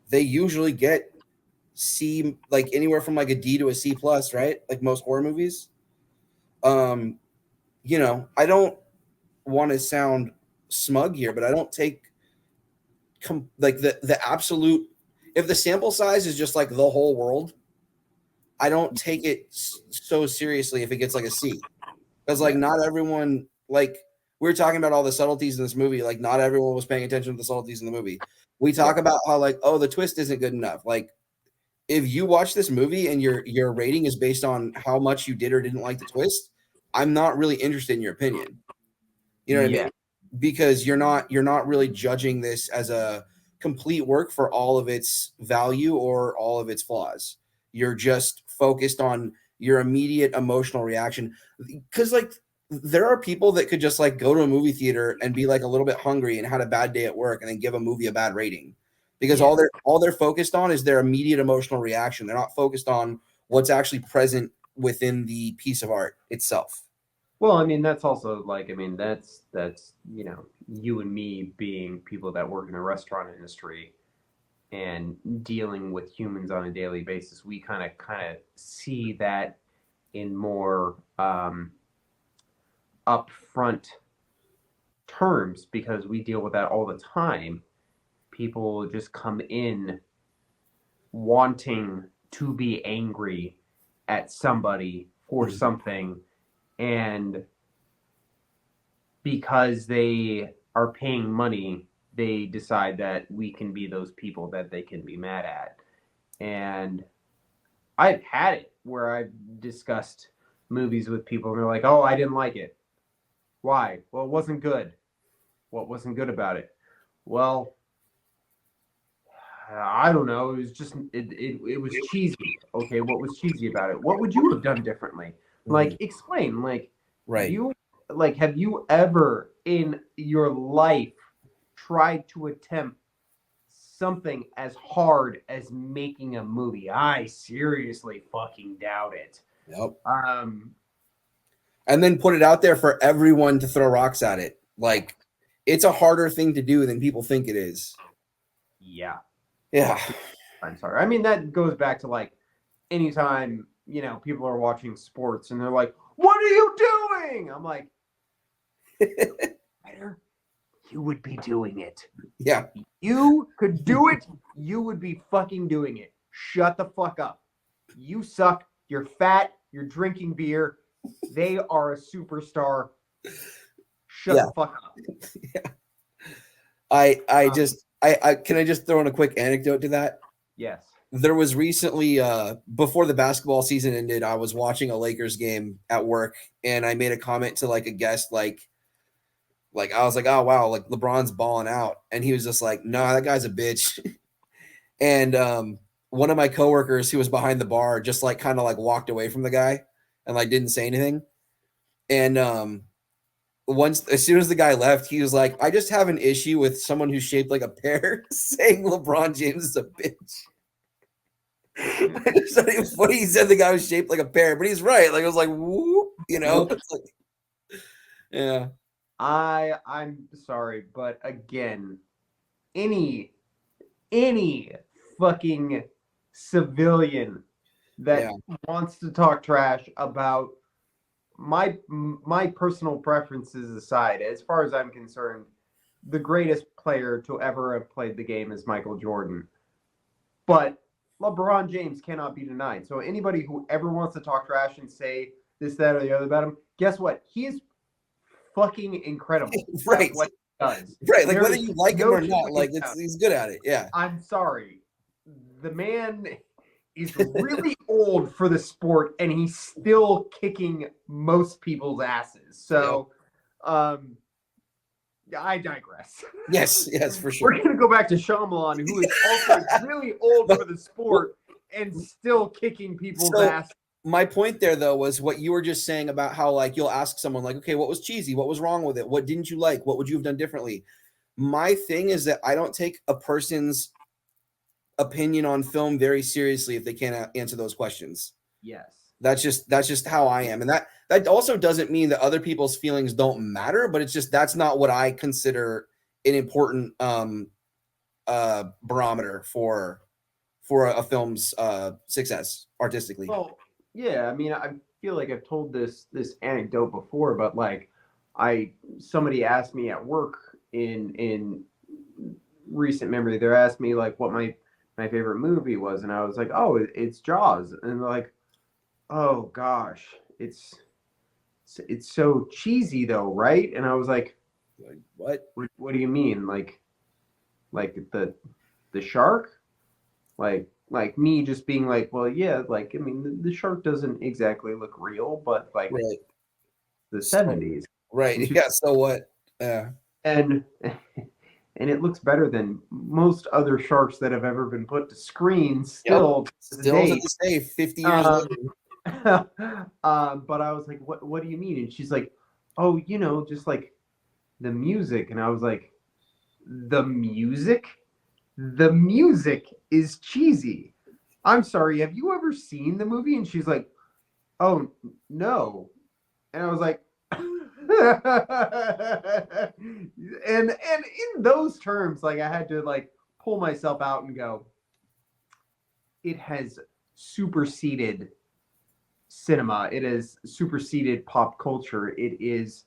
They usually get C, like anywhere from like a D to a C plus, right? Like most horror movies. You know, I don't want to sound smug here, but I don't take like the absolute, if the sample size is just like the whole world, I don't take it so seriously if it gets like a C, because like not everyone, like we were talking about all the subtleties in this movie, like not everyone was paying attention to the subtleties in the movie. We talk about how like, oh, the twist isn't good enough. Like if you watch this movie and your rating is based on how much you did or didn't like the twist, I'm not really interested in your opinion. You know what I mean? Because you're not really judging this as a complete work for all of its value or all of its flaws. You're just focused on your immediate emotional reaction. Because like there are people that could just like go to a movie theater and be like a little bit hungry and had a bad day at work and then give a movie a bad rating because all they're focused on is their immediate emotional reaction. They're not focused on what's actually present within the piece of art itself. Well, I mean, that's also like, I mean, that's you know, you and me being people that work in the restaurant industry and dealing with humans on a daily basis. We kind of see that in more upfront terms because we deal with that all the time. People just come in wanting to be angry at somebody for something, and because they are paying money, they decide that we can be those people that they can be mad at. And I've had it where I've discussed movies with people and they're like, "Oh, I didn't like it." Why? Well, it wasn't good. What wasn't good about it? Well, I don't know. It was just it was cheesy. Okay, what was cheesy about it? What would you have done differently? Like, explain. Like, Right. have you ever in your life tried to attempt something as hard as making a movie? I seriously fucking doubt it. Yep. And then put it out there for everyone to throw rocks at it. Like, it's a harder thing to do than people think it is. Yeah. Yeah. I'm sorry. I mean, that goes back to like anytime, you know, people are watching sports and they're like, "What are you doing?" I'm like, better you would be doing it. Yeah. You could do it. You would be fucking doing it. Shut the fuck up. You suck. You're fat. You're drinking beer. They are a superstar. Shut the fuck up. Yeah. I can I just throw in a quick anecdote to that? Yes. There was recently, before the basketball season ended, I was watching a Lakers game at work, and I made a comment to like a guest, like I was like, "Oh wow, like LeBron's balling out," and he was just like, "No, that guy's a bitch." And one of my coworkers who was behind the bar just like kind of like walked away from the guy and like didn't say anything. And as soon as the guy left, he was like, "I just have an issue with someone who's shaped like a pear saying LeBron James is a bitch." It's not even funny. He said the guy was shaped like a pear, but he's right. Like, I was like, whoop, you know? It's like, yeah. I'm sorry, but again, any fucking civilian that wants to talk trash about my personal preferences aside, as far as I'm concerned, the greatest player to ever have played the game is Michael Jordan. But LeBron James cannot be denied. So anybody who ever wants to talk trash and say this, that, or the other about him, guess what? He is fucking incredible. Right. What he does. Right. Like, whether you like him or not, like, he's good at it. Yeah. I'm sorry. The man is really old for the sport, and he's still kicking most people's asses. So, I digress. Yes, for sure. We're going to go back to Shyamalan, who is also really old for the sport and still kicking people's ass. My point there, though, was what you were just saying about how, like, you'll ask someone, like, okay, what was cheesy? What was wrong with it? What didn't you like? What would you have done differently? My thing is that I don't take a person's opinion on film very seriously if they can't answer those questions. Yes. That's just how I am. And that also doesn't mean that other people's feelings don't matter, but it's just that's not what I consider an important barometer for a film's success artistically. Well, yeah, I mean, I feel like I've told this anecdote before, but like somebody asked me at work in recent memory, they asked me like what my favorite movie was, and I was like, "Oh, it's Jaws." And they're like, "Oh gosh, it's so cheesy though, right?" And I was like, "What? What do you mean? Like the shark? Like me just being like, well, yeah, like, I mean, the shark doesn't exactly look real, but like the 70s. Right. Yeah. So what? Yeah. And it looks better than most other sharks that have ever been put to screen still. Still to this day, 50 years later. But I was like, what do you mean? And she's like, oh, just like the music. And I was like, the music? The music is cheesy. I'm sorry, have you ever seen the movie? And she's like, oh, no. And I was like, and in those terms, like I had to like pull myself out and go, it has superseded cinema. It has superseded pop culture. It is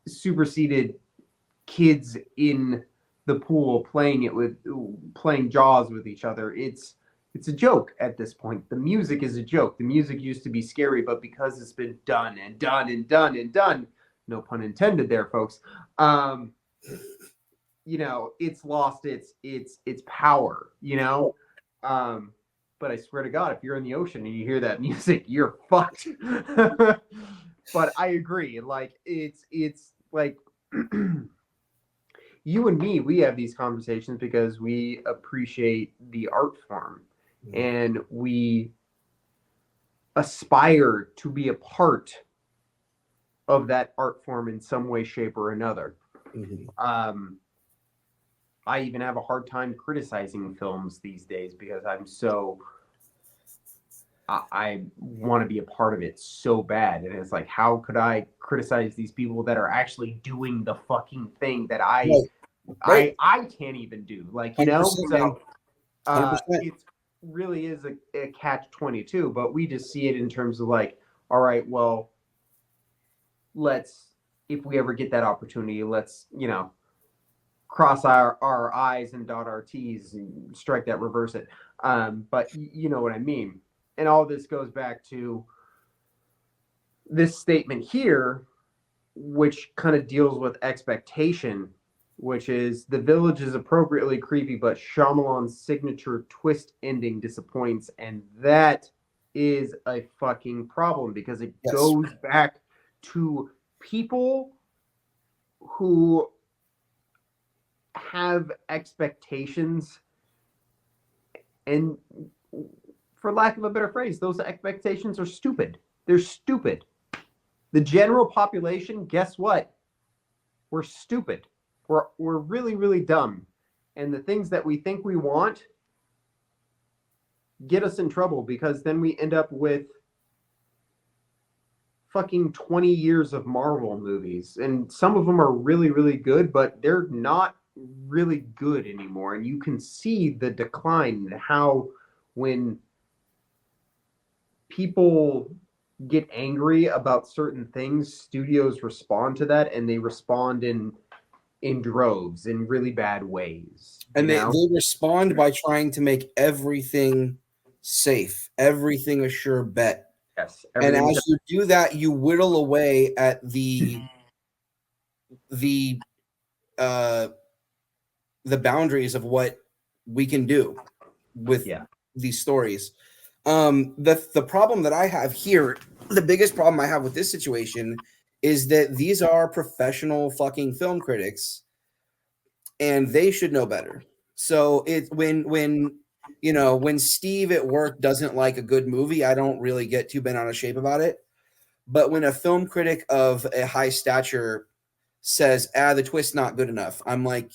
superseded kids in the pool playing Jaws with each other. It's a joke at this point. The music is a joke. The music used to be scary, but because it's been done and done and done and done, no pun intended there, folks. It's lost its power. But I swear to God, if you're in the ocean and you hear that music, you're fucked. But I agree. Like it's like you and me, we have these conversations because we appreciate the art form and we aspire to be a part of that art form in some way, shape, or another. I even have a hard time criticizing films these days because I want to be a part of it so bad. And it's like, how could I criticize these people that are actually doing the fucking thing that Right. I can't even do? Like, 100%, so 100%. it really is a catch-22, but we just see it in terms of like, all right, well, if we ever get that opportunity, let's, cross our I's and dot our T's and strike that, reverse it. But you know what I mean. And all this goes back to this statement here, which kind of deals with expectation, which is the village is appropriately creepy, but Shyamalan's signature twist ending disappoints. And that is a fucking problem because it goes back to people who have expectations, and for lack of a better phrase, those expectations are stupid. They're stupid. The general population, guess what? We're stupid. We're really, really dumb. And the things that we think we want get us in trouble because then we end up with fucking 20 years of Marvel movies. And some of them are really, really good, but they're not really good anymore. And you can see the decline in how when people get angry about certain things, studios respond to that, and they respond in droves in really bad ways. And they respond by trying to make everything safe, everything a sure bet. Yes. And as you do that, you whittle away at the boundaries of what we can do with these stories. The problem that I have here, the biggest problem I have with this situation is that these are professional fucking film critics and they should know better. So when Steve at work doesn't like a good movie, I don't really get too bent out of shape about it. But when a film critic of a high stature says, the twist's not good enough, I'm like,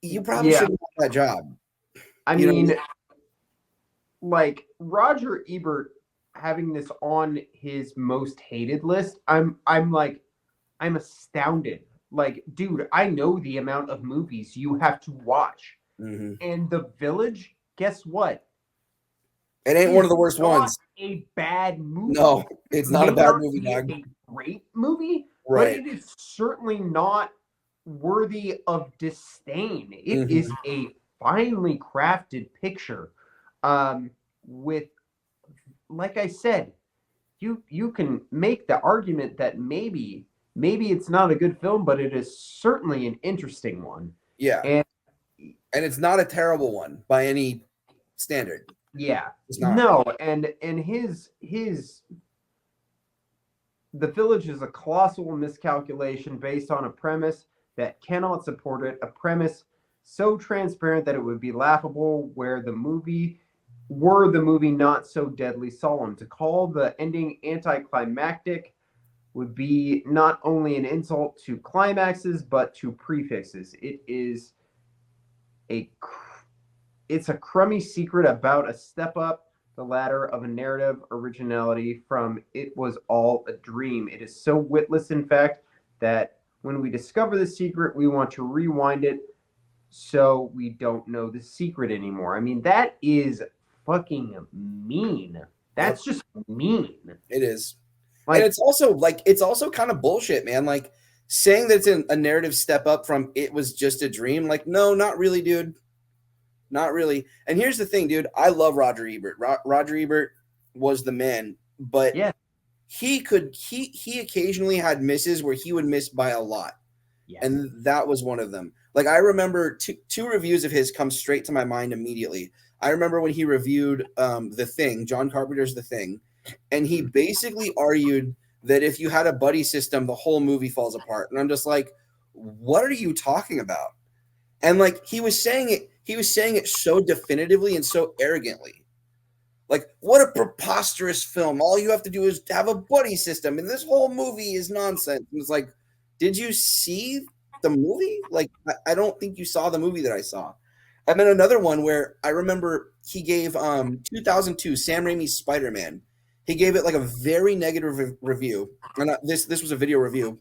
you probably shouldn't have that job. I mean, like Roger Ebert having this on his most hated list, I'm astounded. Like, dude, I know the amount of movies you have to watch. Mm-hmm. And The Village, guess what? It ain't one of the worst ones. A bad movie. No, it's not a bad movie, dog. A great movie, right? But it is certainly not worthy of disdain. It is a finely crafted picture, with, like I said, you can make the argument that maybe it's not a good film, but it is certainly an interesting one. Yeah, and it's not a terrible one by any standard. Yeah, no, and his The Village is a colossal miscalculation based on a premise that cannot support it, a premise so transparent that it would be laughable, where the movie were the movie not so deadly solemn. To call the ending anticlimactic would be not only an insult to climaxes but to prefixes. A it's a crummy secret about a step up the ladder of a narrative originality from It Was All a Dream. It is so witless, in fact, that when we discover the secret, we want to rewind it so we don't know the secret anymore. I mean, that is fucking mean. That's just mean. It is. Like, and it's also kind of bullshit, man. Like saying that it's a narrative step up from It Was Just a Dream. Like, no, not really, dude. Not really. And here's the thing, dude. I love Roger Ebert. Roger Ebert was the man, but yeah, he occasionally had misses where he would miss by a lot. yeah. And that was one of them. Like I remember two reviews of his come straight to my mind immediately. I remember when he reviewed The Thing, John Carpenter's The Thing, and he basically argued that if you had a buddy system, the whole movie falls apart. And I'm just like, what are you talking about? And like he was saying it so definitively and so arrogantly. Like, what a preposterous film. All you have to do is have a buddy system, and this whole movie is nonsense. And it's like, did you see the movie? Like, I don't think you saw the movie that I saw. And then another one where I remember he gave 2002 Sam Raimi's Spider-Man. He gave it like a very negative review. And this was a video review.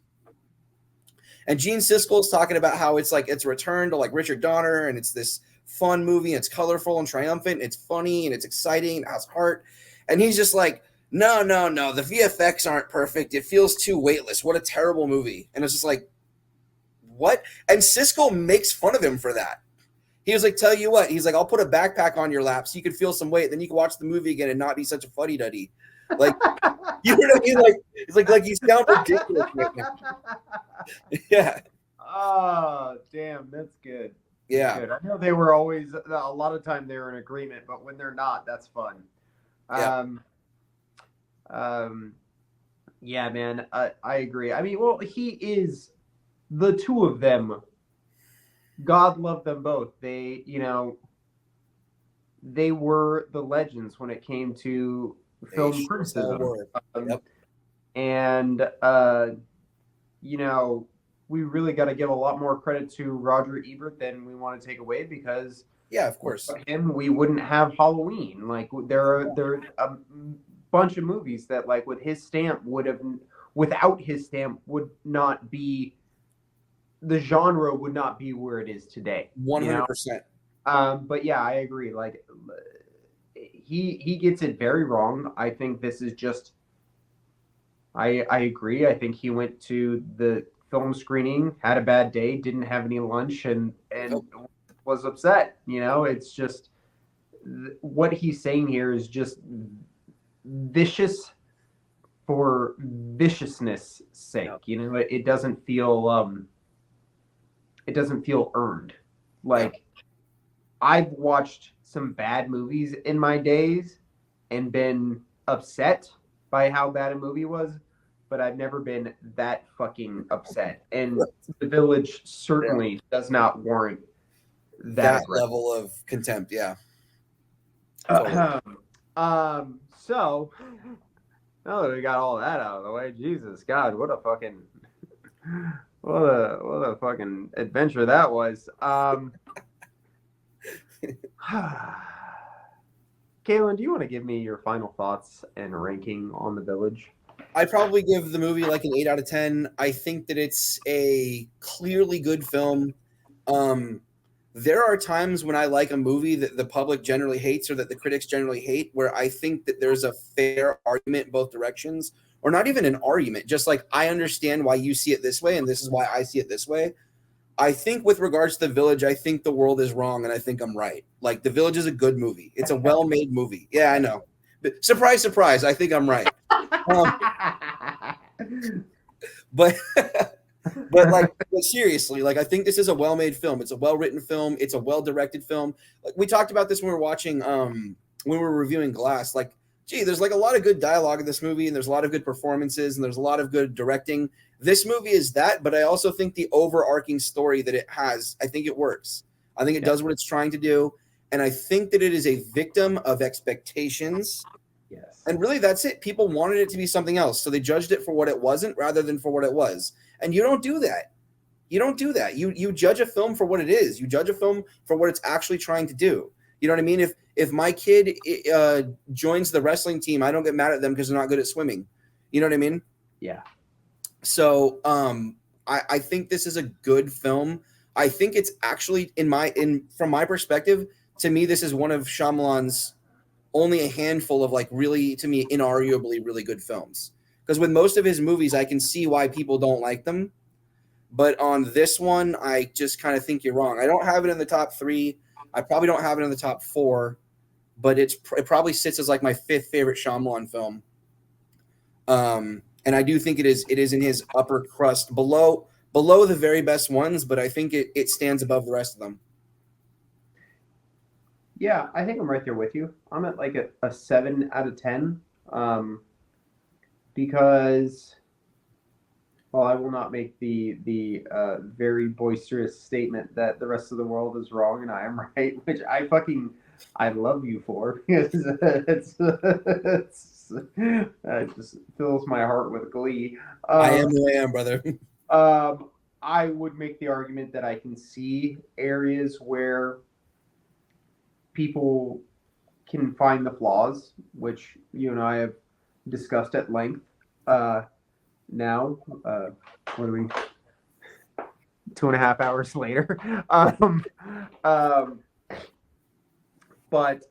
And Gene Siskel is talking about how it's like it's a return to like Richard Donner, and it's this fun movie, and it's colorful and triumphant, and it's funny and it's exciting and it has heart. And he's just like, no, the VFX aren't perfect. It feels too weightless. What a terrible movie. And it's just like, what? And Siskel makes fun of him for that. He was like, tell you what, he's like, I'll put a backpack on your lap so you can feel some weight. Then you can watch the movie again and not be such a fuddy-duddy. Like, you know what I mean? Like, it's like you sound ridiculous right now. Yeah. Oh, damn, that's good. Yeah. Good. I know they were always a lot of time they were in agreement, but when they're not, that's fun. Yeah. Yeah, man, I agree. I mean, well, he is the two of them. God love them both. They, they were the legends when it came to film criticism. Yep. And we really got to give a lot more credit to Roger Ebert than we want to take away, because yeah, of course, without him we wouldn't have Halloween. Like there are a bunch of movies that like with his stamp without his stamp would not be, the genre would not be where it is today. 100%. But yeah, I agree. Like he gets it very wrong. I think this is just. I agree. I think he went to the film screening, had a bad day, didn't have any lunch, and was upset. It's just what he's saying here is just vicious for viciousness' sake. It doesn't feel earned. Like I've watched some bad movies in my days and been upset by how bad a movie was, but I've never been that fucking upset. And The Village certainly does not warrant that level of contempt. Yeah. So now that we got all that out of the way, Jesus God, what a fucking adventure that was. Kalen, do you want to give me your final thoughts and ranking on The Village? I'd probably give the movie like an 8 out of 10. I think that it's a clearly good film. There are times when I like a movie that the public generally hates or that the critics generally hate, where I think that there's a fair argument in both directions, or not even an argument, just like I understand why you see it this way and this is why I see it this way. I think with regards to The Village, I think the world is wrong and I think I'm right. Like The Village is a good movie. It's a well-made movie. Yeah, I know. But surprise, surprise, I think I'm right. But seriously, like I think this is a well-made film. It's a well-written film. It's a well-directed film. Like we talked about this when we were watching, when we were reviewing Glass. Like, gee, there's like a lot of good dialogue in this movie, and there's a lot of good performances, and there's a lot of good directing. This movie is that, but I also think the overarching story that it has, I think it works. I think it does what it's trying to do. And I think that it is a victim of expectations. Yes. And really, that's it. People wanted it to be something else. So they judged it for what it wasn't rather than for what it was. And you don't do that. You don't do that. You judge a film for what it is. You judge a film for what it's actually trying to do. You know what I mean? If my kid joins the wrestling team, I don't get mad at them because they're not good at swimming. You know what I mean? Yeah. So I think this is a good film. I think it's actually from my perspective, to me, this is one of Shyamalan's only a handful of like really, to me, inarguably really good films. Because with most of his movies, I can see why people don't like them. But on this one, I just kind of think you're wrong. I don't have it in the top 3. I probably don't have it in the top 4, but it probably sits as like my 5th favorite Shyamalan film. And I do think it is in his upper crust, below the very best ones, but I think it stands above the rest of them. Yeah, I think I'm right there with you. I'm at like a 7 out of 10. Because, well, I will not make the very boisterous statement that the rest of the world is wrong and I am right, which I love you for, because it just fills my heart with glee. I am who I am, brother. I would make the argument that I can see areas where people can find the flaws, which you and I have discussed at length. Now, what are we? 2.5 hours later. But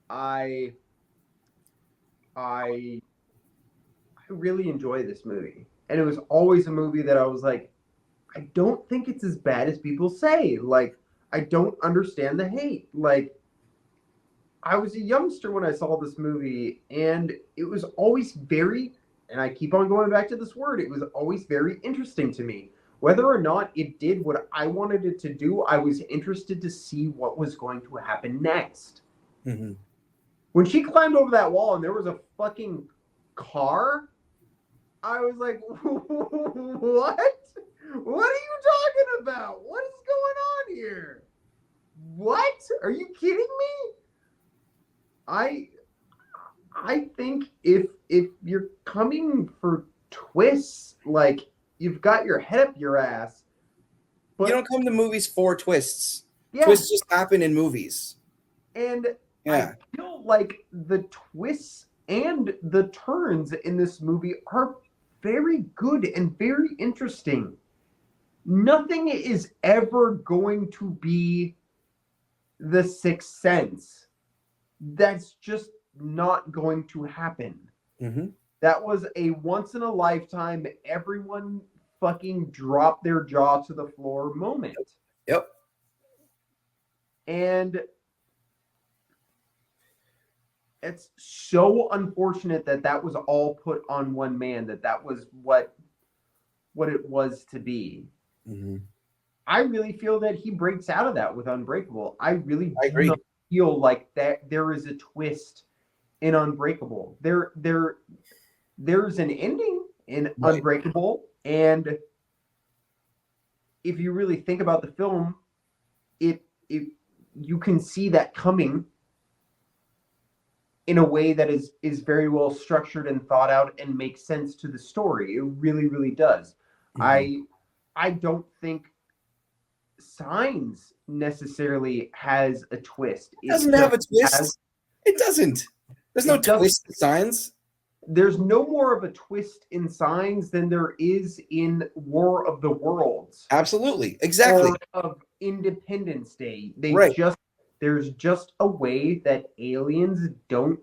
I really enjoy this movie, and it was always a movie that I was like, I don't think it's as bad as people say. Like, I don't understand the hate. Like, I was a youngster when I saw this movie, and it was always very, and I keep on going back to this word, it was always very interesting to me. Whether or not it did what I wanted it to do, I was interested to see what was going to happen next. Mm-hmm. When she climbed over that wall and there was a fucking car, I was like, what? What are you talking about? What is going on here? What? Are you kidding me? I think if you're coming for twists, like, you've got your head up your ass. But you don't come to movies for twists. Yeah. Twists just happen in movies. And yeah. I feel like the twists and the turns in this movie are very good and very interesting. Nothing is ever going to be The Sixth Sense. That's just not going to happen. Mm-hmm. That was a once in a lifetime, everyone fucking drop their jaw to the floor moment. Yep. And it's so unfortunate that was all put on one man, that was what it was to be. Mm-hmm. I really feel that he breaks out of that with Unbreakable. I really agree. Do not feel like that there is a twist in Unbreakable. There's an ending in Right. Unbreakable, and if you really think about the film, it you can see that coming in a way that is very well structured and thought out and makes sense to the story. It really, really does. Mm-hmm. I don't think Signs necessarily has a twist. It doesn't have a twist. It doesn't. There's no twist in Signs. There's no more of a twist in Signs than there is in War of the Worlds. Absolutely. Exactly. Or of Independence Day. Right. There's just a way that aliens don't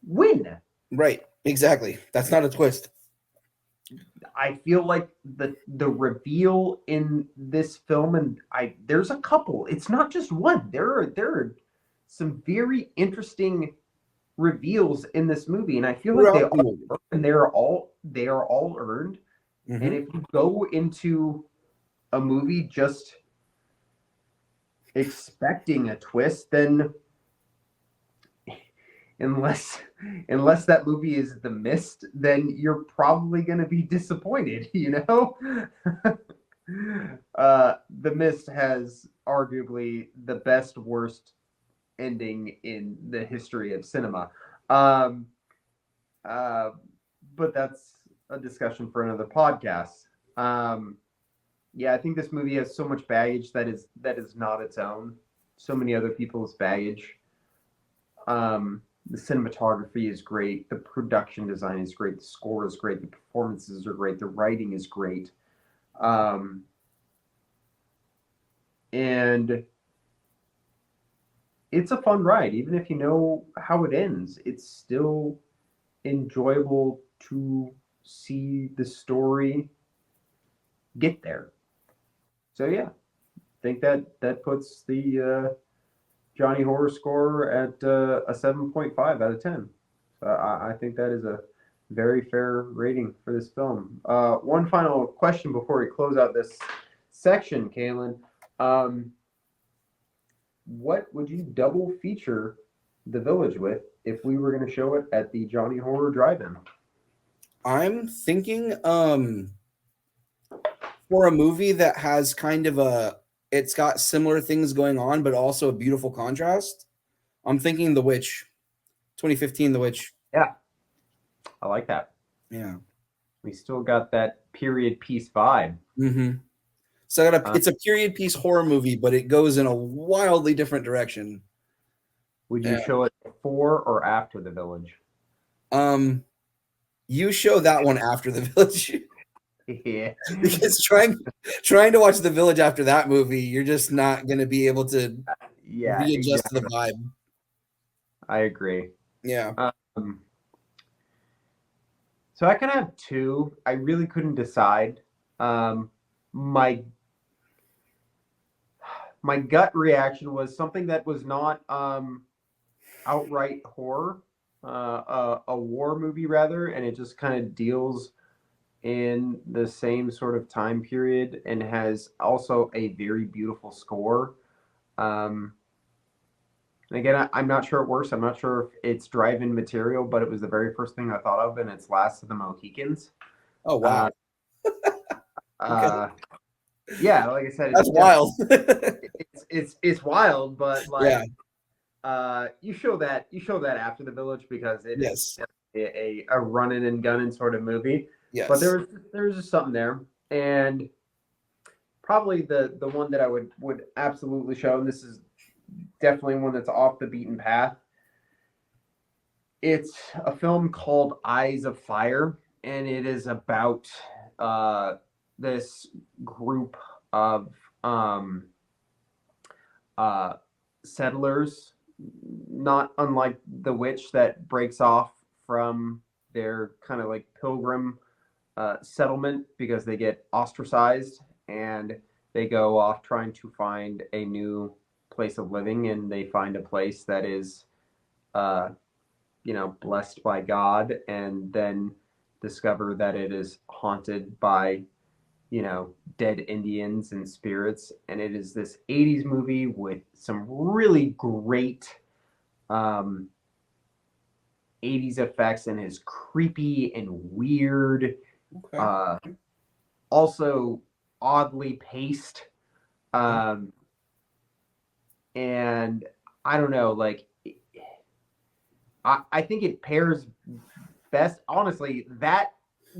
win. Right. Exactly. That's not a twist. I feel like the reveal in this film, and there's a couple. It's not just one. There are some very interesting reveals in this movie, and I feel like they are all earned. Mm-hmm. And if you go into a movie just expecting a twist, then unless that movie is The Mist, then you're probably going to be disappointed, you know? The Mist has arguably the best, worst ending in the history of cinema. Um, uh, but that's a discussion for another podcast. Um, yeah, I think this movie has so much baggage that is not its own. So many other people's baggage. The cinematography is great. The production design is great. The score is great. The performances are great. The writing is great. Um, and it's a fun ride. Even if you know how it ends, it's still enjoyable to see the story get there. So yeah, I think that puts the Johnny Horror score at a 7.5 out of 10. So I think that is a very fair rating for this film. One final question before we close out this section, Kalen. Um, what would you double feature The Village with if we were going to show it at the Johnny Horror Drive-In? I'm thinking for a movie that has kind of it's got similar things going on, but also a beautiful contrast. I'm thinking The Witch, 2015, The Witch. Yeah, I like that. Yeah. We still got that period piece vibe. Mm-hmm. So it's a period piece horror movie, but it goes in a wildly different direction. Would you show it before or after The Village? You show that one after The Village. Yeah. Because trying to watch The Village after that movie, you're just not going to be able to readjust exactly. to the vibe. I agree. Yeah. So I kind of have two. I really couldn't decide. My gut reaction was something that was not outright horror, a war movie rather, and it just kind of deals in the same sort of time period and has also a very beautiful score. And again, I'm not sure it works. I'm not sure if it's drive-in material, but it was the very first thing I thought of, and it's Last of the Mohicans. Oh wow. Okay. Yeah, like I said, that's wild. it's wild, but like yeah. You show that after The Village because it yes. is a running and gunning sort of movie. Yes. But there was just something there, and probably the one that I would absolutely show, and this is definitely one that's off the beaten path. It's a film called Eyes of Fire, and it is about this group of settlers, not unlike The Witch, that breaks off from their kind of like pilgrim settlement because they get ostracized and they go off trying to find a new place of living, and they find a place that is blessed by God, and then discover that it is haunted by dead Indians and spirits. And it is this 80s movie with some really great 80s effects, and is creepy and weird. Okay. Also oddly paced. And I don't know, like, I think it pairs best. Honestly, that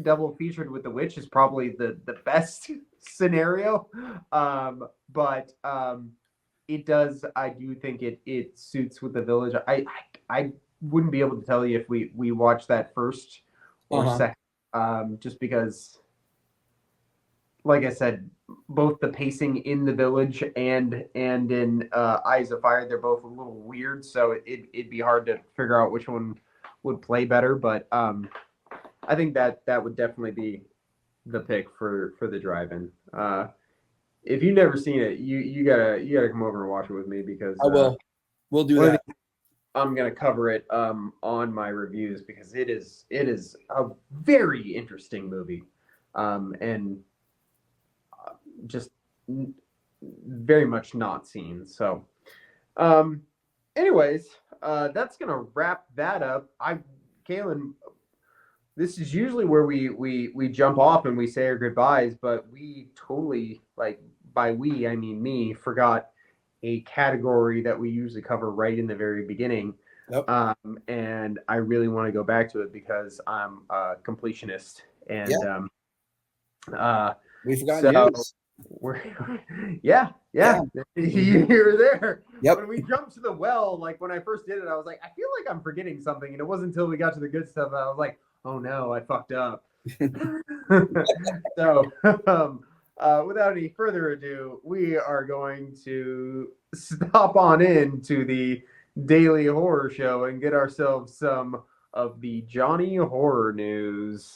double featured with The Witch is probably the best scenario. But it does. I do think it suits with The Village. I wouldn't be able to tell you if we watched that first or second, just because, like I said, both the pacing in The Village and in Eyes of Fire, they're both a little weird, so it'd be hard to figure out which one would play better. But I think that would definitely be the pick for the drive-in. If you've never seen it, you gotta come over and watch it with me, because I will. We'll do that. I'm gonna cover it on my reviews, because it is a very interesting movie, and just very much not seen. So, anyways, that's gonna wrap that up. Kalen, this is usually where we jump off and we say our goodbyes, but we totally, like, by we I mean me, forgot a category that we usually cover right in the very beginning. Yep. And I really want to go back to it because I'm a completionist. And We forgot so news. we're yeah. Yeah. You were there. Yep. When we jumped to the well, like when I first did it, I was like, I feel like I'm forgetting something. And it wasn't until we got to the good stuff that I was like, oh no, I fucked up. So without any further ado, we are going to stop on in to the Daily Horror Show and get ourselves some of the Johnny Horror News.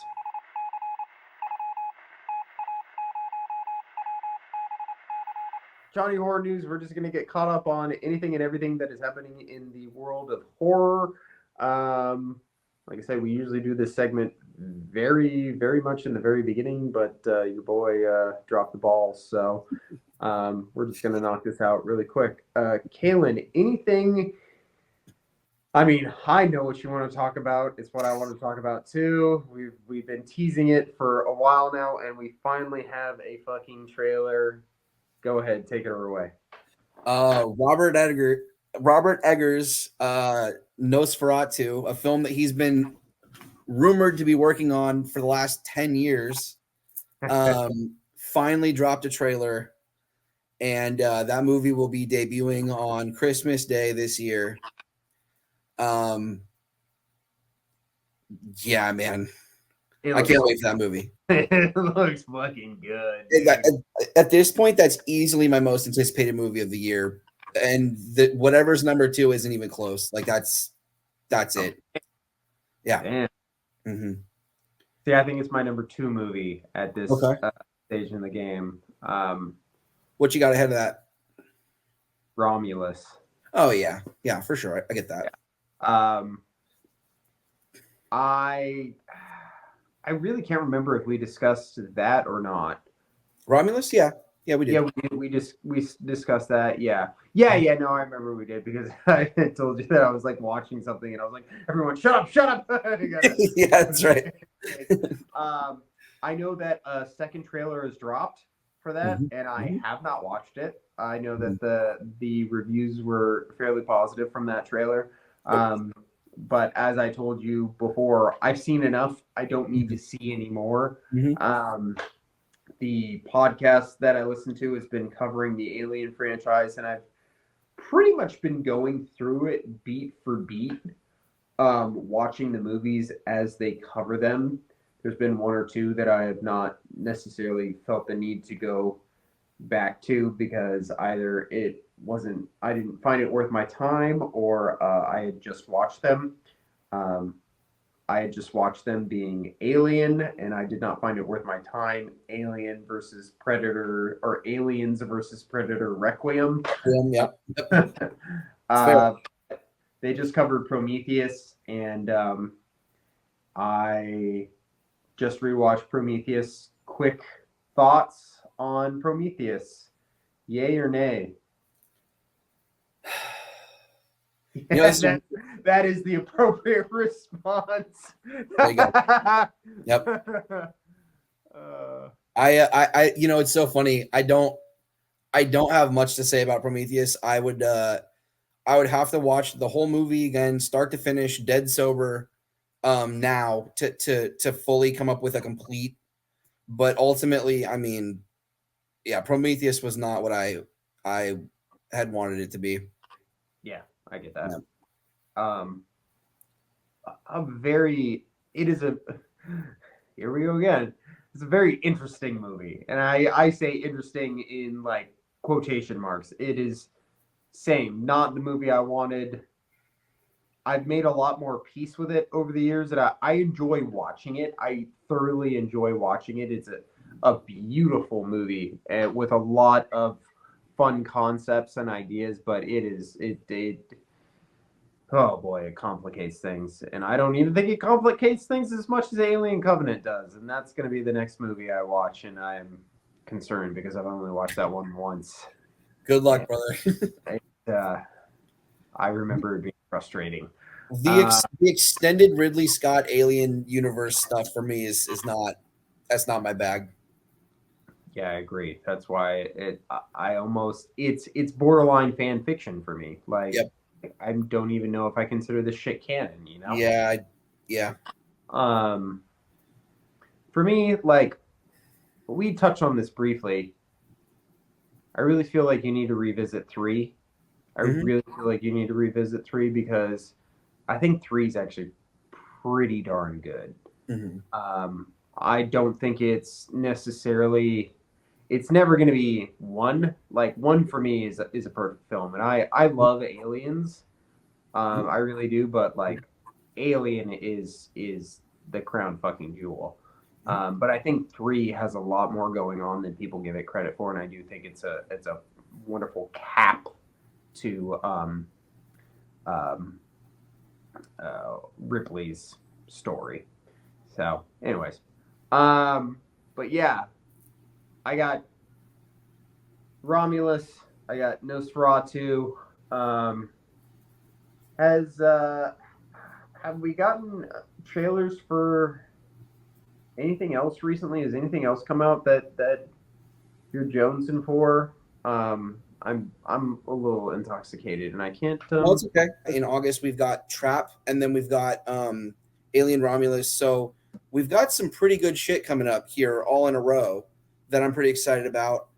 Johnny Horror News, we're just going to get caught up on anything and everything that is happening in the world of horror. Like I said, we usually do this segment very, very much in the very beginning, but your boy dropped the ball. So we're just going to knock this out really quick. Kalen, anything? I mean, I know what you want to talk about. It's what I want to talk about too. We've been teasing it for a while now, and we finally have a fucking trailer. Go ahead, take it away. Robert Eggers' Nosferatu, a film that he's been rumored to be working on for the last 10 years, finally dropped a trailer, and that movie will be debuting on Christmas Day this year. Yeah, man. I can't wait for that movie. It looks fucking good. At this point, that's easily my most anticipated movie of the year, and whatever's number 2 isn't even close. Like that's it. Yeah. Mm-hmm. See, I think it's my number 2 movie at this stage in the game. What you got ahead of that? Romulus. Oh yeah, for sure. I get that. Yeah. I really can't remember if we discussed that or not. Romulus, yeah, we did. Yeah, we discussed that. Yeah. No, I remember we did because I told you that I was like watching something and I was like, everyone, shut up. Yeah, that's right. I know that a second trailer is dropped for that, and I have not watched it. I know that the reviews were fairly positive from that trailer. But as I told you before, I've seen enough. I don't need to see any more. The podcast that I listen to has been covering the Alien franchise, and I've pretty much been going through it beat for beat, watching the movies as they cover them. There's been one or two that I have not necessarily felt the need to go back to because either I didn't find it worth my time, or I had just watched them. I had just watched them being Alien, and I did not find it worth my time. Alien versus Predator, or Aliens versus Predator Requiem. Yeah. They just covered Prometheus, and I just rewatched Prometheus. Quick thoughts on Prometheus? Yay or nay? That is the appropriate response. There you go. Yep. I it's so funny. I don't have much to say about Prometheus. I would have to watch the whole movie again, start to finish, dead sober, now to fully come up with a complete. But ultimately, I mean, yeah, Prometheus was not what I had wanted it to be. Yeah, I get that. Yeah. Here we go again. It's a very interesting movie, and I say interesting in like quotation marks. It is same, not the movie I wanted. I've made a lot more peace with it over the years, and I enjoy watching it. I thoroughly enjoy watching it. It's a beautiful movie with a lot of fun concepts and ideas, but oh boy, it complicates things. And I don't even think it complicates things as much as Alien Covenant does. And that's going to be the next movie I watch, and I am concerned because I've only watched that one once. Good luck, brother. I remember it being frustrating. The extended Ridley Scott Alien universe stuff for me is not my bag. Yeah, I agree. That's why I almost it's borderline fan fiction for me. Like Yep. I don't even know if I consider this shit canon, you know? Yeah. Yeah. Um for me, like we touched on this briefly. I really feel like you need to revisit 3. I Hmm. really feel like you need to revisit 3 because I think 3 is actually pretty darn good. Hmm. I don't think it's necessarily. It's never going to be one. Like one for me is a perfect film, and I love Aliens. I really do, but like Alien is the crown fucking jewel. But I think 3 has a lot more going on than people give it credit for, and I do think it's a wonderful cap to um, Ripley's story. So, anyways, but yeah, I got Romulus. I got Nosferatu. Um, has have we gotten trailers for anything else recently? Has anything else come out that you're jonesing for? I'm a little intoxicated and I can't. Well, it's okay. In August, we've got Trap, and then we've got Alien Romulus. So we've got some pretty good shit coming up here all in a row that I'm pretty excited about.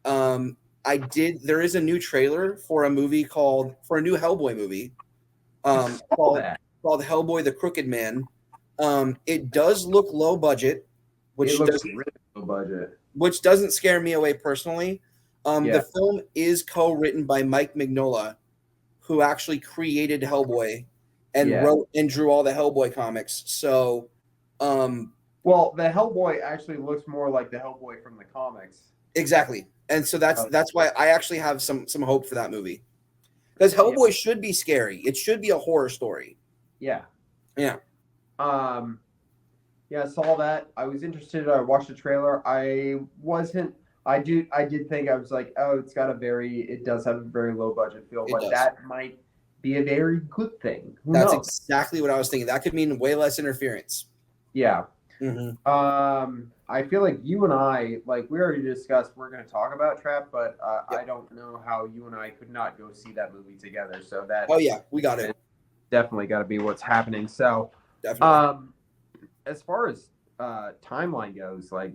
Um, there is a new trailer for a new Hellboy movie All that called Hellboy the Crooked Man. It does look low budget, it which looks doesn't really low budget. scare me away personally. The Yeah, film is co-written by Mike Mignola, who actually created Hellboy and yeah. wrote and drew all the Hellboy comics. So, um, Well, the Hellboy actually looks more like the Hellboy from the comics. exactly. And so Uh, that's why I actually have some hope for that movie. Because yeah, Hellboy should be scary. It should be a horror story. yeah. Yeah. Um, Yeah, I saw that. I was interested. I watched the trailer. I wasn't. I did think I was like, oh, it's got a very. It does have a very low budget feel, It but does. that might be a very good thing. Who That's knows? exactly what I was thinking. That could mean way less interference. Yeah. Hmm. I feel like you and I, like we already discussed, we're going to talk about Trap, but Yep. I don't know how you and I could not go see that movie together. So that Oh yeah, we got is it. definitely got to be what's happening. So, Definitely. um, as far as timeline goes, like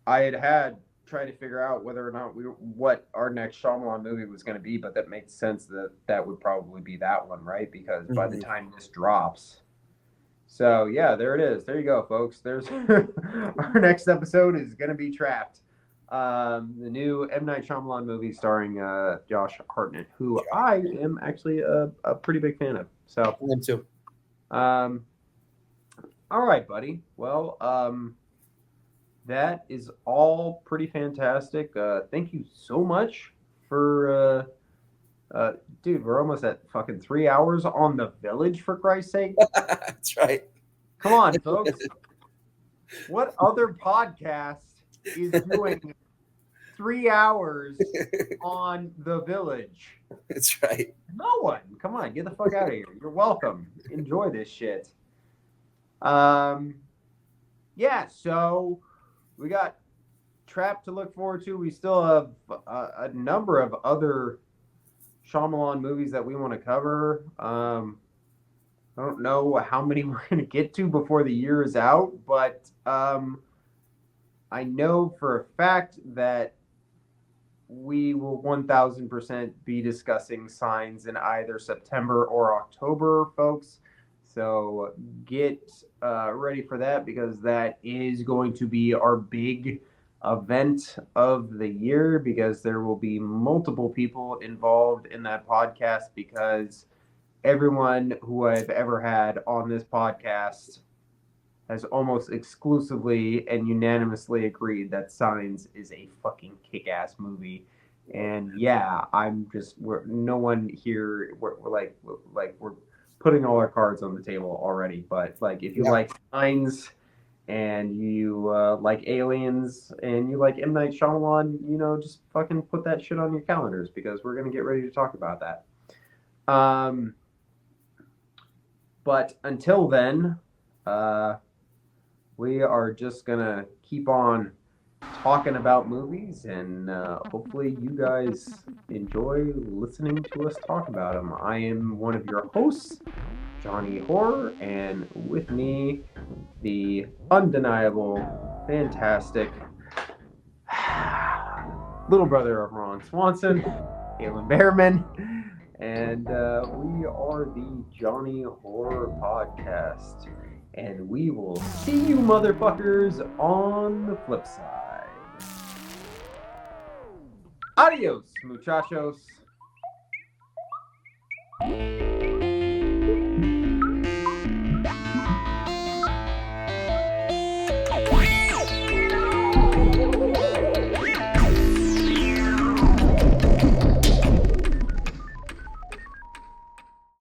I had tried to figure out whether or not what our next Shyamalan movie was going to be, but that makes sense that that would probably be that one, right? Because by the Hmm. time this drops, so yeah, there it is. There you go, folks. There's our next episode is going to be Trapped, the new M Night Shyamalan movie starring Josh Hartnett, who I am actually a pretty big fan of. So, Them too. um, all right, buddy. Well, that is all pretty fantastic. Thank you so much for, dude. We're almost at fucking 3 hours on The Village, for Christ's sake. That's right. Come on, folks. What other podcast is doing 3 hours on The Village? That's right. No one. Come on, get the fuck out of here. You're welcome. Enjoy this shit. Um, yeah. So we got Trap to look forward to. We still have a number of other Shyamalan movies that we want to cover. I don't know how many we're going to get to before the year is out, but I know for a fact that we will 1000% be discussing Signs in either September or October, folks. So get ready for that because that is going to be our big event of the year because there will be multiple people involved in that podcast because everyone who I've ever had on this podcast has almost exclusively and unanimously agreed that Signs is a fucking kick-ass movie. And yeah, no one here. We're putting all our cards on the table already. But like, if you Yeah. like Signs and you like Aliens and you like M Night Shyamalan, just fucking put that shit on your calendars because we're gonna get ready to talk about that. But until then, we are just gonna keep on talking about movies, and hopefully you guys enjoy listening to us talk about them. I am one of your hosts, Johnny Horror, and with me, the undeniable, fantastic little brother of Ron Swanson, Kalen Behrman, and we are the Johnny Horror Podcast. And we will see you motherfuckers on the flip side. Adios, muchachos.